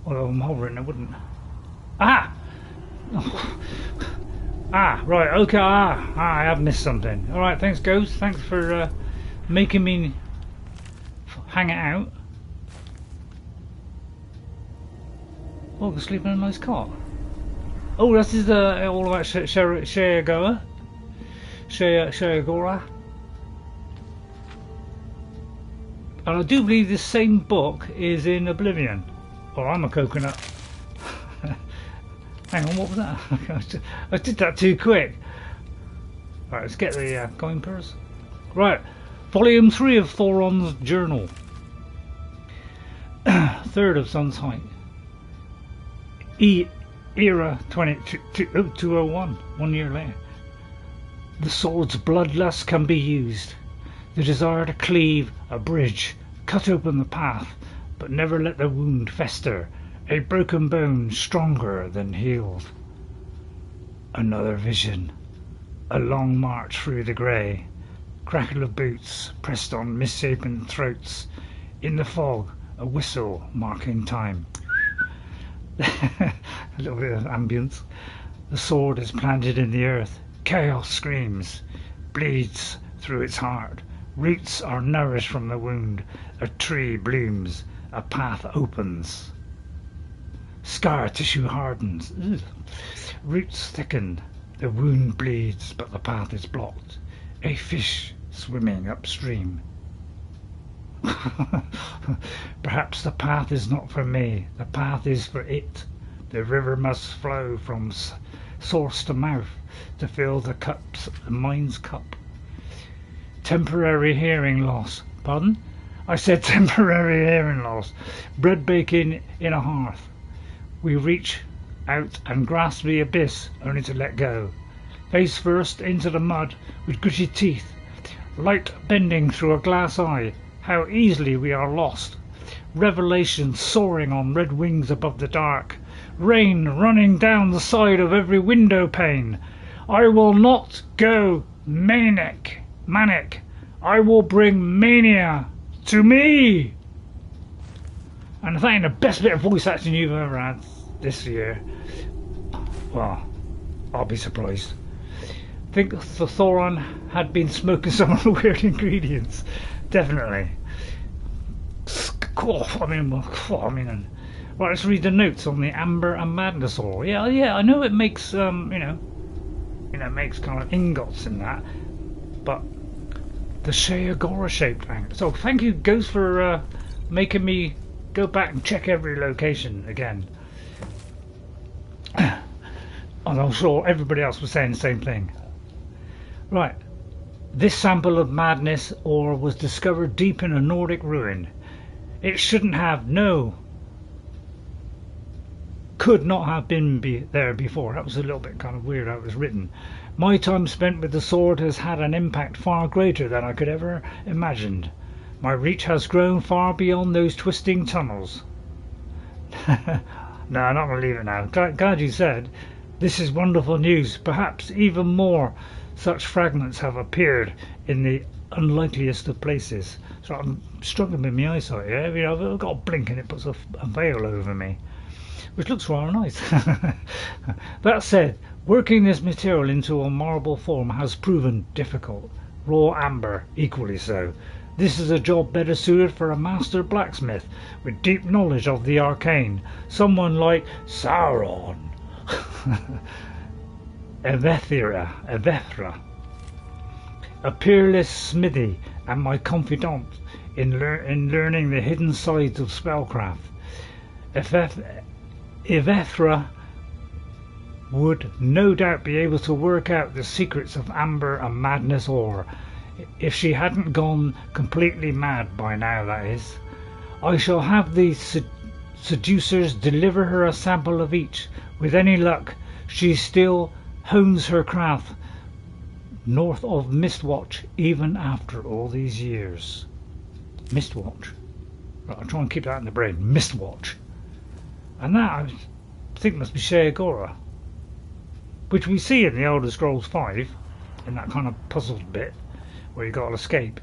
Speaker 1: Although I'm hovering, I wouldn't. Ah! Ah, right, okay, I have missed something. Alright, thanks Ghost, thanks for making me hang it out. Oh, I can sleep in a nice cot. Oh, this is all about Shayagora. Shayagora. And I do believe this same book is in Oblivion. Oh, I'm a coconut. Hang on, what was that? I did that too quick. Right, let's get the coin purse. Right, volume 3 of Thoron's journal. 3rd of Sun's Height. Era 201, 1 year later. The sword's bloodlust can be used. The desire to cleave a bridge, cut open the path, but never let the wound fester. A broken bone stronger than healed. Another vision. A long march through the grey. Crackle of boots pressed on misshapen throats. In the fog, a whistle marking time. A little bit of ambience. The sword is planted in the earth. Chaos screams, bleeds through its heart. Roots are nourished from the wound. A tree blooms. A path opens. Scar tissue hardens. Ugh. Roots thicken. The wound bleeds, but the path is blocked. A fish swimming upstream. Perhaps the path is not for me. The path is for it. The river must flow from source to mouth to fill the mind's cup. Temporary hearing loss. Pardon? I said temporary hearing loss. Bread baking in a hearth. We reach out and grasp the abyss, only to let go. Face first into the mud with gritty teeth. Light bending through a glass eye. How easily we are lost. Revelation soaring on red wings above the dark. Rain running down the side of every window pane. I will not go manic. I will bring mania to me. And I think the best bit of voice acting you've ever had this year. Well, I'll be surprised. I think the Thoron had been smoking some of the weird ingredients. Definitely. Right, let's read the notes on the Amber and Madness ore. Yeah, I know it makes makes kind of ingots in that, but the Sheagora shaped angle. So thank you, Ghost, for making me go back and check every location again. And I'm sure everybody else was saying the same thing. Right, this sample of madness ore was discovered deep in a Nordic ruin. It shouldn't have, could not have been there before. That was a little bit kind of weird how it was written. My time spent with the sword has had an impact far greater than I could ever imagined. My reach has grown far beyond those twisting tunnels. No, I'm not going to leave it now. Glad you said. This is wonderful news. Perhaps even more such fragments have appeared in the unlikeliest of places. So I'm struggling with my eyesight here. You know, I've got a blink and it puts a veil over me, which looks rather nice. That said, working this material into a marble form has proven difficult. Raw amber, equally so. This is a job better suited for a master blacksmith with deep knowledge of the arcane. Someone like Sauron. Evethra. A peerless smithy and my confidant in learning the hidden sides of spellcraft. Evethra would no doubt be able to work out the secrets of Amber and Madness ore, if she hadn't gone completely mad by now, that is. I shall have the seducers deliver her a sample of each. With any luck, she still hones her craft north of Mistwatch even after all these years. Mistwatch. Right, I'll try and keep that in the brain. Mistwatch. And that, I think, must be Sheagora, which we see in the Elder Scrolls 5, in that kind of puzzled bit where you got to escape.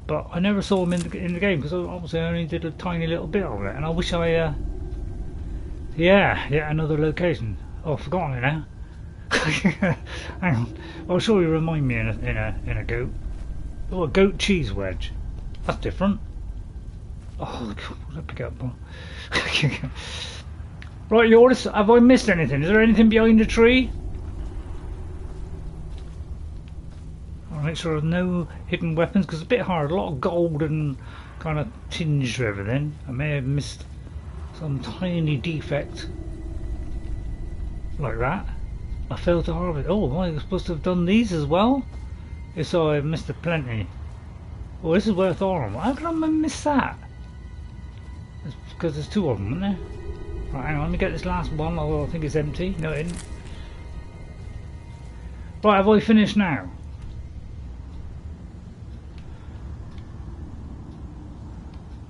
Speaker 1: But I never saw him in the game because obviously I only did a tiny little bit of it, and I wish I yet another location. Oh, I've forgotten it now. Hang on. Well, sure you remind me in a goat. Oh, a goat cheese wedge. That's different. Oh, what did I pick up? Right, Jordis, have I missed anything? Is there anything behind the tree? I'll make sure there's no hidden weapons because it's a bit hard. A lot of gold and kind of tinge to everything. I may have missed some tiny defect like that. I failed to harvest. Oh, am I supposed to have done these as well? If so, I've missed a plenty. Oh, this is worth Thoron. How can I miss that? It's because there's two of them, isn't there? Right, hang on, let me get this last one, although I think it's empty. No, it isn't. Right, have I finished now?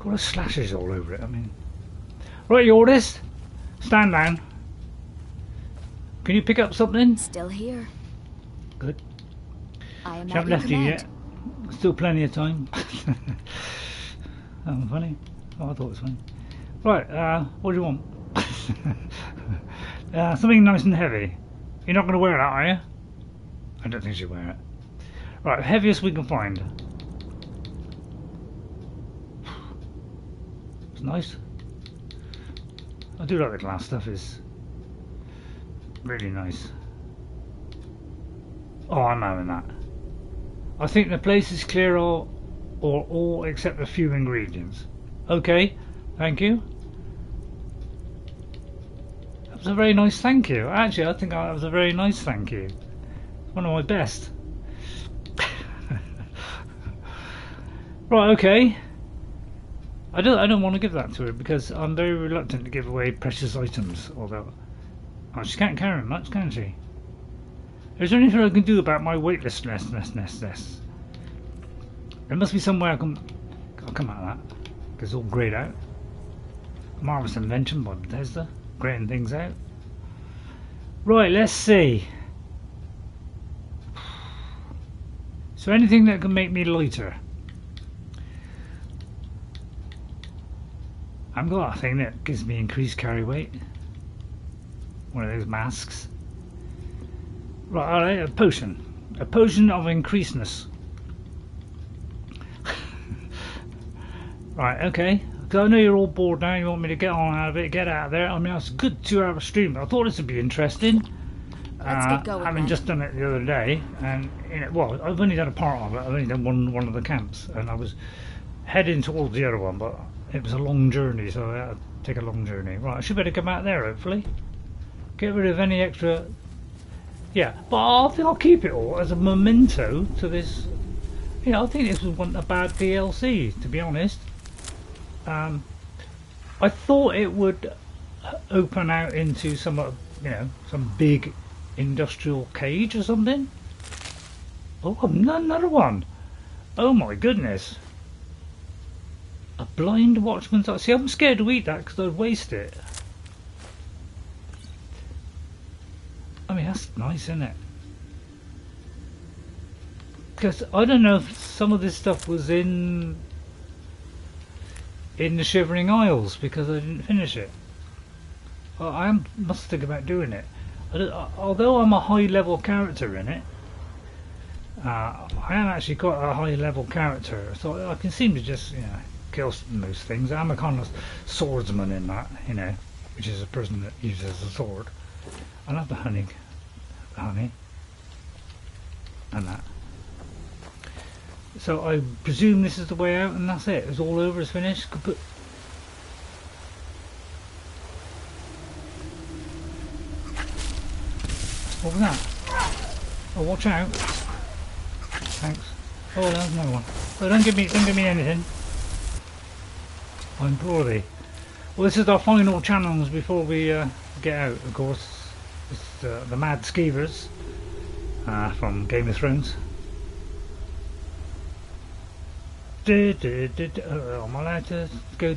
Speaker 1: got a slashes all over it. I mean, right, Jordis, stand down. Can you pick up something?
Speaker 2: Still here.
Speaker 1: Good.
Speaker 2: I am
Speaker 1: She
Speaker 2: at
Speaker 1: haven't
Speaker 2: your
Speaker 1: left you
Speaker 2: command.
Speaker 1: yet. Still plenty of time. Oh, funny. Oh, I thought it was funny. Right, what do you want? Something nice and heavy. You're not going to wear that, are you? I don't think she'll wear it. Right, heaviest we can find. It's nice. I do like the glass stuff. It's really nice. Oh, I'm having that. I think the place is clear or all except a few ingredients. Okay, thank you. That was a very nice thank you. Actually, I think that was a very nice thank you. One of my best. Right, okay. I don't want to give that to her because I'm very reluctant to give away precious items. Although, oh, she can't carry much, can she? Is there anything I can do about my weightlessness? There must be somewhere I'll come out of that. Because it's all greyed out. Marvellous invention by Bethesda. Greying things out. Right, let's see. So anything that can make me lighter. I've got a thing that gives me increased carry weight. One of those masks. Right, alright, a potion. A potion of increasedness. Right, okay. Because I know you're all bored now, you want me to get on out of it, get out of there. I mean, that's a good 2-hour stream. I thought this would be interesting.
Speaker 2: Let's get going.
Speaker 1: Having
Speaker 2: Then.
Speaker 1: just done it the other day, and you know, well, I've only done a part of it. I've only done one of the camps, and I was heading towards the other one, but it was a long journey, so I had to take a long journey. Right, I should better come out there, hopefully. Get rid of any extra... Yeah, but I think I'll keep it all as a memento to this... You know, I think this wasn't a bad DLC, to be honest. I thought it would open out into some, you know, some big industrial cage or something. Oh, another one. Oh my goodness. A blind watchman's eye. See, I'm scared to eat that because I'd waste it. I mean, that's nice, isn't it? Because I don't know if some of this stuff was in the Shivering Isles because I didn't finish it. I must think about doing it. Although I'm a high level character in it, I am actually quite a high level character, so I can seem to just, you know, kill most things. I'm a kind of swordsman in that, you know, which is a person that uses a sword. I love the honey, and that. So I presume this is the way out, and that's it. It's all over. It's finished. Could put. What was that? Oh, watch out! Thanks. Oh, there's another one. Oh, don't give me anything. I implore thee. Well, this is our final challenge before we get out. Of course, it's the Mad Skeevers from Game of Thrones. Am I allowed to go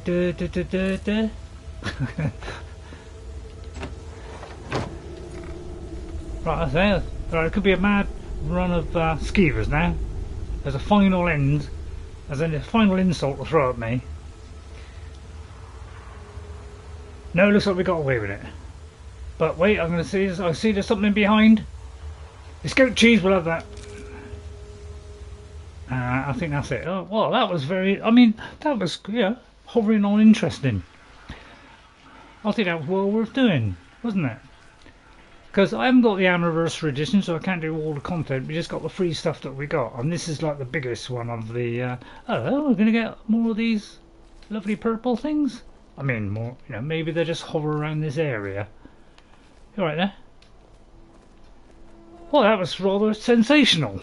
Speaker 1: Right, I say, right, it could be a mad run of skeevers now. There's a final end, as in a final insult to throw at me. No, looks like we got away with it. But wait, I'm going to see this. I see there's something behind. It's goat cheese, we'll have that. I think that's it. Oh, well, that was very... I mean, that was, yeah, hovering on interesting. I think that was well worth doing, wasn't it? Because I haven't got the anniversary edition, so I can't do all the content. We just got the free stuff that we got. And this is like the biggest one of the... oh, we're going to get more of these lovely purple things? I mean, more, you know, maybe they just hover around this area. You alright there? Well, that was rather sensational.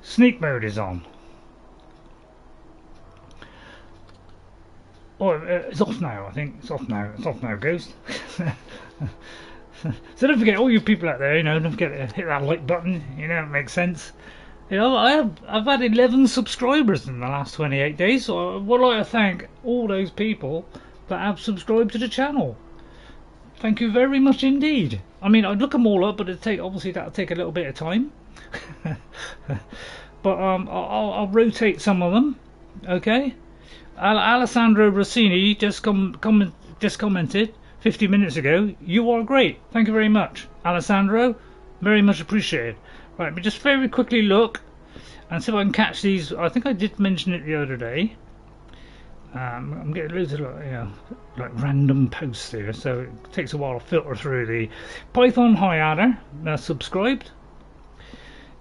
Speaker 1: Sneak mode is on. Oh, it's off now, I think. It's off now. It's off now, Ghost. So don't forget, all you people out there, you know, don't forget to hit that like button. You know, it makes sense. You know, I've had 11 subscribers in the last 28 days, so I would like to thank all those people that have subscribed to the channel. Thank you very much indeed. I mean, I'd look them all up, but obviously that'll take a little bit of time. But I'll rotate some of them. Okay. Alessandro Rossini just commented 50 minutes ago. You are great. Thank you very much, Alessandro. Very much appreciated. Right, but just very quickly look and see if I can catch these. I think I did mention it the other day. I'm getting loads of like random posts here, so it takes a while to filter through the Python High Adder. Subscribed.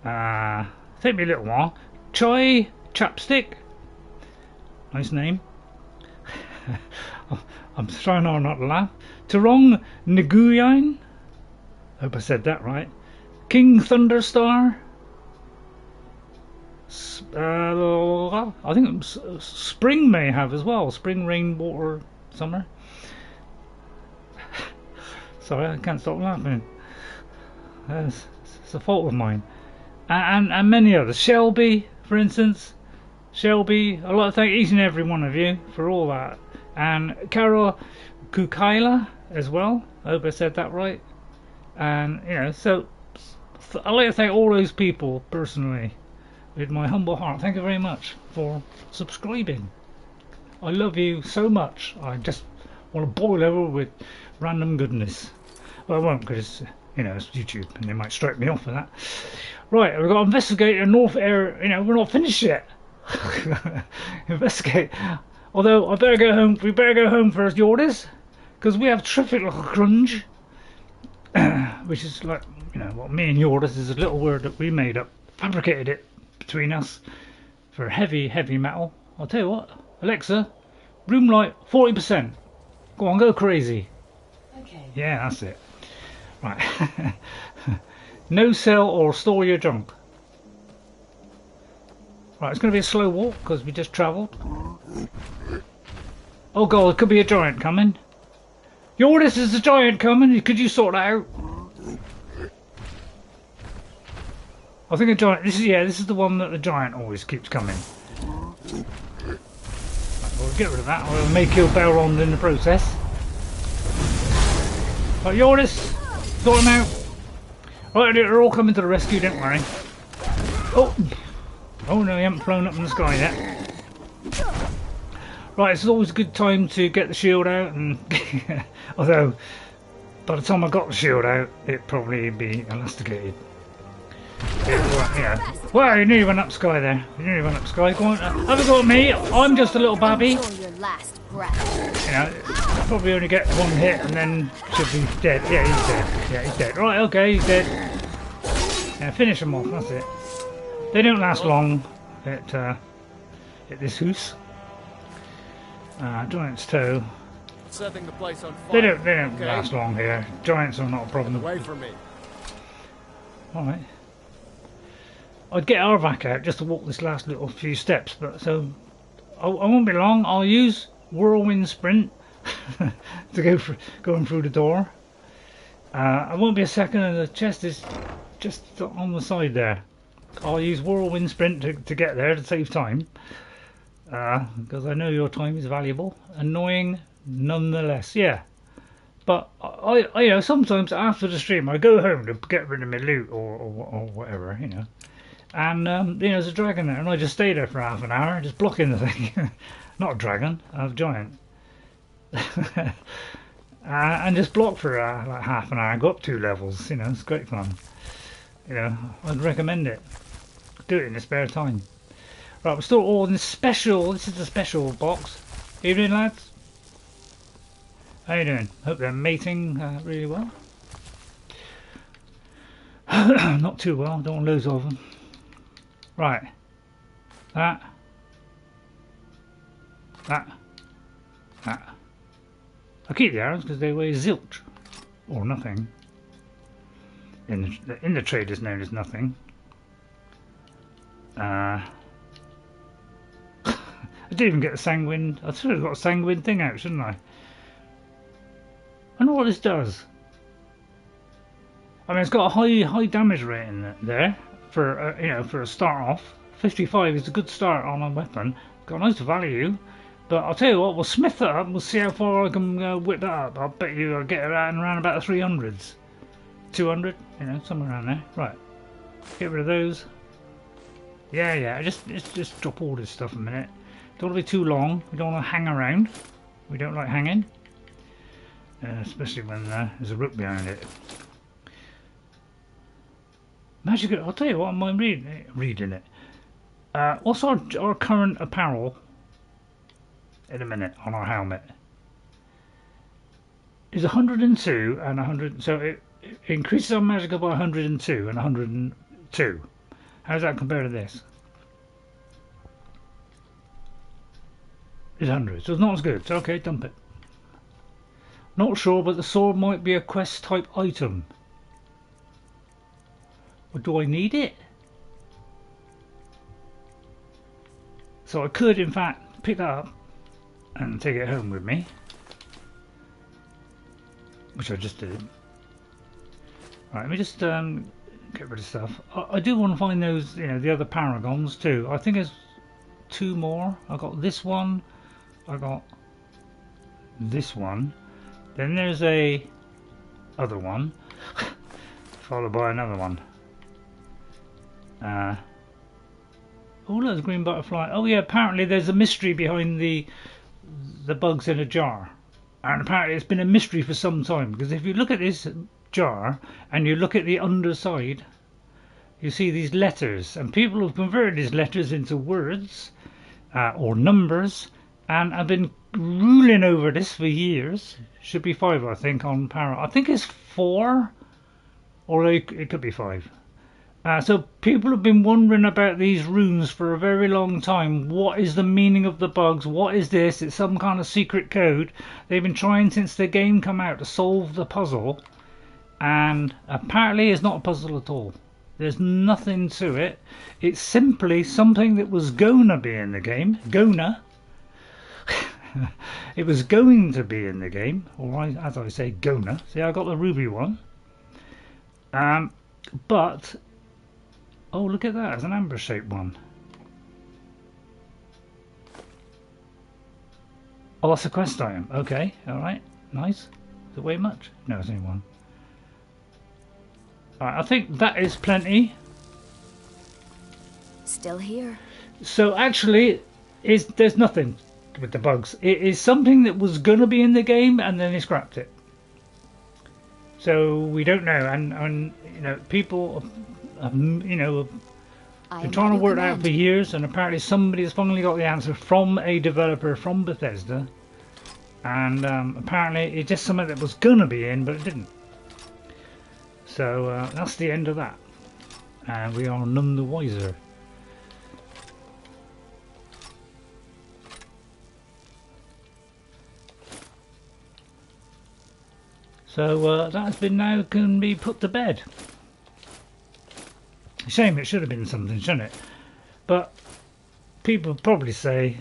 Speaker 1: Take me a little while. Chai Chapstick. Nice name. I'm trying hard not to laugh. Thoron Nguyen. Hope I said that right. King Thunderstar. I think Spring may have as well. Spring, rain, water, summer. Sorry, I can't stop laughing. It's a fault of mine. And many others. Shelby, for instance. Shelby, I'd like to thank each and every one of you for all that. And Carol Kukaila as well. I hope I said that right. And, so I'd like to thank all those people personally with my humble heart. Thank you very much for subscribing. I love you so much. I just want to boil over with random goodness. Well, I won't, because it's YouTube and they might strike me off for that. Right, we've got to investigate the North area. We're not finished yet. Investigate. Although I better go home. We better go home first, Jordis, because we have traffic like a grunge, which is like what me and Jordis is a little word that we made up, fabricated it between us for heavy metal. I'll tell you what, Alexa, room light 40%. Go on, go crazy.
Speaker 6: Okay.
Speaker 1: Yeah, that's it. Right. No sell or store your junk. Right, it's going to be a slow walk because we just travelled. Oh god, it could be a giant coming. Jordis, is a giant coming. Could you sort that out? I think a giant. This is the one that the giant always keeps coming. Right, we'll get rid of that. I may kill Belrond in the process. Right, Jordis, sort them out. Right, they're all coming to the rescue. Don't worry. Oh no, he haven't flown up in the sky yet. Right, it's always a good time to get the shield out, and although by the time I got the shield out, it'd probably be elasticated. Well, you nearly went up sky there. You nearly went up sky. Go on, have a go at me. I'm just a little babby.
Speaker 2: Your last breath.
Speaker 1: Probably only get one hit and then should be dead. Yeah, he's dead. Yeah, he's dead. Right, okay, he's dead. Yeah, finish him off. That's it. They don't last long at this house. Giant's toe.
Speaker 4: Setting the place on fire.
Speaker 1: They don't last long here. Giants are not a problem.
Speaker 4: Away from me.
Speaker 1: All right. I'd get Arvak out just to walk this last little few steps, but so I won't be long. I'll use whirlwind sprint to going through the door. I won't be a second, and the chest is just on the side there. I'll use whirlwind sprint to get there to save time, because I know your time is valuable. Annoying nonetheless, yeah. But I sometimes after the stream I go home to get rid of my loot or whatever, and there's a dragon there, and I just stay there for half an hour, just blocking the thing. Not a dragon, a giant. And just block for like half an hour, go up 2 levels. It's great fun. I'd recommend it. Do it in your spare time. Right, we're still all in this special. This is the special box. Evening, lads. How you doing? Hope they're mating really well. Not too well. Don't want loads of them. Right. That. I keep the arrows because they weigh zilch or nothing. In the trade is known as nothing. I didn't even get a sanguine. I should have got a sanguine thing out, shouldn't I? I know what this does. I mean, it's got a high damage rating there, for for a start off. 55 is a good start on a weapon. Got a nice value. But I'll tell you what, we'll smith that up. We'll see how far I can whip that up. I'll bet you I'll get it around about the 300s, 200, somewhere around there. Right, get rid of those. Yeah. Just drop all this stuff a minute. Don't want to be too long. We don't want to hang around. We don't like hanging, especially when there's a rope behind it. Magic. I'll tell you what. I'm reading it. What's our current apparel? In a minute on our helmet is 102 and 100, so it increases our magic by 102 and 102. How does that compare to this? It's 100, so it's not as good. So okay, dump it. Not sure, but the sword might be a quest type item. But do I need it? So I could in fact pick that up and take it home with me, which I just did. Right, let me just get rid of stuff. I do want to find those, the other paragons too. I think there's 2 more. I got this one, I got this one, then there's a other one, followed by another one. Oh look, there's a green butterfly. Oh yeah, apparently there's a mystery behind the bugs in a jar, and apparently it's been a mystery for some time, because if you look at this jar and you look at the underside, you see these letters, and people have converted these letters into words or numbers, and I've been ruling over this for years. Should be 5, I think, on para. I think it's 4, or it could be 5. So people have been wondering about these runes for a very long time. What is the meaning of the bugs? What is this? It's some kind of secret code. They've been trying since the game come out to solve the puzzle, and apparently it's not a puzzle at all. There's nothing to it. It's simply something that was gonna be in the game. It was going to be in the game, or as I say, gonna. See, I got the ruby one. But oh, look at that, it's an amber shaped one. Oh, that's a quest item. Okay, alright, nice. Is it way much? No, it's only one. Alright, I think that is plenty.
Speaker 2: Still here.
Speaker 1: So actually, there's nothing with the bugs. It is something that was going to be in the game and then they scrapped it. So we don't know, and people been trying to work it out for years, and apparently somebody has finally got the answer from a developer from Bethesda, and apparently it's just something that was gonna be in but it didn't. So that's the end of that, and we are none the wiser. So that has been now can be put to bed. Shame, it should have been something, shouldn't it? But people probably say,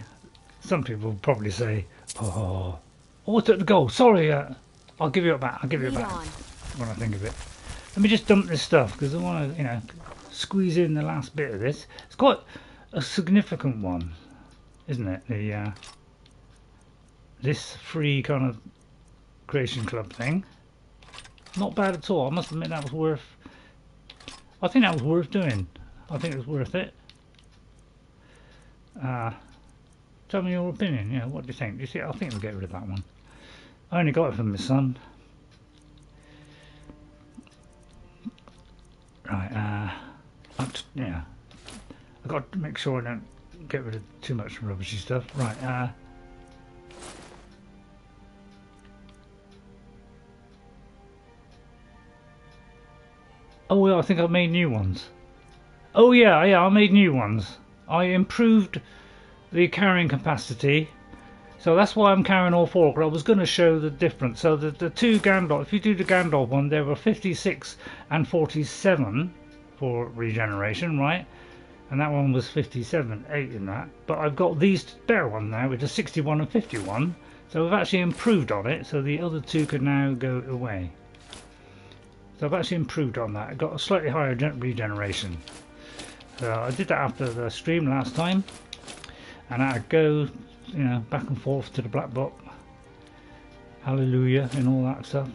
Speaker 1: some people probably say, oh, I took the gold. Sorry, I'll give you it back. I'll give you it back when I think of it. Let me just dump this stuff because I want to, squeeze in the last bit of this. It's quite a significant one, isn't it? The this free kind of creation club thing. Not bad at all. I must admit that was worth. I think that was worth doing. I think it was worth it. Tell me your opinion. What do you think? Do you see? I think I'll get rid of that one. I only got it from my son. Right. I've got to make sure I don't get rid of too much rubbishy stuff. Right. Oh yeah, I think I've made new ones. Oh yeah, I made new ones. I improved the carrying capacity, so that's why I'm carrying all 4. Because I was going to show the difference. So the 2 Gandalf, if you do the Gandalf one, there were 56 and 47 for regeneration, right? And that one was 57, 8 in that. But I've got these spare one now, which is 61 and 51. So I've actually improved on it, so the other 2 can now go away. So I've actually improved on that. I've got a slightly higher regeneration. So I did that after the stream last time, and I go, you know, back and forth to the Black Book, Hallelujah, and all that stuff.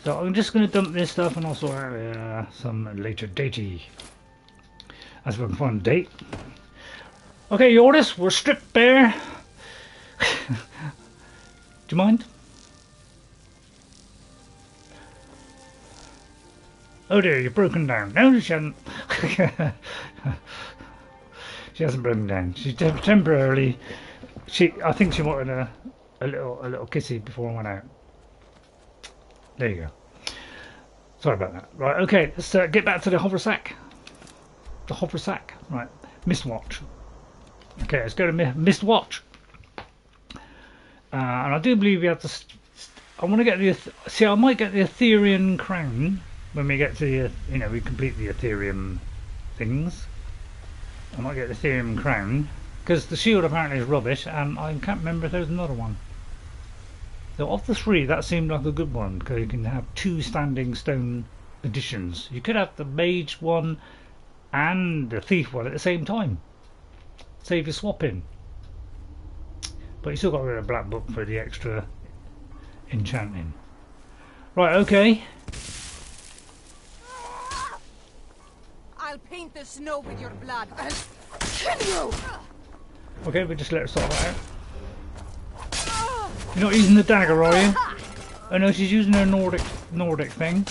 Speaker 1: So I'm just going to dump this stuff and also some later datey, as we can find a date. Okay, Jordis, we're stripped bare. Do you mind? Oh dear, you're broken down. No, she hasn't. She hasn't broken down. She's temporarily. I think she wanted a little kissy before I went out. There you go. Sorry about that. Right, okay, let's get back to the hoversack. The hoversack. Right, Mistwatch. Okay, let's go to Mistwatch. And I do believe we have to. I want to get the. See, I might get the Ethereum crown when we get to the. You know, we complete the Ethereum things. I might get the Ethereum crown because the shield apparently is rubbish, and I can't remember if there's another one. So of the three, that seemed like a good one because you can have 2 standing stone editions. You could have the Mage one and the Thief one at the same time. Save your swapping. But you still got to go to the Black Book for the extra enchanting. Right, okay.
Speaker 5: I'll paint the snow with your blood. I'll kill you.
Speaker 1: Okay, we just let her sort that out. You're not using the dagger, are you? Oh no, she's using her Nordic thing,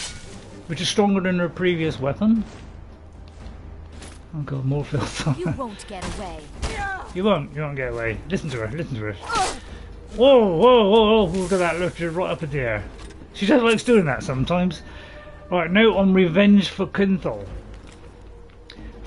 Speaker 1: which is stronger than her previous weapon. Oh god, more filth.
Speaker 2: You won't get away.
Speaker 1: You won't get away. Listen to her, listen to her. Whoa, whoa, whoa, whoa, look at that, look, she's right up in the air. She just likes doing that sometimes. Right, note on revenge for Kinthal.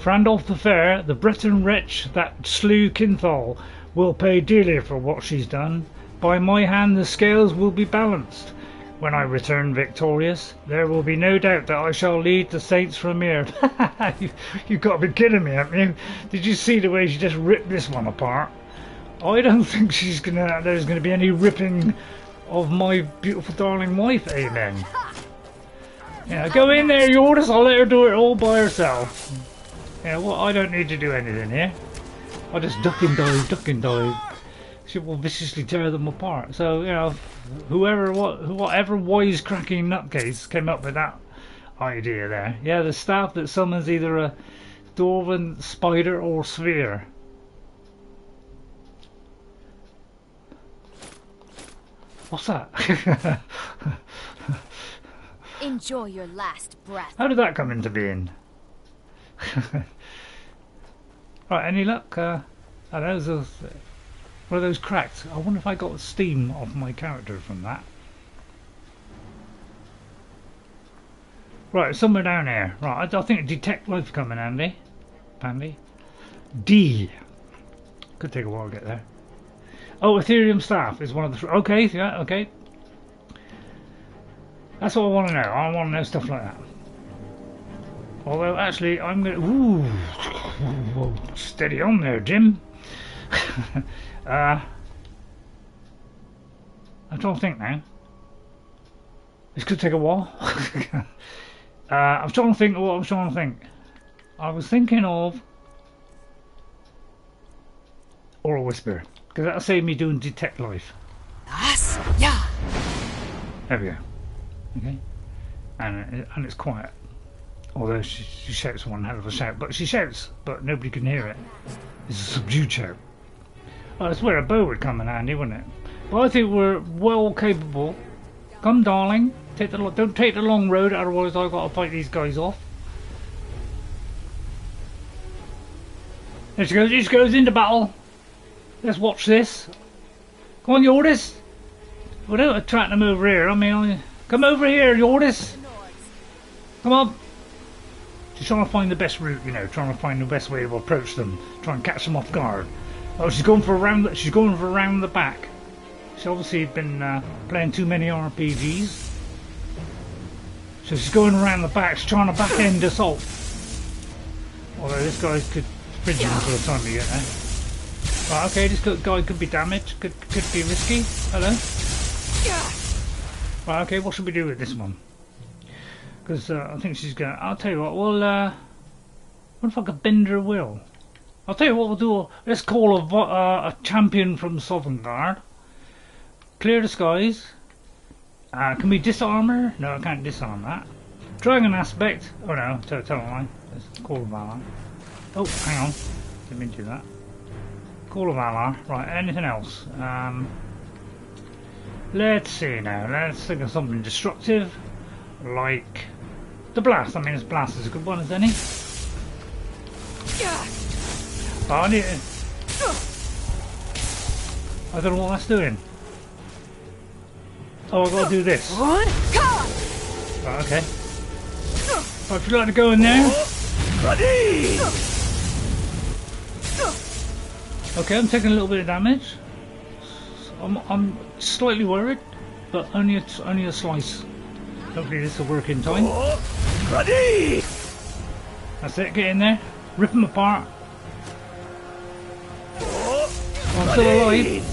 Speaker 1: Frandalf the Fair, the Breton wretch that slew Kinthal, will pay dearly for what she's done. By my hand the scales will be balanced. When I return victorious, there will be no doubt that I shall lead the saints from here. You've got to be kidding me, haven't you? Did you see the way she just ripped this one apart? I don't think there's gonna be any ripping of my beautiful darling wife, amen. Yeah, go in there, Jordis, I'll let her do it all by herself. Yeah, well, I don't need to do anything here. I just duck and dive. She will viciously tear them apart. So, you know, whatever wisecracking nutcase came up with that idea there. Yeah, the staff that summons either a dwarven spider or sphere. What's that?
Speaker 2: Enjoy your last breath.
Speaker 1: How did that come into being? Right, any luck? Those are one of those cracked. I wonder if I got steam off my character from that. Right, somewhere down here. Right, I think detect life come in handy. Pandy. D. Could take a while to get there. Oh, Ethereum staff is one of the. Okay, yeah, okay. That's what I want to know. I want to know stuff like that. Although, actually, I'm going to... Ooh. Whoa, steady on there, Jim. I'm trying to think now. This could take a while. I'm trying to think of what I'm trying to think. I was thinking of... Oral Whisper. Because that'll save me doing Detect Life.
Speaker 5: Yes, yeah.
Speaker 1: There we go. Okay. And it's quiet. Although she shouts one hell of a shout, but she shouts, but nobody can hear it. It's a subdued shout. Oh, that's where a bow would come in handy, wouldn't it? But I think we're well capable. Come, darling. Don't take the long road, otherwise I've got to fight these guys off. There she goes. She goes into battle. Let's watch this. Come on, Jordis. We don't attract them over here. I mean, come over here, Jordis. Come on. She's trying to find the best route, you know, trying to find the best way to approach them, try and catch them off guard. Oh, she's going for around the back. She's obviously been playing too many RPGs. So she's going around the back, she's trying to back end assault. Although this guy could fridge him for the time to get there. Right, okay, this guy could be damaged, could be risky. Hello. Right, okay, what should we do with this one? Because I think she's going. I'll tell you what. Well, What if I could bend her will? I'll tell you what we'll do. Let's call a champion from Sovngarde. Clear the skies. Can we disarm her? No, I can't disarm that. Dragon aspect. Oh no, tell a lie. Let's call of Valor. Oh, hang on. Didn't mean to do that. Call of Valor. Right, anything else? Let's see now. Let's think of something destructive. Like the blast. I mean, this blast is a good one as any. Oh, I don't know what that's doing. Oh, I've got to do this. Right, okay. Right, if you'd like to go in there. Ready. Okay, I'm taking a little bit of damage. I'm slightly worried, but only a slice. Hopefully this will work in time. Ready. That's it. Get in there. Rip them apart. I'm still alive.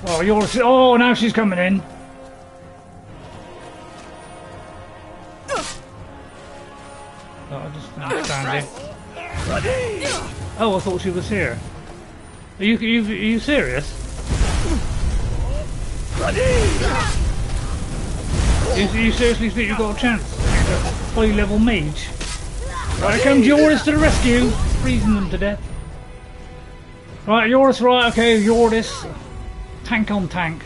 Speaker 1: Oh, oh, now she's coming in. Oh, I just stand here. Oh, I thought she was here. Are you serious? You seriously think you've got a chance? High level mage. Right, here comes Jordis to the rescue, freezing them to death. Right, Jordis, right, okay, Jordis. Tank on tank.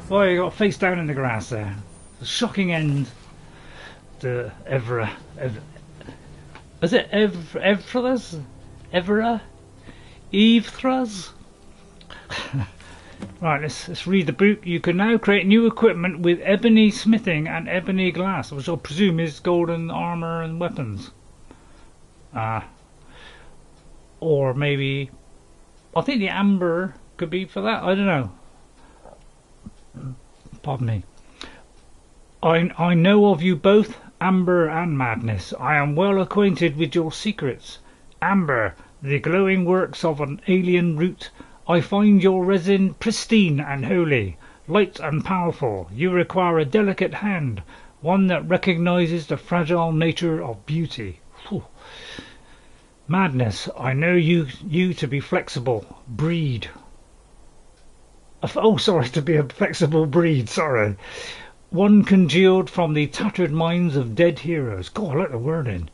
Speaker 1: Well, you got face down in the grass there. The shocking end to Evethra. Is it Evethra's? Evethra's? Right, let's read the book. You can now create new equipment with ebony smithing and ebony glass, which I presume is golden armour and weapons. Or maybe... I think the amber could be for that. I don't know. Pardon me. I know of you both, Amber and Madness. I am well acquainted with your secrets. Amber, the glowing works of an alien root. I find your resin pristine and holy, light and powerful. You require a delicate hand, one that recognizes the fragile nature of beauty. Whew. Madness, I know you to be flexible. Breed. Oh, sorry, to be a flexible breed, sorry. One congealed from the tattered minds of dead heroes. God, I like the wording.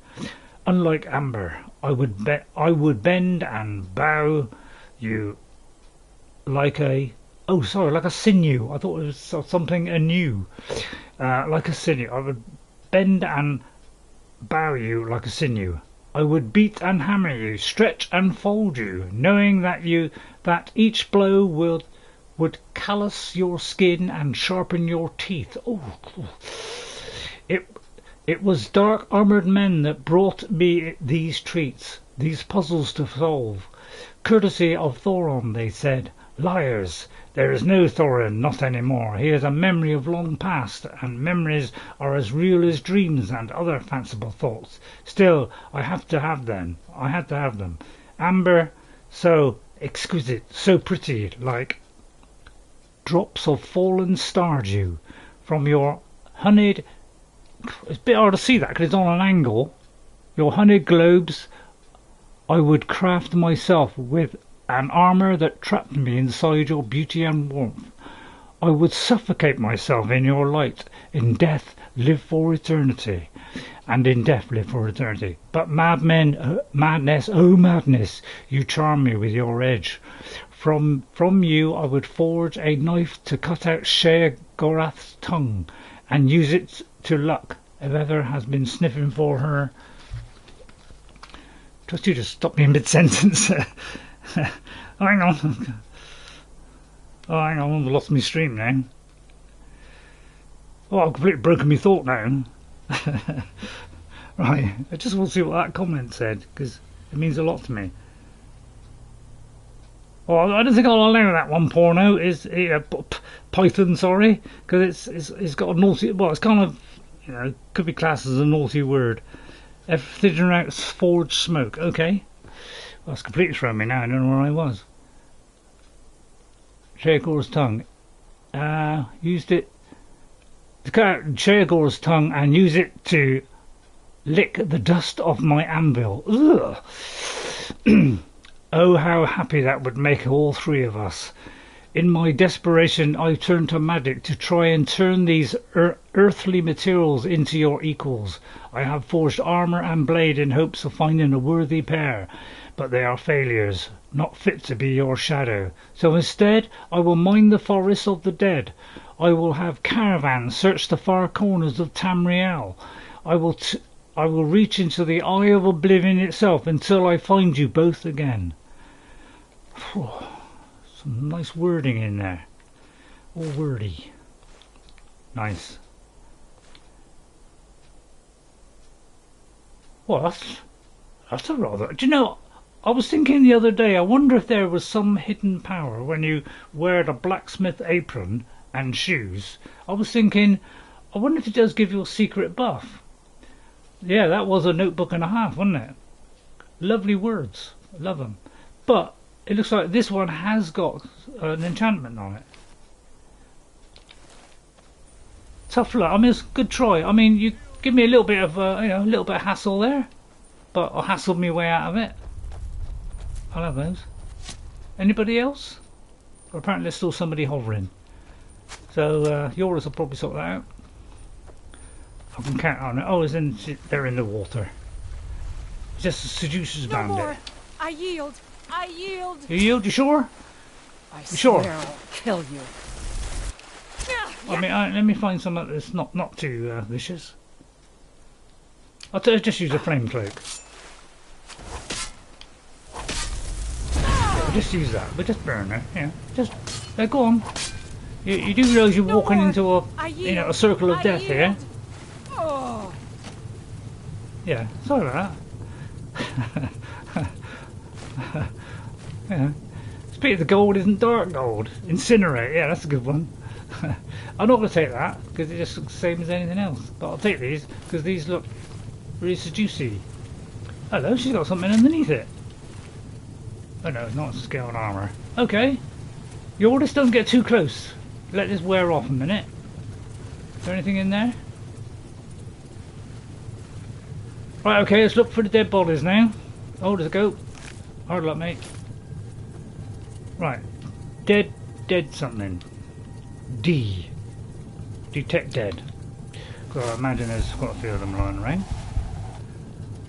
Speaker 1: Unlike Amber, I would bend and bow you like a... Oh, sorry, like a sinew. I thought it was something anew. Like a sinew. I would bend and bow you like a sinew. I would beat and hammer you, stretch and fold you, knowing that each blow would callous your skin and sharpen your teeth. Oh, it was dark armoured men that brought me these treats, these puzzles to solve. Courtesy of Thoron, they said. Liars! There is no Thoron, not anymore. He is a memory of long past, and memories are as real as dreams and other fanciful thoughts. Still, I had to have them. Amber, so exquisite, so pretty, like drops of fallen stardew from your honeyed... It's a bit hard to see that because it's on an angle. Your honeyed globes I would craft myself with an armour that trapped me inside your beauty and warmth. I would suffocate myself in your light. In death live for eternity. And in death live for eternity. But madness, oh madness, you charm me with your edge. From you I would forge a knife to cut out Sheogorath's tongue and use it to luck. Evethra has been sniffing for her. Trust you to stop me in mid-sentence. Hang on. Oh, hang on, I've lost my stream now. Oh, I've completely broken my thought now. Right, I just want to see what that comment said, because it means a lot to me. Oh, I don't think I'll allow that one porno. Python, sorry, because it's got a naughty... Well, it's kind of, you know, could be classed as a naughty word. Figuring out forged smoke. Okay. Well, it's completely thrown me now. I don't know where I was. Sheogorath's tongue. Used it to cut out Cheagor's tongue and use it to lick the dust off my anvil. Ugh. Oh, how happy that would make all three of us. In my desperation, I turned to magic to try and turn these earthly materials into your equals. I have forged armour and blade in hopes of finding a worthy pair, but they are failures, not fit to be your shadow. So instead, I will mine the forests of the dead. I will have caravans search the far corners of Tamriel. I will reach into the eye of oblivion itself until I find you both again. Some nice wording in there. All wordy. Nice. Well, that's a rather... Do you know, I was thinking the other day, I wonder if there was some hidden power when you wear the blacksmith apron and shoes. I was thinking, I wonder if it does give you a secret buff. Yeah, that was a notebook and a half, wasn't it? Lovely words. Love them. But it looks like this one has got an enchantment on it. Tough luck. I mean, it's a good try. I mean, you give me a little bit of, a little bit of hassle there, but I hassled my way out of it. I'll have those. Anybody else? Or apparently there's still somebody hovering. So Jordis will probably sort that out. I can count on it. Oh, they're in the water. It's just a Seducer's bandit.
Speaker 5: More. I yield. I yield.
Speaker 1: You yield? You sure?
Speaker 5: I
Speaker 1: sure?
Speaker 5: swear I'll kill you.
Speaker 1: I mean, let me find something that's not too vicious. I'll just use a flame cloak. Yeah, just use that, but just burn her. Yeah, just go on. You do realise you're walking into a circle of death here.
Speaker 5: Oh.
Speaker 1: Yeah, sorry about that. Yeah. Speaking of the gold, isn't dark gold. Incinerate, yeah, that's a good one. I'm not going to take that because it just looks the same as anything else. But I'll take these because these look really seducey. Hello, she's got something underneath it. Oh no, it's not scaled armour. Okay. Jordis, don't get too close. Let this wear off a minute. Is there anything in there? Right, okay, let's look for the dead bodies now. Oh, there's a goat. Hard luck, mate. Right. Dead something. D. Detect dead. So I imagine there's quite a few of them lying around.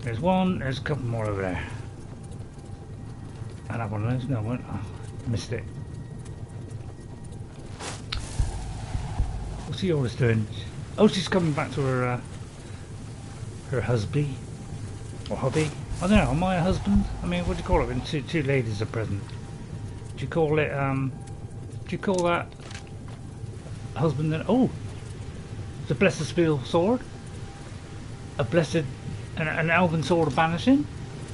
Speaker 1: There's one, there's a couple more over there. I'll have one of those. No, I won't. Oh, missed it. What's he always doing? Oh, she's coming back to her husband. Or hubby. I don't know, am I a husband? I mean, what do you call it when two ladies are present? Do you call it, do you call that husband and... Oh! It's a blessed steel sword. A blessed... An elven sword of banishing.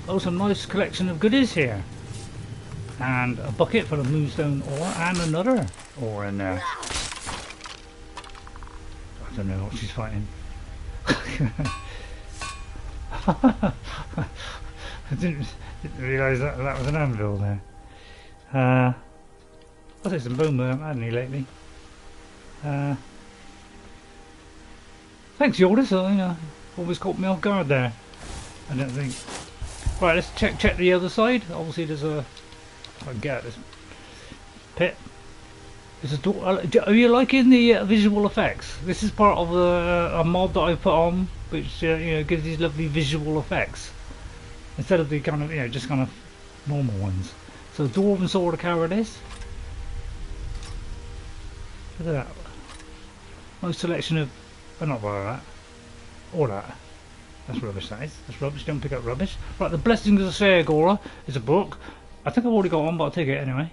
Speaker 1: Oh, some nice collection of goodies here. And a bucket full of moonstone ore and another ore in there. I don't know what she's fighting. I didn't realise that was an anvil there. I'll take some bone worm, hadn't he, lately? Thanks, Jordis. Always caught me off guard there. I don't think. Right, let's check the other side. Obviously, there's a. If I can get at this pit. There's a door. Are you liking the visual effects? This is part of a mod that I put on, which gives these lovely visual effects instead of the kind of just kind of normal ones. So, Dwarven Sword of Cowardice. Look at that. Nice selection of. Oh, not by that. Or that. That's rubbish, that is. That's rubbish. Don't pick up rubbish. Right, The Blessings of Seagora is a book. I think I've already got one, but I'll take it anyway.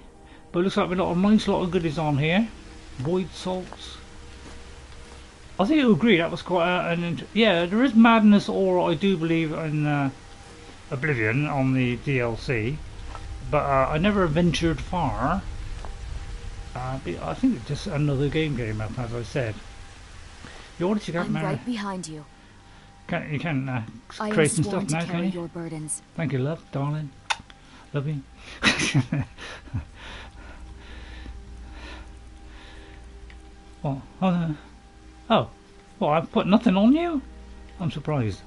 Speaker 1: But it looks like we've got a nice lot of goodies on here. Void salts. I think you agree that was quite yeah, there is madness ore, I do believe, in Oblivion on the DLC. But I never ventured far. I think it's just another game up, as I said. You
Speaker 2: I'm right behind you.
Speaker 1: You can create some stuff now, can you?
Speaker 2: Your burdens.
Speaker 1: Thank you, love, darling. Love you. What? Oh, no. Oh, Well, I've put nothing on you? I'm surprised.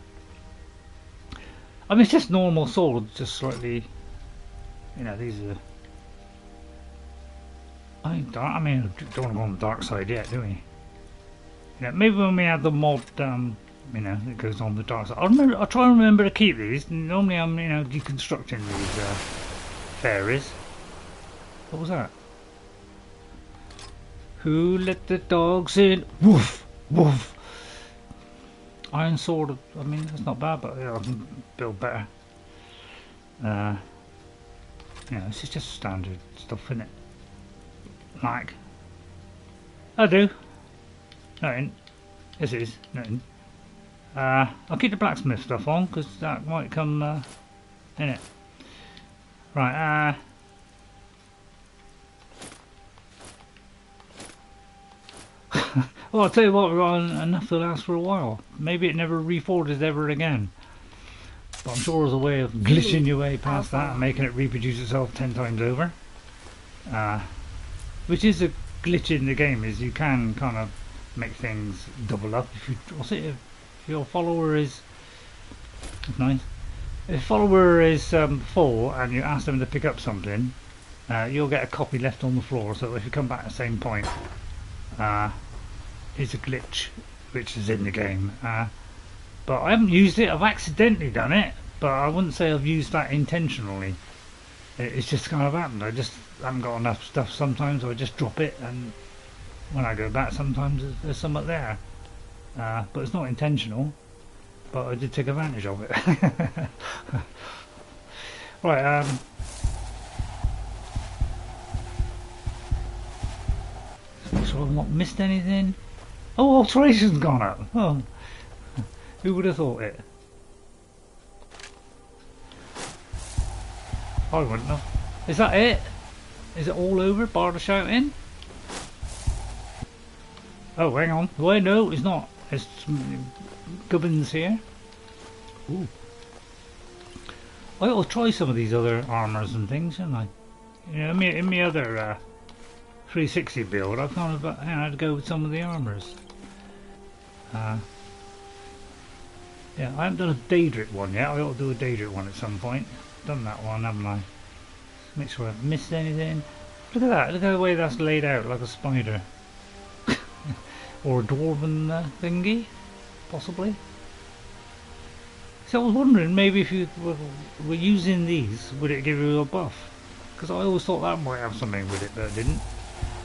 Speaker 1: I mean, it's just normal swords, just slightly... You know, these are... I don't want to go on the dark side yet, do we? You know, maybe when we have the mod, you know, it goes on the dark side. I'll try and remember to keep these. Normally I'm, you know, deconstructing these fairies. What was that? Who let the dogs in? Woof! Woof! Iron sword, I mean, that's not bad, but yeah, I can build better. Yeah, this is just standard stuff, isn't it? Like, I do. Nothing. This is nothing. I'll keep the blacksmith stuff on because that might come in it. Right. Well, I'll tell you what, we've got enough to last for a while. Maybe it never reforges ever again. But I'm sure there's a way of glitching your way past that and making it reproduce itself 10 times over. Which is a glitch in the game, is you can kind of make things double up. If your follower is... That's nice. If your follower is full and you ask them to pick up something, you'll get a copy left on the floor, so if you come back at the same point, it's a glitch which is in the game. But I haven't used it. I've accidentally done it, but I wouldn't say I've used that intentionally. It's just kind of happened. I just haven't got enough stuff sometimes, so I just drop it, and when I go back sometimes there's something there. But it's not intentional, but I did take advantage of it. Right, make sure I've not missed anything. Oh, alteration's gone up. Oh, who would have thought it? I wouldn't have. Is that it? Is it all over? Bar the shouting? Oh, hang on. Wait, no, it's not. There's some gubbins here. Ooh. I ought to try some of these other armours and things, shouldn't I? You know, in my other 360 build, I've kind of had to go with some of the armours. Yeah, I haven't done a Daedric one yet. I ought to do a Daedric one at some point. Done that one, haven't I? Make sure I've missed anything. Look at that. Look at the way that's laid out, like a spider. Or a dwarven thingy, possibly. So I was wondering, maybe if you were using these, would it give you a buff? Because I always thought that might have something with it, but it didn't.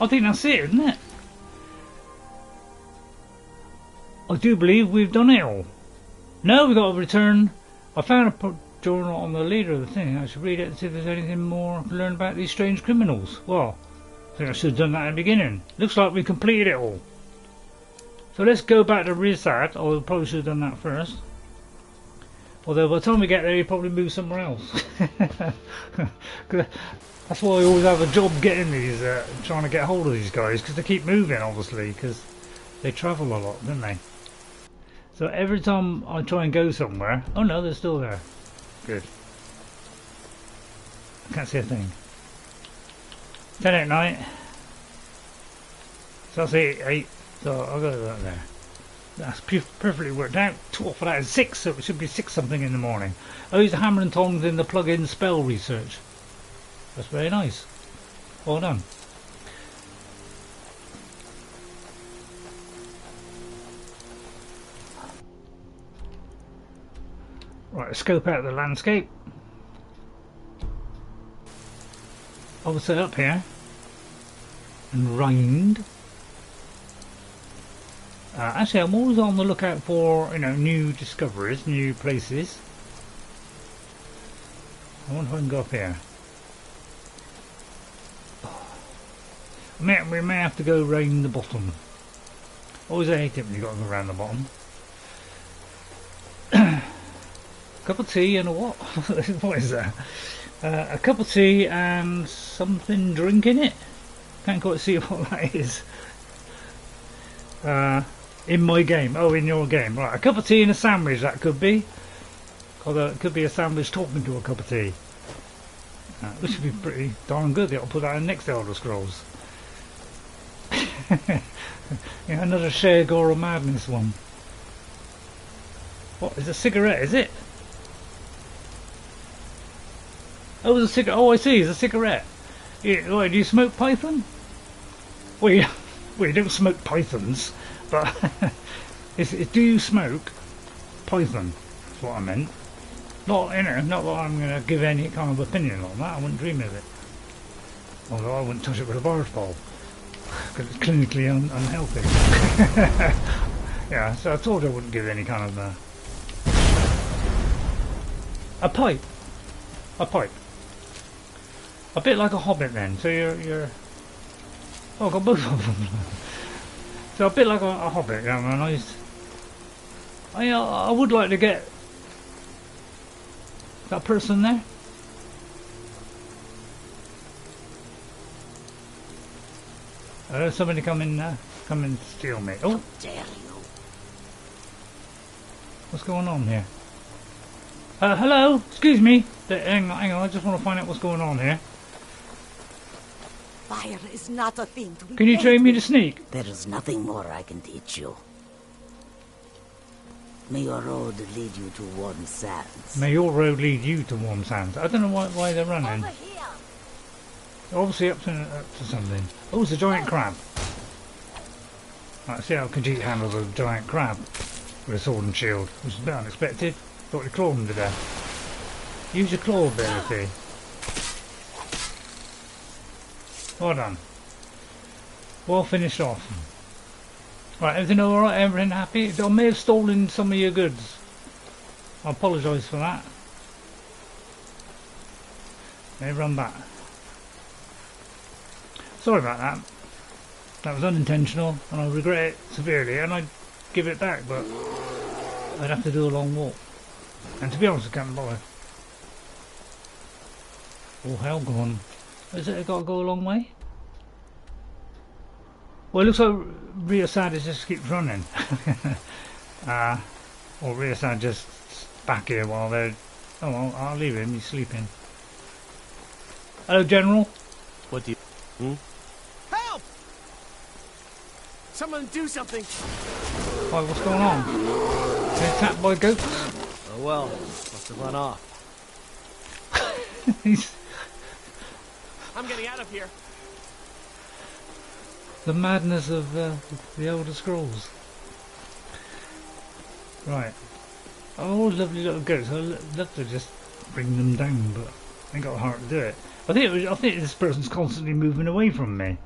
Speaker 1: I think that's it, isn't it? I do believe we've done it all. No, we've got to return. I found a journal on the leader of the thing. I should read it and see if there's anything more to learn about these strange criminals. Well, I think I should have done that at the beginning. Looks like we completed it all. So let's go back to Ri'saad. I probably should have done that first. Although by the time we get there, you probably move somewhere else. That's why I always have a job getting these, trying to get hold of these guys, because they keep moving, obviously, because they travel a lot, don't they? So every time I try and go somewhere, oh no, they're still there. Good. I can't see a thing. 10 at night. So that's 8. So I'll go that there. That's perfectly worked out. 12 for that is 6, so it should be 6 something in the morning. I use the hammer and tongs in the plug-in spell research. That's very nice. Well done. Right, let's scope out the landscape. I will set up here and rind. Actually, I'm always on the lookout for, you know, new discoveries, new places. I wonder if I can go up here. We may have to go round the bottom. Always hate it when you've got to go round the bottom. Cup of tea and a what? What is that? A cup of tea and something drink in it? Can't quite see what that is. In my game. Oh, in your game. Right, a cup of tea and a sandwich, that could be. Although it could be a sandwich talking to a cup of tea. Which would be pretty darn good. I'll put that in next Elder Scrolls. Yeah, another Shagor Madness one. What, is a cigarette, is it? Oh, it's a cigarette. Oh, I see, it's a cigarette. Yeah, wait, do you smoke python? Well, you don't smoke pythons, but do you smoke python? That's what I meant. Not that I'm going to give any kind of opinion on that. I wouldn't dream of it. Although I wouldn't touch it with a barge pole because it's clinically unhealthy. Yeah, so I thought I wouldn't give any kind of a pipe. A bit like a hobbit then. So you're. Oh, I've got both of them. So a bit like a hobbit. Yeah, man. I would like to get that person there. Somebody come and steal me. Oh,
Speaker 3: Dare you?
Speaker 1: what's going on here? Hello, excuse me. Hang on, I just want to find out what's going on here.
Speaker 7: Fire is not a thing to be
Speaker 1: Can you train me to sneak?
Speaker 3: There is nothing more I can teach you. May your road lead you to warm sands.
Speaker 1: May your road lead you to warm sands. I don't know why they're running. They're obviously up to something. Oh, it's a giant crab. Right, see how Khajiit handles a giant crab with a sword and shield, which is a bit unexpected. Thought he clawed him to death. Use your claw ability. Well done. Well finished off. Right, everything alright? Everything happy? I may have stolen some of your goods. I apologise for that. May run back. Sorry about that. That was unintentional and I regret it severely and I'd give it back, but I'd have to do a long walk. And to be honest, I can't bother. Oh, hell gone. Has it got to go a long way? Well, it looks like Ri'saad just keeps running. Or Ri'saad just back here while they're... Oh, well, I'll leave him, he's sleeping. Hello, General.
Speaker 8: What do you... Help! Someone do something!
Speaker 1: Why, what's going on? Been attacked by goats?
Speaker 8: Oh well, must have run off. I'm getting out of here.
Speaker 1: The madness of the Elder Scrolls. Right. Oh, lovely little goats. I'd love to just bring them down, but I ain't got the heart to do it. I think this person's constantly moving away from me.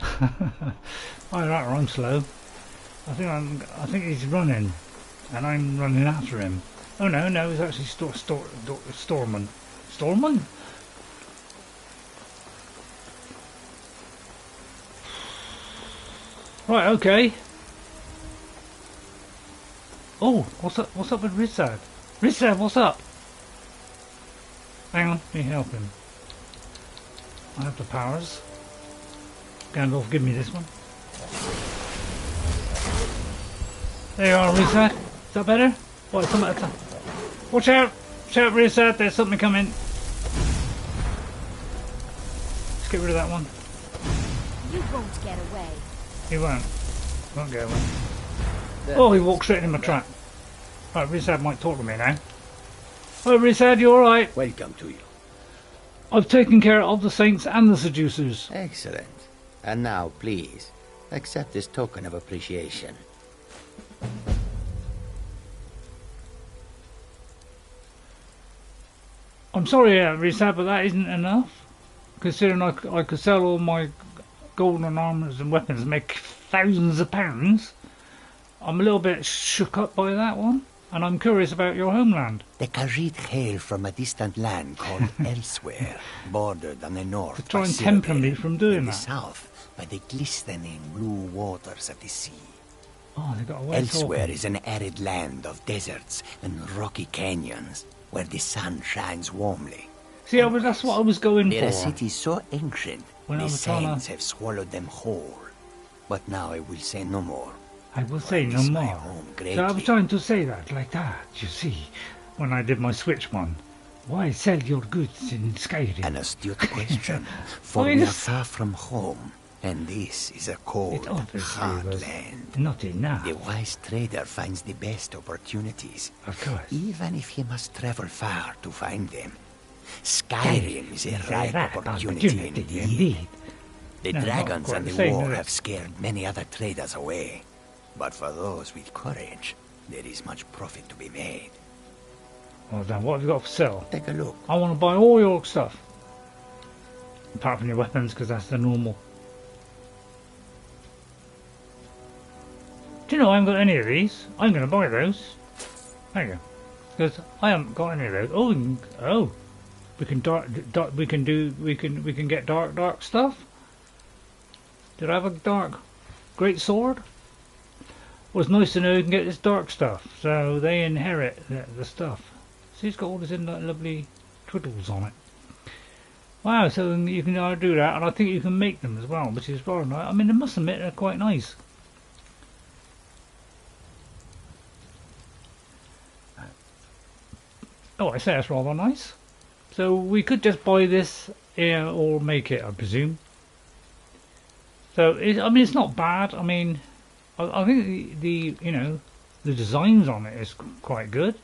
Speaker 1: Either that or I'm slow. I think he's running, and I'm running after him. Oh no, he's actually Stormman. Stormman? Right, okay. Oh, what's up with Ri'saad? Ri'saad, what's up? Hang on, let me help him. I have the powers. Gandalf, give me this one. There you are, Ri'saad. Is that better? What, something attack? Watch out! Watch out, Ri'saad, there's something coming. Let's get rid of that one.
Speaker 2: You won't get away.
Speaker 1: He won't. Won't get away. Oh, he walked straight in my trap. Right, Ri'saad might talk to me now. Oh, Ri'saad, you alright?
Speaker 3: Welcome to you.
Speaker 1: I've taken care of the Saints and the Seducers.
Speaker 3: Excellent. And now, please, accept this token of appreciation.
Speaker 1: I'm sorry, Ri'saad, but that isn't enough. Considering I could sell all my golden armours and weapons and make thousands of pounds, I'm a little bit shook up by that one. And I'm curious about your homeland.
Speaker 3: The Khajiit hail from a distant land called Elsewhere, bordered on the north
Speaker 1: To try
Speaker 3: by
Speaker 1: and temper me
Speaker 3: Cyrodiil,
Speaker 1: from doing
Speaker 3: and the
Speaker 1: that.
Speaker 3: south by the glistening blue waters of the sea.
Speaker 1: Oh, they got away.
Speaker 3: Elsewhere is an arid land of deserts and rocky canyons where the sun shines warmly.
Speaker 1: See, that's what I was going
Speaker 3: They're a
Speaker 1: for.
Speaker 3: city so ancient,
Speaker 1: When I
Speaker 3: the
Speaker 1: was trying to-
Speaker 3: sands have swallowed them whole. But now I will say no more.
Speaker 1: I will say
Speaker 3: I
Speaker 1: no
Speaker 3: miss my
Speaker 1: more.
Speaker 3: home
Speaker 1: So I
Speaker 3: greatly.
Speaker 1: was trying to say that, like that, you see, when I did my Switch one. Why sell your goods in Skyrim?
Speaker 3: An astute question, for
Speaker 1: Why
Speaker 3: we are
Speaker 1: is-
Speaker 3: far from home, And this is a
Speaker 1: It
Speaker 3: cold,
Speaker 1: obviously
Speaker 3: hard
Speaker 1: was
Speaker 3: land.
Speaker 1: not enough.
Speaker 3: The wise trader finds the best opportunities,
Speaker 1: Of course.
Speaker 3: even if he must travel far to find them. Skyrim is a ripe opportunity indeed. The
Speaker 1: No, not
Speaker 3: dragons
Speaker 1: quite
Speaker 3: and
Speaker 1: the
Speaker 3: the
Speaker 1: same,
Speaker 3: war
Speaker 1: is it?
Speaker 3: have scared many other traders away. But for those with courage, there is much profit to be made.
Speaker 1: Well then, what have you got for sale?
Speaker 3: Take a look.
Speaker 1: I want to buy all your stuff. Apart from your weapons, because that's the normal. Do you know I haven't got any of these? I'm going to buy those. There you go. Because I haven't got any of those. Oh, we can we can get dark stuff. Did I have a dark great sword? Well, it's nice to know you can get this dark stuff. So they inherit the stuff. See, it's got all this lovely twiddles on it. Wow, so you can do that, and I think you can make them as well, which is rather nice. I mean, I must admit, they're quite nice. Oh, I say that's rather nice. So we could just buy this here or make it, I presume. So I mean, it's not bad. I mean, I think the the designs on it is quite good.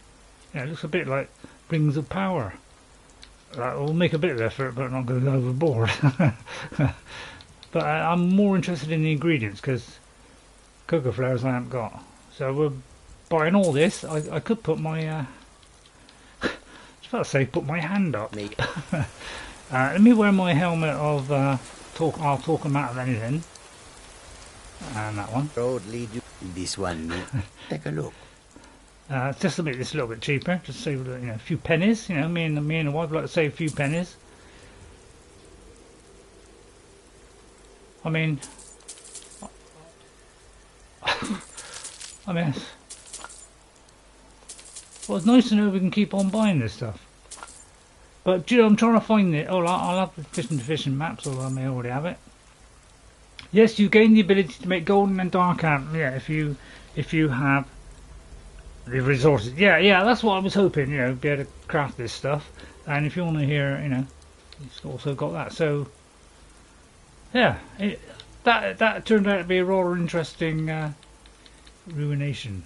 Speaker 1: Yeah, it looks a bit like Rings of Power. We'll make a bit of effort, but not going overboard. But I'm more interested in the ingredients because cocoa flowers I haven't got. So we're buying all this. I could put my I was about to say put my hand up. Let me wear my helmet of I'll talk them out of anything. And that one.
Speaker 3: Road lead you. This one. Take a look.
Speaker 1: Just to make this a little bit cheaper, just save a few pennies. You know, me and the wife like to save a few pennies. I mean, well, it's nice to know we can keep on buying this stuff. But I'm trying to find it. Oh, I'll have the fishing maps, although I may already have it. Yes, you gain the ability to make golden and dark amp. Yeah, if you have the resources. Yeah, that's what I was hoping. Be able to craft this stuff. And if you want to hear, it's also got that. So, yeah, that turned out to be a rather interesting ruination.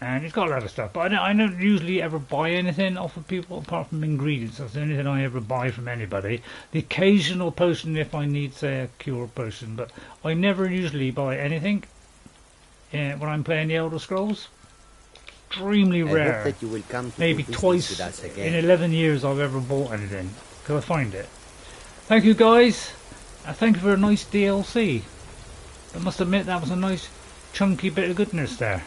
Speaker 1: And it's got a lot of stuff, but I don't usually ever buy anything off of people apart from ingredients. That's the only thing I ever buy from anybody. The occasional potion if I need, say, a cure potion, but I never usually buy anything when I'm playing the Elder Scrolls. Extremely rare.
Speaker 3: That you will come to
Speaker 1: maybe twice in 11 years I've ever bought anything, because I find it. Thank you guys. Thank you for a nice DLC. I must admit that was a nice chunky bit of goodness there.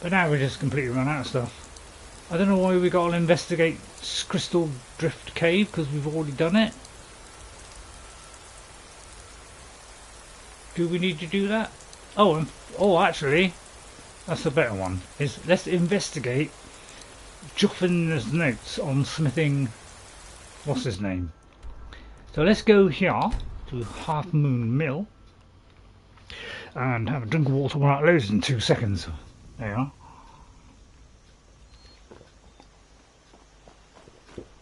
Speaker 1: But now we're just completely run out of stuff. I don't know why we got to investigate Crystaldrift Cave, because we've already done it. Do we need to do that? Oh, actually, that's a better one. Let's investigate Joften's notes on smithing. What's his name? So let's go here to Half Moon Mill and have a drink of water when it loads in 2 seconds. There you are.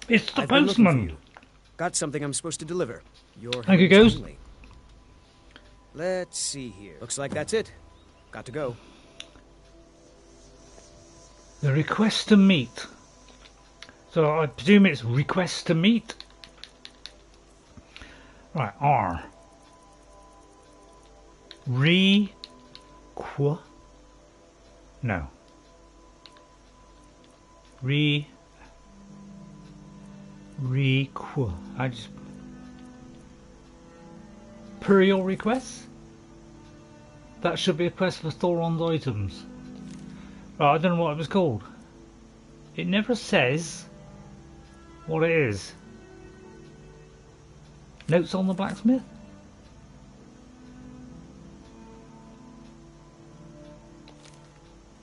Speaker 1: It's the postman.
Speaker 8: Got something I'm supposed to deliver.
Speaker 1: Thank you, Ghost.
Speaker 8: Only. Let's see here. Looks like that's it. Got to go.
Speaker 1: The request to meet. So I presume it's request to meet. Right, R. No. I just per your request. That should be a quest for Thoron's items. Right, I don't know what it was called. It never says what it is. Notes on the blacksmith?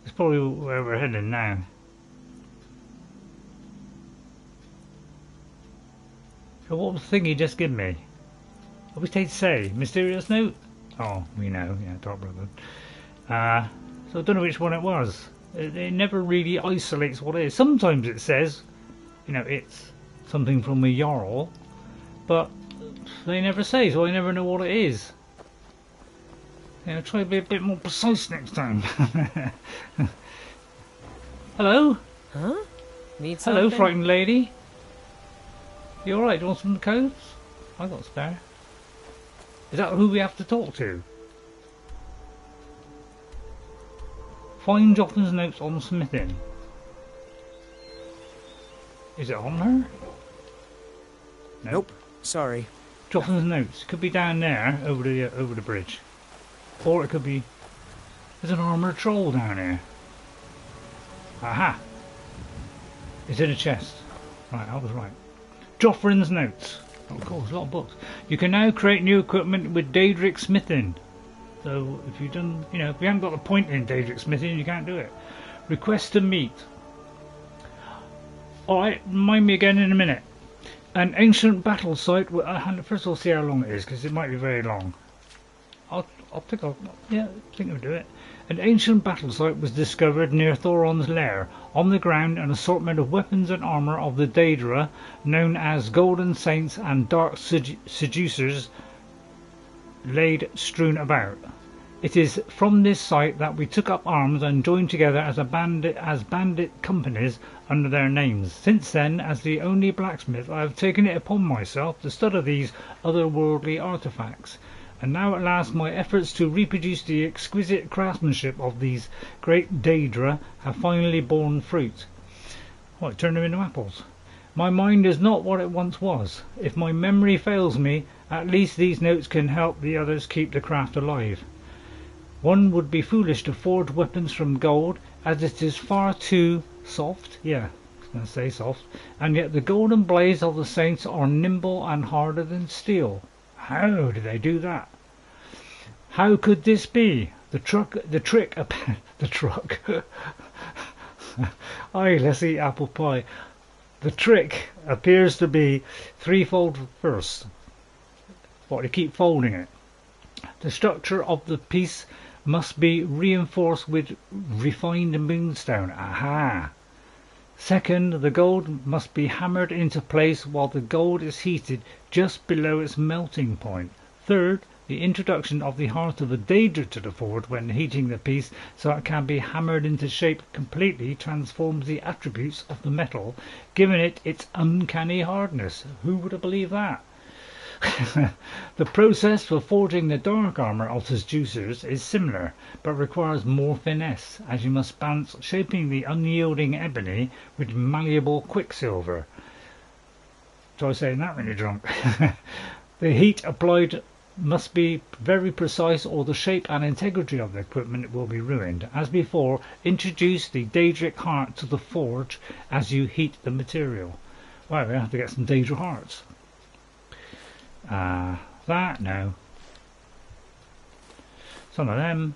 Speaker 1: It's probably where we're heading now. So what was the thing he just gave me? What was he to say? Mysterious note? Oh, we know, yeah, Dark Brother. So I don't know which one it was. It never really isolates what it is. Sometimes it says, it's something from a Jarl, but they never say, so I never know what it is. Yeah, try to be a bit more precise next time. Hello?
Speaker 8: Huh? Need something?
Speaker 1: Hello, frightened lady. You alright? Do you want some codes? I got spare. Is that who we have to talk to? Find Joften's notes on smithing. Is it on her? No.
Speaker 8: Nope. Sorry.
Speaker 1: Joften's notes. Could be down there over the bridge. Or it could be... There's an armoured troll down here. Aha! It's in a chest. Right, I was right. Joften's notes. Oh, of course, a lot of books. You can now create new equipment with Daedric smithing. So if you've done, if you haven't got the point in Daedric smithing, you can't do it. Request to meet. Alright, remind me again in a minute. An ancient battle site. First of all, see how long it is, because it might be very long. I think I'll do it. An ancient battle site was discovered near Thoron's lair. On the ground, an assortment of weapons and armour of the Daedra, known as Golden Saints and Dark Seducers, laid strewn about. It is from this site that we took up arms and joined together as bandit companies under their names. Since then, as the only blacksmith, I have taken it upon myself to study these otherworldly artifacts. And now at last my efforts to reproduce the exquisite craftsmanship of these great Daedra have finally borne fruit. What, turn them into apples? My mind is not what it once was. If my memory fails me, at least these notes can help the others keep the craft alive. One would be foolish to forge weapons from gold, as it is far too soft. Yeah, I was going to say soft. And yet the golden blades of the saints are nimble and harder than steel. How do they do that? How could this be? The trick. Aye, let's eat apple pie. The trick appears to be threefold. First, what, to keep folding it. The structure of the piece must be reinforced with refined moonstone. Aha! Second, the gold must be hammered into place while the gold is heated just below its melting point. Third, the introduction of the heart of the Daedra to the forge when heating the piece so it can be hammered into shape completely transforms the attributes of the metal, giving it its uncanny hardness. Who would have believed that? The process for forging the dark armour of the Seducers is similar, but requires more finesse, as you must balance shaping the unyielding ebony with malleable quicksilver. Try saying that when you're drunk. The heat applied must be very precise, or the shape and integrity of the equipment will be ruined. As before, introduce the Daedric heart to the forge as you heat the material. Well, we have to get some Daedra hearts. That, no. Some of them.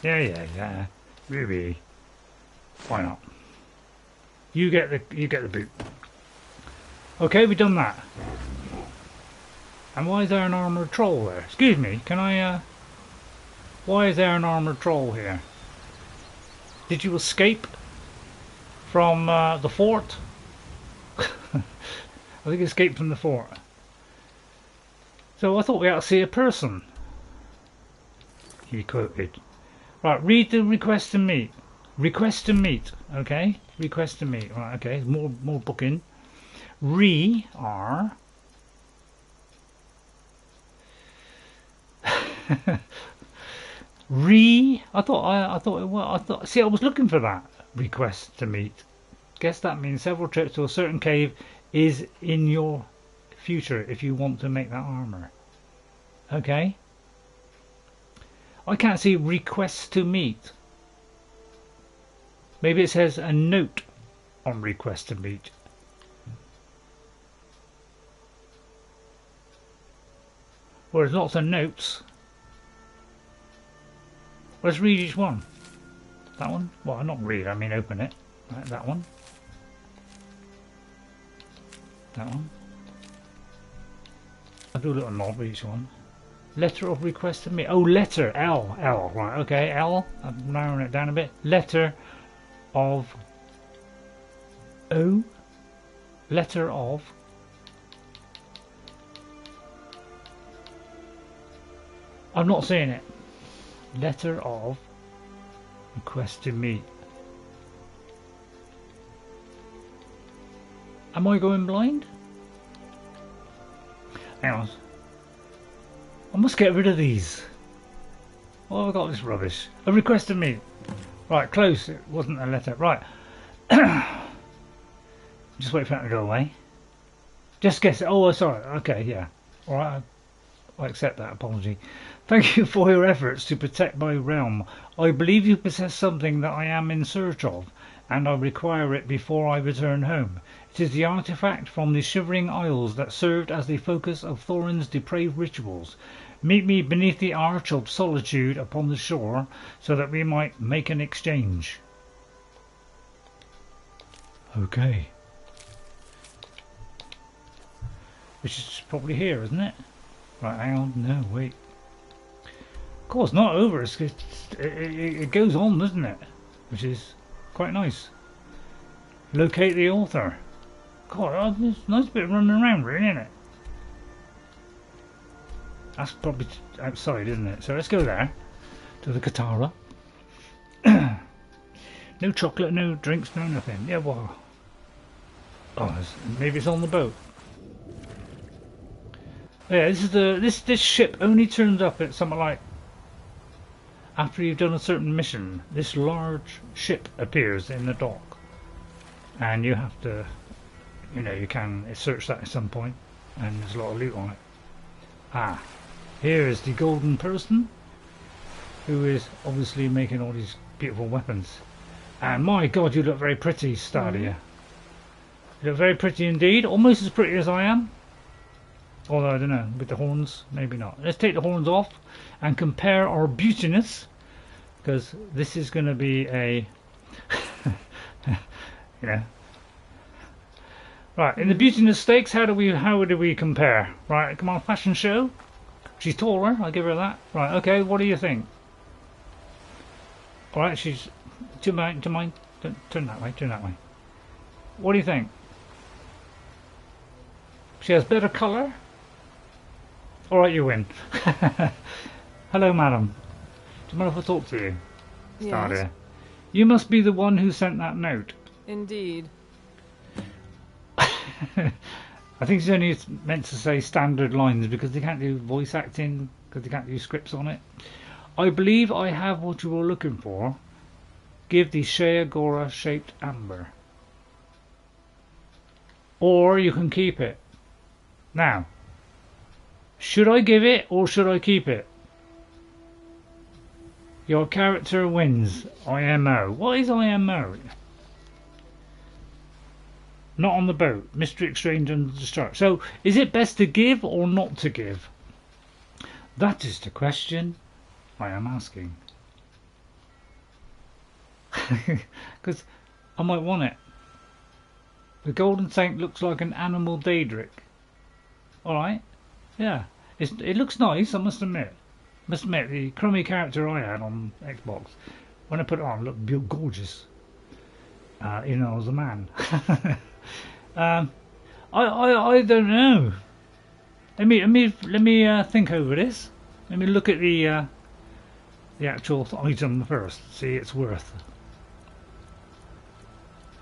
Speaker 1: Yeah. Ruby. Why not? You get the boot. Okay, we've done that. And why is there an armoured troll there? Excuse me, can I, why is there an armoured troll here? Did you escape from, the fort? I think escaped from the fort. So I thought we had to see a person. He quoted. Right, read the request to meet. Request to meet, okay? Request to meet. Right, okay, more booking. R. See, I was looking for that. Request to meet. Guess that means several trips to a certain cave is in your future if you want to make that armor. Okay. I can't see requests to meet. Maybe it says a note on request to meet. Well, there's lots of notes. Let's read each one. That one? Well, not read, I mean open it. Right, that one. That one. I'll do a little nod with each one. Letter of request to me. Oh, letter. L. Right, okay. L. I'm narrowing it down a bit. Letter of O. Letter of I'm not seeing it. Letter of request to meet. Am I going blind? Hang on. I must get rid of these. Why have I got this rubbish? A request to meet. Right, close. It wasn't a letter. Right. Just wait for that to go away. Just guess it. Oh, sorry. Okay, yeah. Alright. I accept that apology. Thank you for your efforts to protect my realm. I believe you possess something that I am in search of, and I require it before I return home. It is the artifact from the Shivering Isles that served as the focus of Thoron's depraved rituals. Meet me beneath the arch of Solitude upon the shore, so that we might make an exchange. Okay. Which is probably here, isn't it? Right, hang on. No, wait. Of course, not over. It goes on, doesn't it? Which is quite nice. Locate the author. God, it's a nice bit of running around, really, isn't it? That's probably outside, isn't it? So let's go there. To the Katara. No chocolate, no drinks, no nothing. Yeah, well. Oh, maybe it's on the boat. Yeah, this is this ship only turns up at something like after you've done a certain mission. This large ship appears in the dock, and you have to, you can search that at some point, and there's a lot of loot on it. Ah, here is the golden person, who is obviously making all these beautiful weapons. And my God, you look very pretty, Staada. You look very pretty indeed, almost as pretty as I am. Although I don't know, with the horns, maybe not. Let's take the horns off and compare our beautiness, because this is going to be a, Right, in the beautiness stakes, how do we compare? Right, come on, fashion show. She's taller, I'll give her that. Right, okay, what do you think? All right, she's to mine. Turn that way. What do you think? She has better colour. Alright, you win. Hello, madam. Do you mind if I talk to you? Staada. Yes. You must be the one who sent that note.
Speaker 5: Indeed.
Speaker 1: I think she's only meant to say standard lines because they can't do voice acting, because they can't do scripts on it. I believe I have what you were looking for. Give the Shea Gora shaped amber. Or you can keep it. Now, should I give it or should I keep it? Your character wins. IMO. What is IMO? Not on the boat. Mystery exchange and destruct. So, is it best to give or not to give? That is the question I am asking. Because I might want it. The Golden Saint looks like an animal Daedric. Alright. Yeah. It looks nice, I must admit. The crummy character I had on Xbox, when I put it on, looked gorgeous. I was a man. I don't know. Let me think over this. Let me look at the actual item first. See its worth.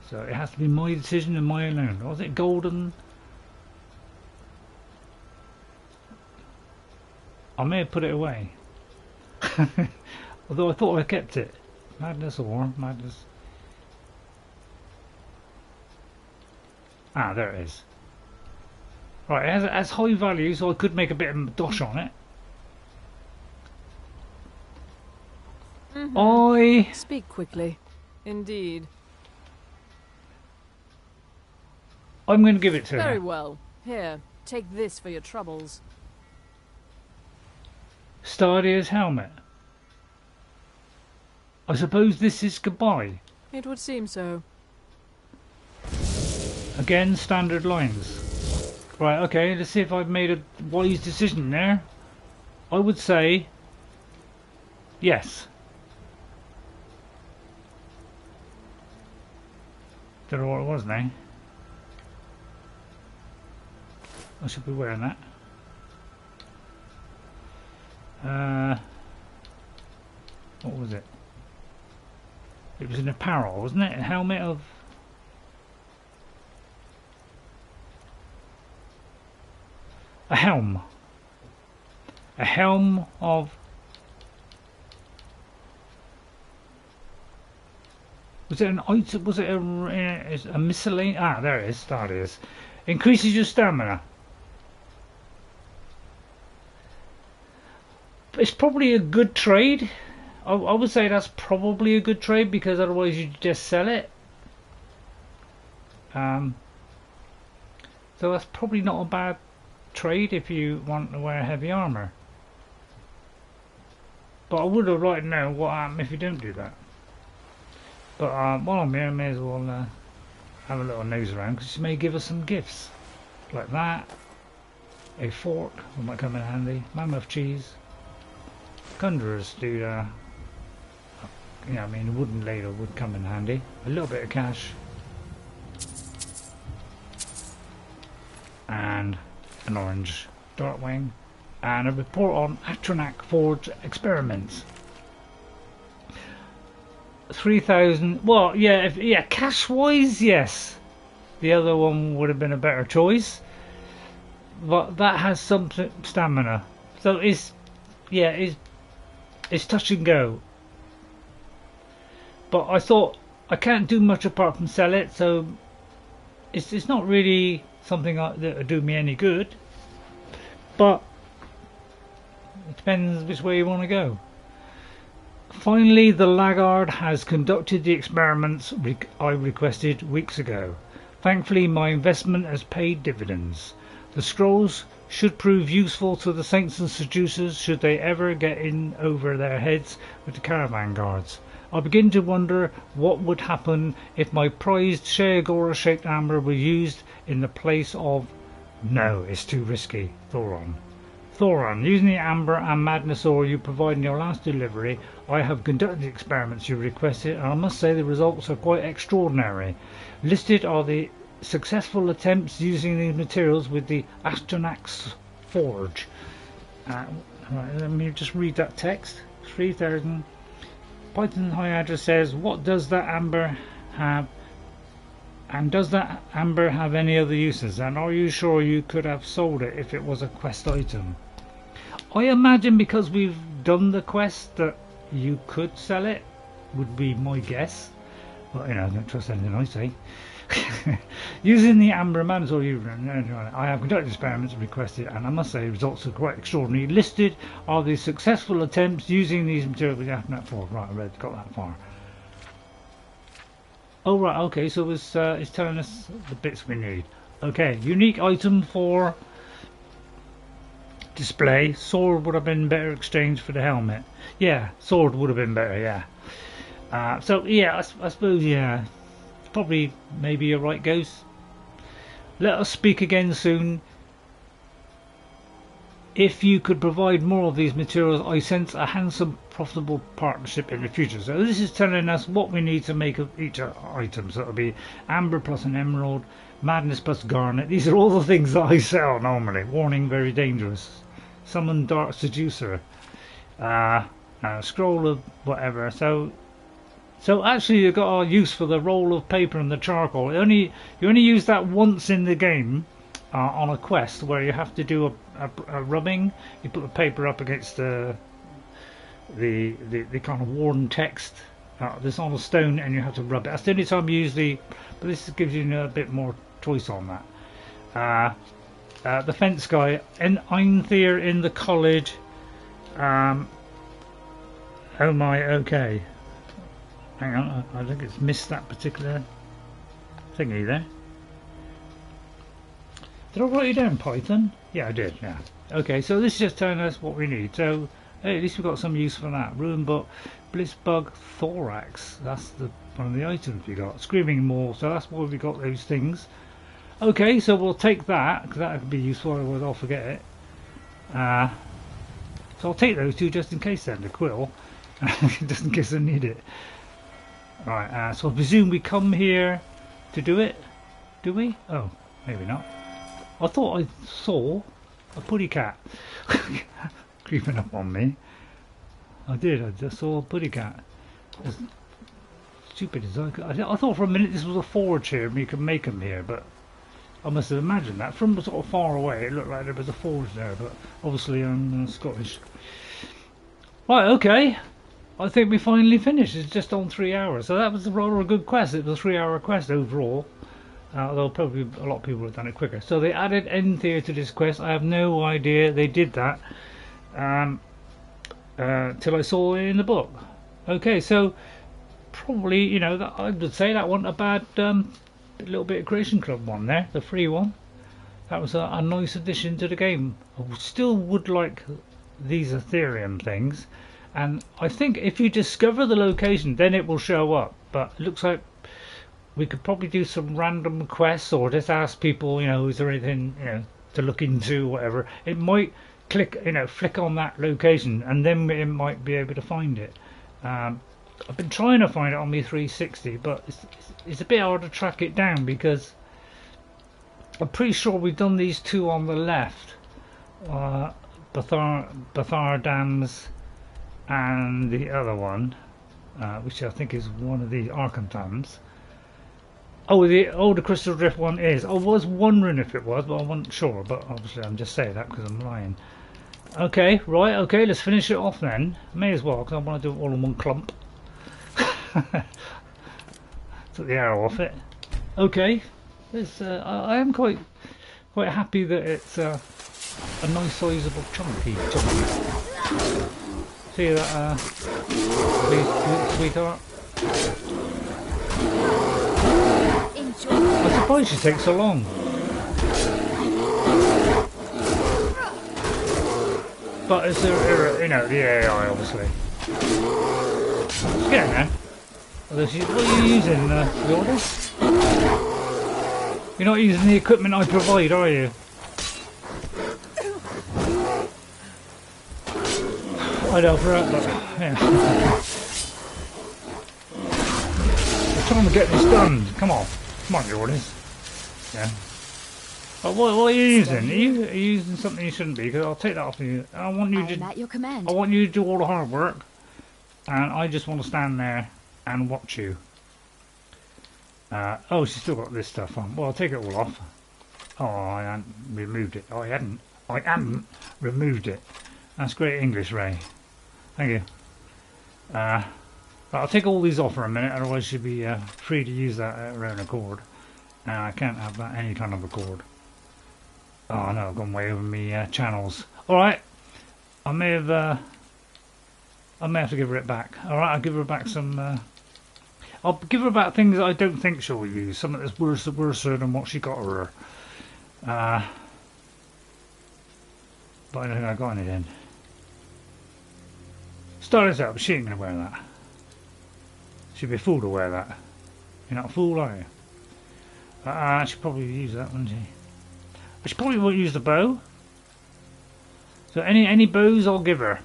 Speaker 1: So it has to be my decision and my alone. Was it golden? I may have put it away. Although I thought I kept it. Madness or madness. Ah, there it is. Right, it has high value, so I could make a bit of dosh on it.
Speaker 5: Speak quickly. Indeed.
Speaker 1: I'm going to give it to her.
Speaker 5: Very well. Here, take this for your troubles.
Speaker 1: Staadia's helmet. I suppose this is goodbye.
Speaker 5: It would seem so.
Speaker 1: Again, standard lines. Right, okay, let's see if I've made a wise decision there. I would say yes. Don't know what it was now. I should be wearing that. What was it? It was an apparel, wasn't it? A helmet of... A helm. A helm of... Was it an item? Was it a miscellaneous? Ah, there it is. There it is. Increases your stamina. It's probably a good trade. I would say that's probably a good trade because otherwise you just sell it. So that's probably not a bad trade if you want to wear heavy armor. But I would have liked to know what happens if you don't do that. But while I'm here, I may as well have a little nose around because she may give us some gifts like that. A fork that might come in handy. Mammoth cheese. Conjurers do, yeah, I mean, a wooden ladle would come in handy. A little bit of cash. And an orange Darkwing. And a report on Atronach Forge experiments. 3,000. Well, yeah, cash-wise, yes. The other one would have been a better choice. But that has some stamina. So it's touch and go. But I thought I can't do much apart from sell it, so it's not really something that would do me any good. But it depends which way you want to go. Finally, the laggard has conducted the experiments I requested weeks ago. Thankfully, my investment has paid dividends. The scrolls should prove useful to the saints and seducers should they ever get in over their heads with the caravan guards. I begin to wonder what would happen if my prized Sheagora-shaped amber were used in the place of... No, it's too risky. Thoron. Thoron, using the amber and madness ore you provide in your last delivery, I have conducted the experiments you requested, and I must say the results are quite extraordinary. Listed are the successful attempts using these materials with the Atronach's Forge. Right, let me just read that text. 3,000. Python High Address says, what does that amber have? And does that amber have any other uses? And are you sure you could have sold it if it was a quest item? I imagine because we've done the quest that you could sell it, would be my guess. But you know, I don't trust anything I say. Using the amber mandatory, I have conducted experiments requested, and I must say results are quite extraordinary. Listed are the successful attempts using these materials with the Atronach Forge. Right, I read, got that far. Oh right, okay, so it's telling us the bits we need. Okay, unique item for display. Sword would have been better exchanged for the helmet. Yeah, sword would have been better, yeah. So yeah, I suppose, yeah. Probably, maybe you're right, Ghost. Let us speak again soon. If you could provide more of these materials, I sense a handsome, profitable partnership in the future. So this is telling us what we need to make of each item. So it'll be amber plus an emerald, madness plus garnet. These are all the things that I sell normally. Warning, very dangerous. Summon dark seducer. Scroll of whatever. So actually you've got a use for the roll of paper and the charcoal. You only use that once in the game on a quest where you have to do a rubbing. You put the paper up against the kind of worn text that's on a stone and you have to rub it. That's the only time you use the... But this gives you a bit more choice on that. The fence guy. I'm there in the college. Oh my, okay. Hang on, I think it's missed that particular thingy there. Did I write it down, Python? Yeah, I did, yeah. Okay, so this is just telling us what we need. So, hey, at least we've got some use for that. Ruin Book, Blissbug, Thorax. That's one of the items we got. Screaming Maw, so that's why we got those things. Okay, so we'll take that, because that could be useful, otherwise I'll forget it. So I'll take those two just in case then, the quill. Just in case I need it. Right, so I presume we come here to do it. Do we? Oh, maybe not. I thought I saw a putty cat. creeping up on me. I did. I just saw a putty cat. As stupid as I thought for a minute this was a forge here and you could make them here, but I must have imagined that. From sort of far away it looked like there was a forge there, but obviously I'm Scottish. Right, okay. I think we finally finished. It's just on 3 hours. So that was rather a good quest. It was a 3-hour quest overall. Although probably a lot of people have done it quicker. So they added end tier to this quest. I have no idea they did that. Till I saw it in the book. Okay, so probably, you know, that I would say that wasn't a bad little bit of Creation Club one there, the free one. That was a nice addition to the game. I still would like these Ethereum things, and I think if you discover the location then it will show up, but it looks like we could probably do some random quests or just ask people, you know, is there anything, you know, to look into, whatever. It might click, you know, flick on that location and then it might be able to find it. I've been trying to find it on my 360, but it's a bit hard to track it down because I'm pretty sure we've done these two on the left, Bathar Dams and the other one, which I think is one of the Arkham Dams. Oh, the Crystaldrift one is. I was wondering if it was, but I wasn't sure. But obviously, I'm just saying that because I'm lying. Okay, right. Okay, let's finish it off then. May as well, because I want to do it all in one clump. Took the arrow off it. Okay, I am quite happy that it's a nice sizable chunky. See that, sweetheart? I suppose she takes so long. But it's you know, the AI obviously. She's getting there. What are you using, Jordis? You're not using the equipment I provide, are you? I'd help her out, but yeah. We're trying to get this done. Come on, Jordis. Yeah. But what are you using? Are you using something you shouldn't be? Because I'll take that off of you. I want you
Speaker 2: at your command.
Speaker 1: I want you to do all the hard work, and I just want to stand there and watch you. Oh, she's still got this stuff on. Well, I'll take it all off. Oh, I hadn't removed it. Oh, I hadn't removed it. That's great English, Ray. Thank you. But I'll take all these off for a minute, otherwise she'll be free to use that at her own accord. I can't have that any kind of accord. Oh no, I've gone way over my channels. Alright, I may have to give her it back. Alright, I'll give her back some... I'll give her back things that I don't think she'll use. Something that's worse than what she got her. But I don't think I got anything. Start this up, she ain't going to wear that. She'd be a fool to wear that. You're not a fool, are you? She'll probably use that, won't she? But she probably won't use the bow. So any bows I'll give her.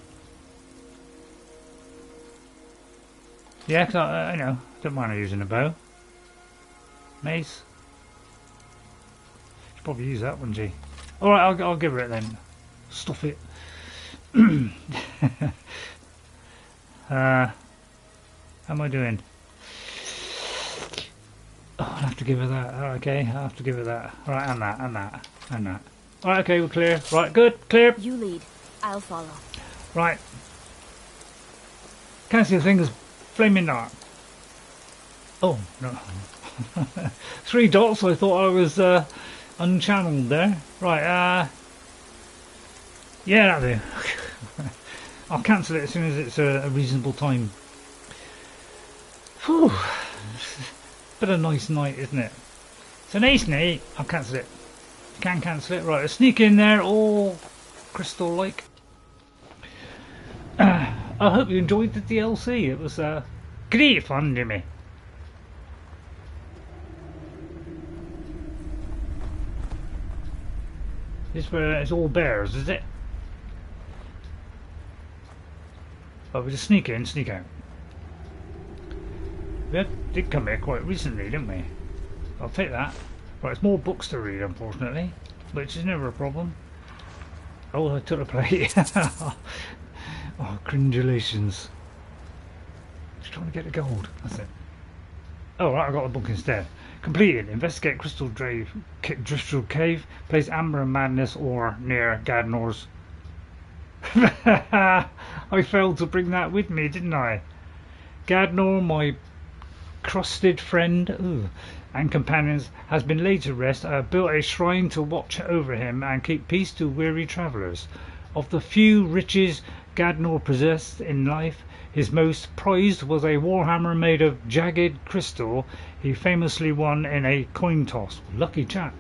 Speaker 1: Yeah, cause I know, don't mind her using a bow. Mace. She'll probably use that, wouldn't she? Alright, I'll give her it then. Stuff it. How am I doing? Oh, I'll have to give her that. Oh, okay, I'll have to give her that. Right, and that. Right, okay, we're clear. Right, good, clear.
Speaker 2: You lead. I'll follow.
Speaker 1: Right. Can't see the thing is flaming dark. Oh, no. 3 dots, I thought I was unchanneled there. Right, yeah, that'll do. I'll cancel it as soon as it's a reasonable time. Whew. Been a nice night, isn't it? It's a nice night. I'll cancel it. Can cancel it. Right, I'll sneak in there, all crystal-like. I hope you enjoyed the DLC. It was great fun, Jimmy. This is where it's all bears, is it? Oh, we just sneak in, sneak out. We did come here quite recently, didn't we? I'll take that. Right, it's more books to read, unfortunately, which is never a problem. Oh, I took the plate. Oh, congratulations. Just trying to get the gold. That's it. Oh, right, I got the book instead. Completed. Investigate Crystal Cave. Place Amber and Madness ore near Gadnor's. I failed to bring that with me, didn't I? Gadnor, my crusted friend and companions, has been laid to rest. I have built a shrine to watch over him and keep peace to weary travellers. Of the few riches Gadnor possessed in life, his most prized was a warhammer made of jagged crystal he famously won in a coin toss. Lucky chap.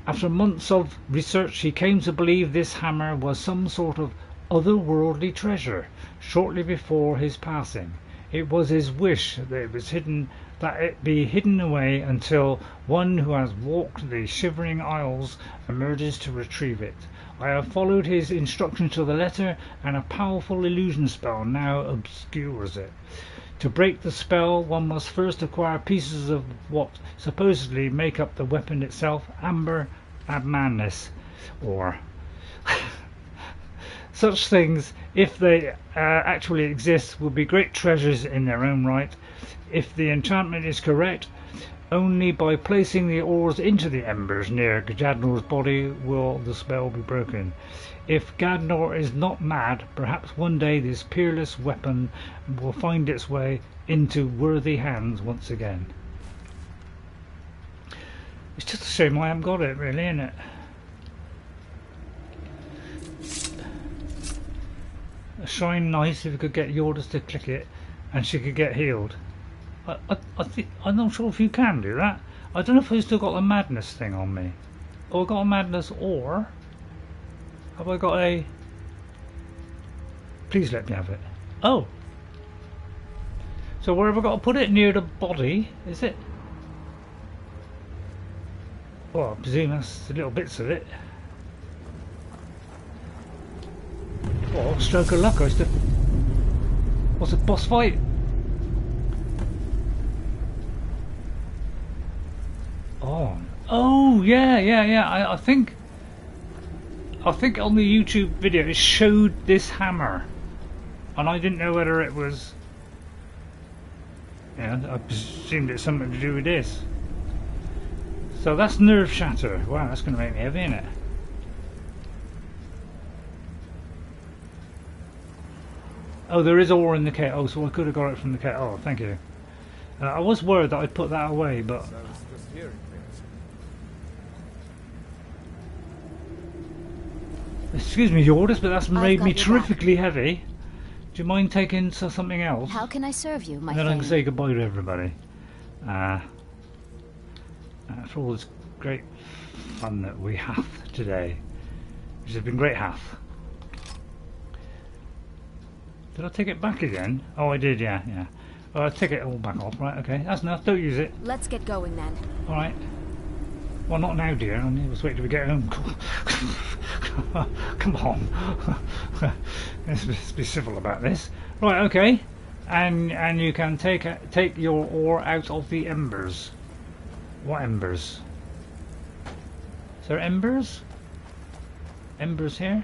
Speaker 1: After months of research, he came to believe this hammer was some sort of otherworldly treasure. Shortly before his passing, it was his wish that it be hidden away until one who has walked the shivering isles emerges to retrieve it. I have followed his instructions to the letter, and a powerful illusion spell now obscures it. To break the spell, one must first acquire pieces of what supposedly make up the weapon itself, Amber and Madness, or such things, if they actually exist, will be great treasures in their own right. If the enchantment is correct, only by placing the ores into the embers near Gadnor's body will the spell be broken. If Gadnor is not mad, perhaps one day this peerless weapon will find its way into worthy hands once again. It's just a shame I haven't got it, really, isn't it? A shrine nice if you could get Jordis to click it and she could get healed. I'm not sure if you can do that. I don't know if I've still got a madness thing on me. Or I've got a madness, or have I got a... Please let me have it. Oh! So where have I got to put it? Near the body, is it? Well, I presume that's the little bits of it. Oh, stroke of luck, I still... What's a boss fight? Oh, yeah. I think on the YouTube video it showed this hammer, and I didn't know whether it was. Yeah, I presumed it's something to do with this. So that's nerve shatter. Wow, that's going to make me heavy, isn't it? Oh, there is ore in the kit. Oh, so I could have got it from the kit. Oh, thank you. I was worried that I'd put that away, but. Excuse me, Jordis, but that's made me terrifically heavy. Do you mind taking something else?
Speaker 2: How can I serve you, my
Speaker 1: friend? Then I can say goodbye to everybody. For all this great fun that we have today, which has been great hath. Did I take it back again? Oh, I did, yeah. Oh, I'll take it all back off, right, okay. That's enough, don't use it.
Speaker 2: Let's get going then.
Speaker 1: Alright. Well, not now, dear. I need to wait till we get home. Come on. Let's be civil about this. Right, okay. And you can take your ore out of the embers. What embers? Is there embers? Embers here?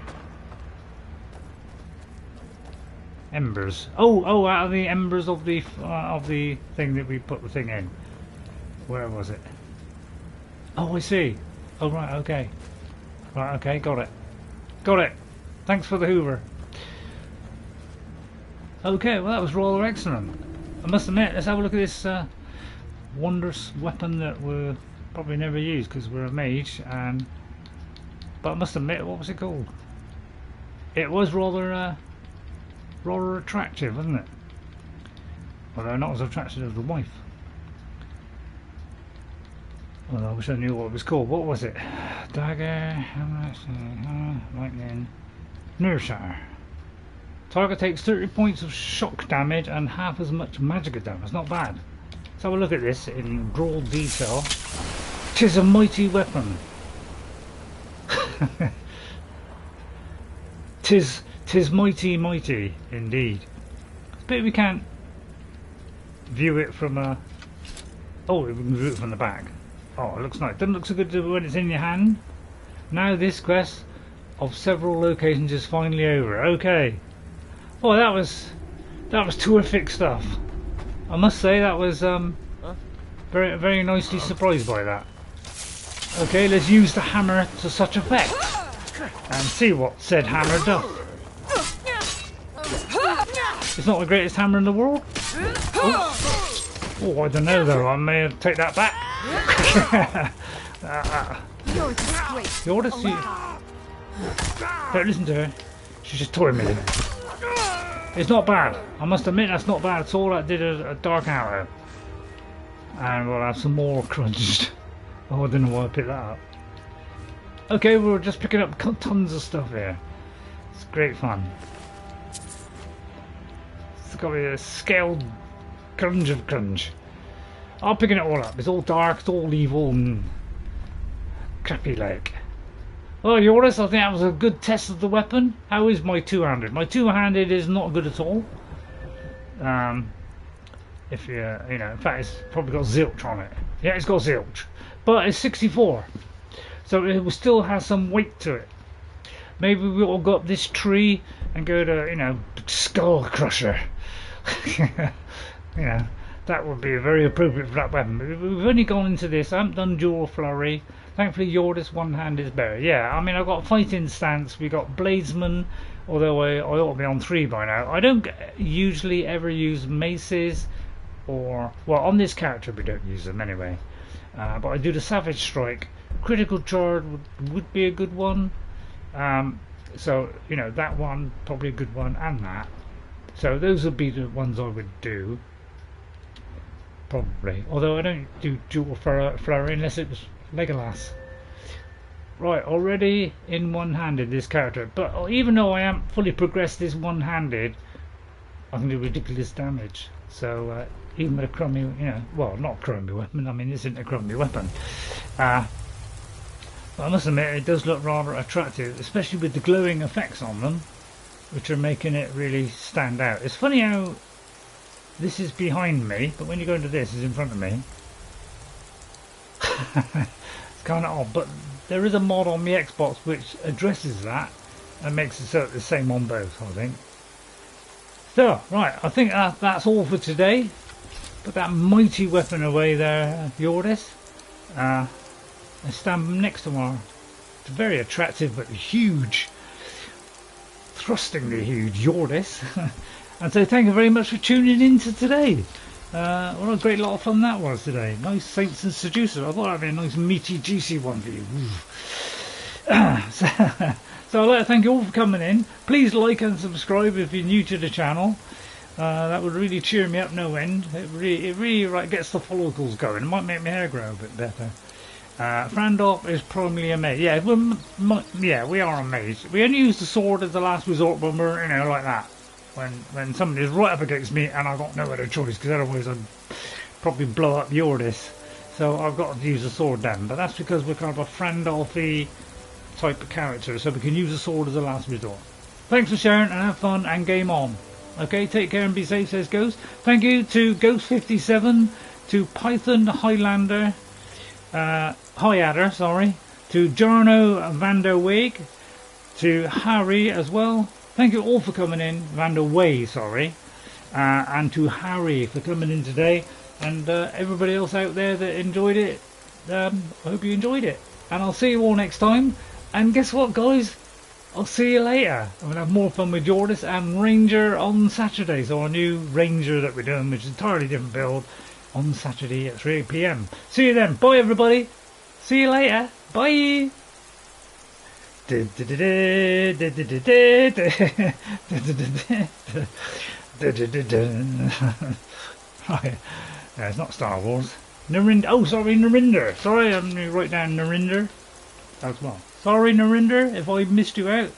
Speaker 1: Embers. Oh, out of the embers of the thing that we put the thing in. Where was it? Oh, I see. Oh, right, okay. Right, okay, got it. Got it. Thanks for the Hoover. Okay, well that was rather excellent. I must admit, let's have a look at this wondrous weapon that we'll probably never use because we're a mage. But I must admit, what was it called? It was rather attractive, wasn't it? Although not as attractive as the wife. Well, I wish I knew what it was called. What was it? Dagger, lightning, nerve shatter. Target takes 30 points of shock damage and half as much magic damage. Not bad. Let's have a look at this in broad detail. 'Tis a mighty weapon. Tis mighty indeed. But we can't view it from a... Oh, we can view it from the back. Oh, it looks nice. Doesn't look so good when it's in your hand. Now this quest of several locations is finally over. Okay. Oh, that was terrific stuff. I must say that was very nicely surprised by that. Okay, let's use the hammer to such effect and see what said hammer does. It's not the greatest hammer in the world. Oh, I don't know though. I may have take that back.
Speaker 2: You're a disgrace.
Speaker 1: Jordis, don't listen to her. She's just toying with him. It's not bad. I must admit that's not bad at all. That did a dark arrow. And we'll have some more crunched. Oh, I don't know why I picked that up. Okay, we're just picking up tons of stuff here. It's great fun. It's got me a scaled crunch of crunch. I'm picking it all up. It's all dark, it's all evil and crappy like. Oh, Jordis, I think that was a good test of the weapon. How is my two-handed? My two-handed is not good at all. If you know, in fact, it's probably got zilch on it. Yeah, it's got zilch, but it's 64, so it will still have some weight to it. Maybe we'll go up this tree and go to, you know, Skull Crusher. You know, that would be very appropriate for that weapon. We've only gone into this. I haven't done dual flurry. Thankfully, Jordis one hand is better. Yeah, I mean, I've got fighting stance. We got bladesman, although I ought to be on 3 by now. I don't usually ever use maces, or well, on this character we don't use them anyway. But I do the savage strike. Critical charge would be a good one. So you know, that one probably a good one, and that. So those would be the ones I would do. Probably, although I don't do dual flurry unless it was Legolas. Right, already in one-handed this character, but even though I haven't fully progressed this one-handed, I can do ridiculous damage. So even with a crummy, you know, well, not a crummy weapon. I mean, this isn't a crummy weapon. But I must admit, it does look rather attractive, especially with the glowing effects on them, which are making it really stand out. It's funny how this is behind me, but when you go into this, it's in front of me. It's kind of odd, but there is a mod on the Xbox which addresses that and makes it so it's the same on both, I think. So, right, I think that's all for today. Put that mighty weapon away there, Jordis. And stand next to our very attractive but huge, thrustingly huge Jordis. And so thank you very much for tuning in to today. What a great lot of fun that was today. Nice Saints and Seducer. I thought that'd be a nice meaty juicy one for you. So I'd like to thank you all for coming in. Please like and subscribe if you're new to the channel. That would really cheer me up no end. It really like, gets the follicles going. It might make my hair grow a bit better. Frandalf is probably a mage. Yeah, we are a mage. We only use the sword as the last resort when we're, you know, like that. When somebody's right up against me and I've got no other choice, because otherwise I'd probably blow up Jordis. So I've got to use the sword then. But that's because we're kind of a Frandalf-y type of character, so we can use the sword as a last resort. Thanks for sharing and have fun and game on. Okay, take care and be safe, says Ghost. Thank you to Ghost57, to Python Highlander, Hyadder, sorry, to Jarno van der Weeg, to Harry as well. Thank you all for coming in, van der Way, sorry, and to Harry for coming in today, and everybody else out there that enjoyed it. I hope you enjoyed it, and I'll see you all next time. And guess what, guys? I'll see you later. I'm gonna have more fun with Jordis and Ranger on Saturday. So our new Ranger that we're doing, which is an entirely different build, on Saturday at 3 PM. See you then. Bye, everybody. See you later. Bye. Right. It's not Star Wars. Narinder. Oh, sorry, Narinder. Sorry, I'm going to write down Narinder as well. Sorry, Narinder, if I missed you out.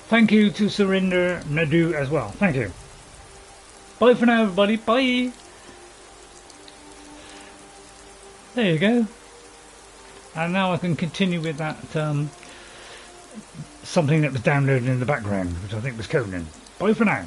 Speaker 1: Thank you to Surinder Nadu as well. Thank you. Bye for now, everybody. Bye. There you go. And now I can continue with that something that was downloaded in the background, which I think was Conan. Bye for now.